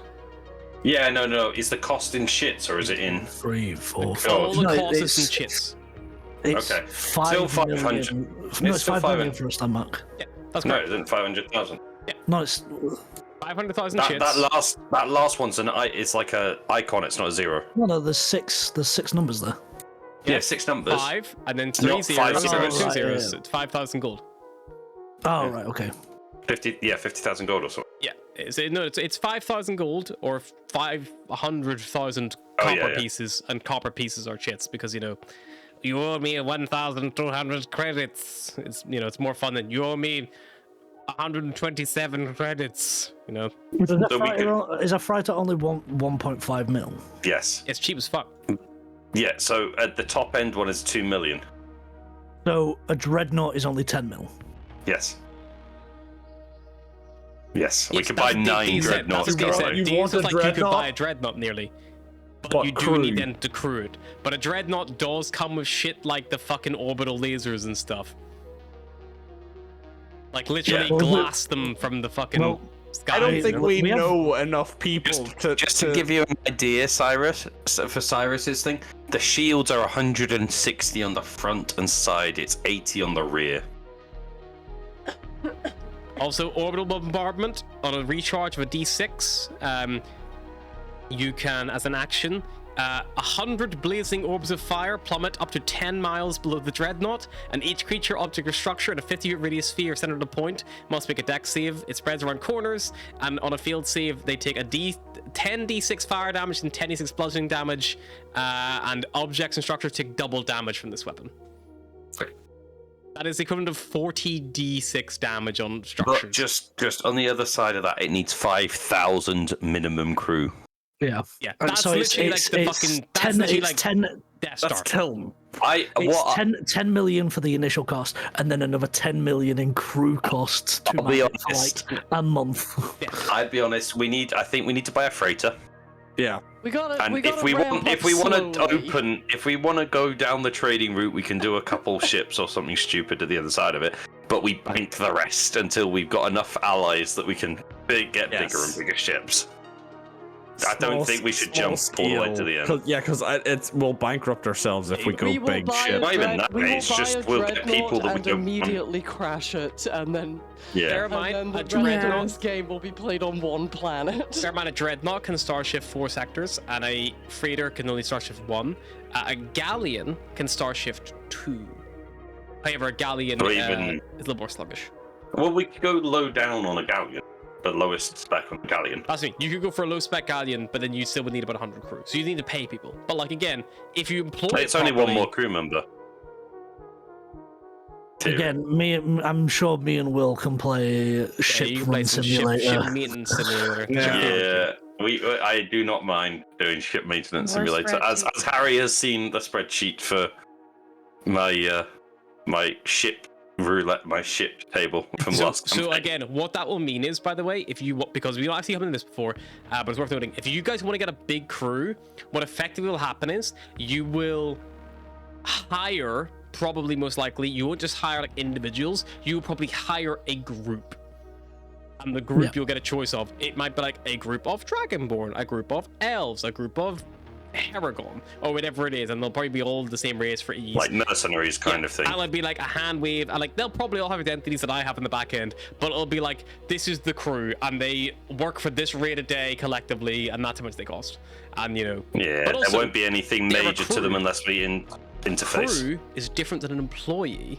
D: Yeah, no. Is the cost in shits or is it in?
F: 3, 4, 5.
A: All the
F: No,
A: cost is
F: it's-
A: in chits.
F: It's
D: Okay.
F: 5
D: Still 500.
F: million.
D: It's
F: No, it's
D: still
F: 5 million
D: 500.
F: for a star mark.
A: Yeah, that's
D: No,
A: correct.
D: it isn't 500,000.
F: No, it's
A: 500,000
D: That,
A: chits.
D: that last one's it's like a icon. It's not a zero.
F: no. There's six numbers there.
D: Yeah, 6 numbers.
A: 5 and then 3
D: Not 5
A: zeros and then
D: zeros.
A: 2
F: Right,
A: zeros.
F: yeah.
A: It's 5,000 gold.
F: Oh, right, okay.
D: 50,000 gold or something.
A: Yeah, it's 5,000 gold or 500,000
D: Oh,
A: copper
D: yeah, yeah.
A: pieces, and copper pieces are chits because you owe me 1,200 credits. It's more fun than you owe me 127 credits.
F: Is a
D: So we
F: freighter only 1.5 mil?
D: Yes.
A: It's cheap as fuck.
D: Yeah, so at the top end one is 2 million.
F: So a dreadnought is only 10 mil.
D: Yes. Yes, we
A: Yes,
D: could
A: that's
D: buy
A: what
D: 9
A: Dee said,
D: dreadnoughts
A: that's what Dee said.
D: currently.
B: You
A: Dee
B: want
A: was
B: a
A: like you could
B: dreadnought?
A: buy a dreadnought nearly. But
B: But
A: you do
B: crew.
A: need them to crew it. But a dreadnought does come with shit like the fucking orbital lasers and stuff. Like literally
D: Yeah.
F: Well,
A: glass them from the fucking
F: well,
A: sky.
B: I don't think we
F: we have-
B: know enough people
D: Just to give you an idea, Cyrus, for Cyrus's thing, the shields are 160 on the front and side. It's 80 on the rear.
A: Also, orbital bombardment on a recharge of a D6. You can, as an action, 100 blazing orbs of fire plummet up to 10 miles below the dreadnought, and each creature, object, or structure in a 50-foot radius sphere centered at a point must make a dex save. It spreads around corners, and on a field save, they take a 10d6 fire damage and 10d6 bludgeoning damage, and objects and structures take double damage from this weapon. That is the equivalent of 40d6 damage on
D: But
A: structures.
D: just on the other side of that, it needs 5,000 minimum crew.
F: Yeah.
A: Yeah,
F: And
A: that's
F: so
A: literally like the fucking. That's literally like
F: 10,
A: Death Star.
B: That's Tilm.
F: it's 10 million for the initial cost, and then another 10 million in crew costs to
D: I'll be
F: manage for
D: honest.
F: like a month.
D: I'd be honest. I think we need to buy a freighter.
B: Yeah.
E: We gotta.
D: And
E: we
D: if
E: gotta
D: we
E: ramp
D: want,
E: up
D: if we want to
E: slowly.
D: if we want to go down the trading route, we can do a couple ships or something stupid to the other side of it. But we bank the rest until we've got enough allies that we can get bigger and bigger ships. I don't think we should jump all the way to the end.
B: Yeah, because we'll bankrupt ourselves if we go
E: We will
B: big
E: buy
B: shit.
E: a
D: Not even
E: dread-
D: that,
E: we
D: mate,
E: will
D: it's
E: buy
D: just
E: a
D: we'll get
E: dreadnought
D: people that we
E: and
D: don't-
E: immediately crash it, and then
A: Bear
D: Yeah.
A: in mind,
E: and
A: a
E: then the rest of
A: dreadnought.
E: this game will be played on one planet.
A: Bear in mind, a dreadnought can starshift 4 sectors, and a freighter can only starshift 1. A galleon can starshift 2. However, a galleon
D: Or
A: is
D: even-
A: a little more sluggish.
D: Well, we could go low down on a galleon, the lowest spec on the galleon.
A: That's me. You could go for a low spec galleon, but then you still would need about 100 crew. So you need to pay people. But like again, if you employ
D: It's
A: it
D: only one
A: properly-
D: more crew member. Two.
F: Again, I'm sure me and Will can play
A: Yeah,
F: ship
A: you can
F: run
A: play some
F: simulator.
A: ship maintenance simulator.
D: Yeah, I do not mind doing ship maintenance
C: Or
D: simulator. As
C: spreadsheet.
D: Harry has seen the spreadsheet for my my ship roulette my ship table from
A: So,
D: last campaign.
A: again, what that will mean is, by the way, if you because we don't actually haven't done this before, but it's worth noting. If you guys want to get a big crew, what effectively will happen is you will hire, probably most likely, you won't just hire like individuals. You will probably hire a group, and the group you'll get a choice of. It might be like a group of Dragonborn, a group of elves, a group of Paragon, or whatever it is, and they'll probably be all the same race for ease.
D: Like mercenaries kind of thing.
A: And it'll be like a hand wave, and like they'll probably all have identities that I have in the back end, but it'll be like, this is the crew, and they work for this rate a day collectively, and that's how much they cost. And you know,
D: Yeah,
A: but also,
D: there won't be anything
A: they have a
D: major to them
A: crew.
D: unless we interface.
A: Crew is different than an employee.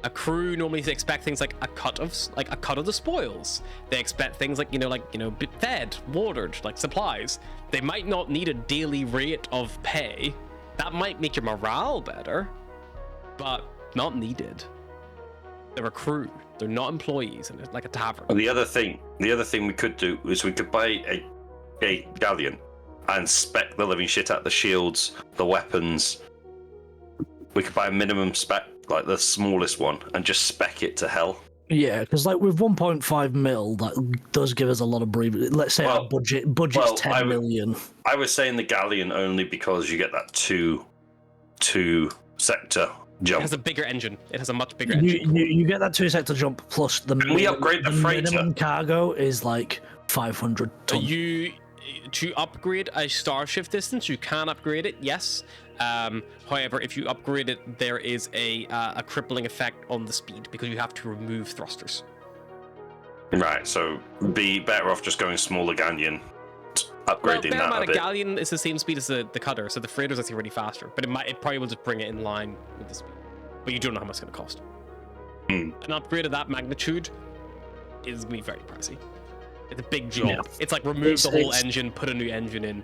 A: A crew normally expect things like a cut of the spoils. They expect things like be fed, watered, like supplies. They might not need a daily rate of pay. That might make your morale better, but not needed. They're a crew. They're not employees, and it's like a tavern.
D: The other thing we could do is we could buy a galleon and spec the living shit out the shields, the weapons. We could buy a minimum spec, like the smallest one, and just spec it to hell.
F: Yeah, because like with 1.5 mil, that does give us a lot of breathing. Let's say our budget's 10 million.
D: I was saying the galleon only because you get that two sector
A: It
D: jump.
A: has a bigger engine. It has a much bigger engine.
F: You get that 2-sector jump plus the
D: we upgrade the freighter?
F: minimum cargo is like 500 ton.
A: To upgrade a starshift distance, you can upgrade it, yes. However, if you upgrade it, there is a crippling effect on the speed because you have to remove thrusters.
D: Right, so be better off just going smaller galleon,
A: Well,
D: upgrading
A: bear in
D: that
A: mind,
D: a
A: a
D: bit.
A: galleon is the same speed as the cutter, so the freighter's actually really faster. But it probably will just bring it in line with the speed. But you don't know how much it's going to cost. An upgrade of that magnitude is going to be very pricey. It's a big job.
F: Yeah.
A: It's like remove the whole
F: It's-
A: engine, put a new engine in.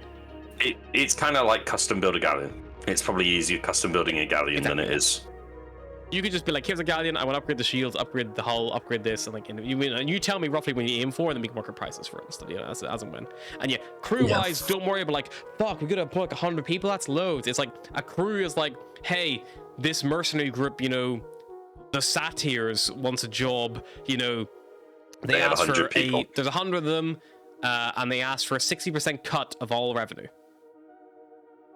D: It's kind of like custom build a galleon. It's probably easier custom building a galleon than it is.
A: You could just be like, here's a galleon, I want to upgrade the shields, upgrade the hull, upgrade this, and like, you tell me roughly when you aim for, and then we can work our prices for it and stuff, as and when. And yeah, crew-wise, don't worry about like, fuck, we gotta employ like 100 people, that's loads. It's like, a crew is like, hey, this mercenary group, the Satyrs wants a job, they
D: have
A: ask
D: 100
A: for
D: people.
A: there's 100 of them, and they ask for a 60% cut of all revenue.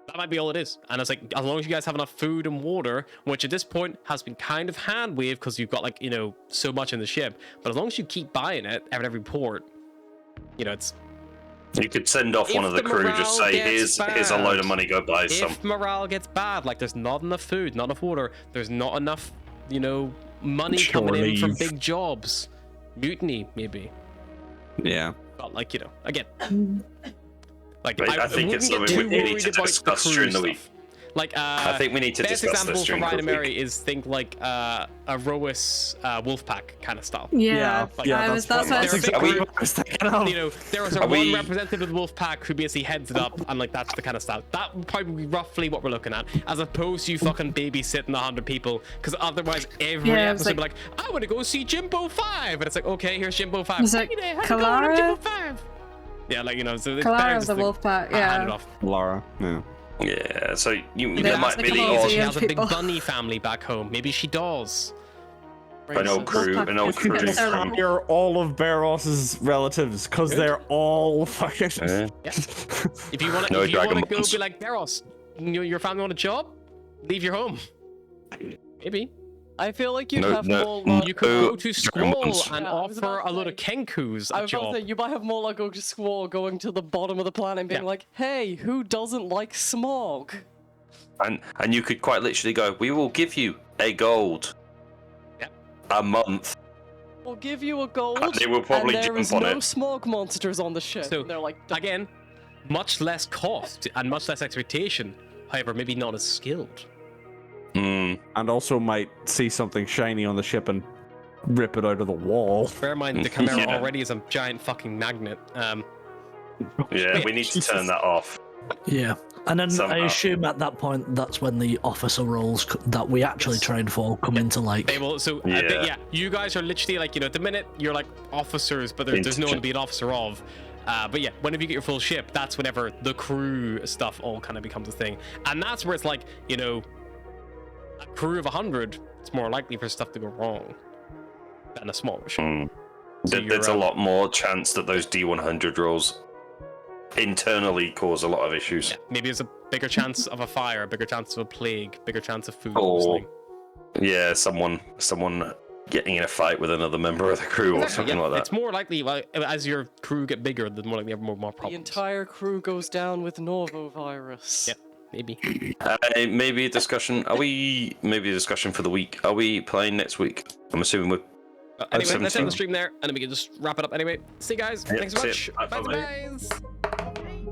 A: That might be all it is. And it's like, as long as you guys have enough food and water, which at this point has been kind of hand waved because you've got like, so much in the ship. But as long as you keep buying it at every port, it's...
D: You could send off one
A: If
D: of the
A: the
D: crew, just
A: morale
D: say,
A: gets
D: here's a load of
A: bad,
D: money, go buy some.
A: If morale gets bad, like there's not enough food, not enough water, there's not enough, money coming in from
B: leave.
A: big jobs. Mutiny, maybe.
B: Yeah.
A: But like, again... Like,
D: Right, I think it's
A: wouldn't
D: something
A: get
D: we
A: too
D: need to
A: worried about
D: discuss
A: crew
D: during the
A: stuff.
D: week.
A: Like,
D: I think we need to
A: best
D: discuss
A: example
D: this
A: for
D: during
A: Ryan
D: the
A: and Mary
D: week.
A: is think like a Rois Wolfpack kind of style.
C: Yeah,
A: Like,
C: that's what I
A: They're
C: was
A: big
C: thinking.
A: group, there is a
D: Are
A: one
D: we-
A: representative of the Wolfpack who basically heads it up, and like that's the kind of style. That would probably be roughly what we're looking at, as opposed to you fucking babysitting 100 people, because otherwise every
C: Yeah, it's
A: episode would be like, I want to go see Jimbo 5, and it's like, okay, here's Jimbo 5.
C: Is it
A: Hey there, how's it going? I'm
C: Kalara?
A: Jimbo 5. Yeah, like so it's better
C: Kalara
A: just
C: of the
A: to
C: Wolfpack,
A: hand it
C: yeah.
A: off.
B: Laura. Yeah.
D: Yeah, so
C: They
D: there
C: ask
D: might
C: the
D: be the
C: community.
D: odd,
A: She has a big
C: people.
A: bunny family back home. Maybe she does.
D: an old crew, an old crew.
C: Wolfpack. They're long.
H: You're all of Baros's relatives because they're all fucking.
D: Yeah.
A: If you want to,
D: No
A: if you want to
D: dragon
A: go,
D: bones.
A: be like Beros. Your family want a job? Leave your home. Maybe.
E: I feel like you'd
D: No,
E: have
D: no,
E: more
D: no.
E: luck.
A: You could go to Squall
D: bones.
A: and
E: Yeah, I was
A: offer
E: about
A: a
E: to
A: load of
E: say-
A: Kenkus
E: I
A: a
E: was about
A: job.
E: to say, you might have more luck going to Squall, going to the bottom of the planet and being
A: Yeah.
E: like, hey, who doesn't like smog?
D: And you could quite literally go, we will give you a gold
A: Yep.
D: a month.
E: We'll give you a gold,
D: And they will probably
E: and there
D: jump
E: is
D: on
E: no
D: it.
E: smog monsters on the ship.
A: So,
E: and they're like,
A: Again, much less cost and much less expectation. However, maybe not as skilled.
D: Hmm.
B: And also might see something shiny on the ship and rip it out of the wall.
A: Bear in mind, the Chimera
D: Yeah.
A: already is a giant fucking magnet.
D: Yeah, we need to turn that off.
F: Yeah, and then
D: Somehow.
F: I assume at that point that's when the officer roles that we actually trained for come into like.
A: They will. So
D: Yeah.
A: you guys are literally like, at the minute you're like officers, but there's no one to be an officer of. But yeah, whenever you get your full ship, that's whenever the crew stuff all kind of becomes a thing, and that's where it's like, a crew of 100, it's more likely for stuff to go wrong than a smaller ship. So
D: There's a lot more chance that those D100 rolls internally cause a lot of issues.
A: Yeah, maybe there's a bigger chance of a fire, a bigger chance of a plague, bigger chance of food
D: Or
A: poisoning.
D: yeah, someone getting in a fight with another member of the crew or something like that.
A: It's more likely, like, as your crew get bigger, the more likely you have more
E: The
A: problems.
E: entire crew goes down with Norvovirus.
A: Yeah, maybe.
D: Maybe a discussion. Maybe a discussion for the week? Are we playing next week? I'm assuming we're.
A: Anyway, let's end
D: 17.
A: the stream there, and then we can just wrap it up anyway. See you guys.
D: Yep,
A: Thanks so
D: see
A: much.
D: ya.
A: Bye,
D: Bye-bye.
A: guys.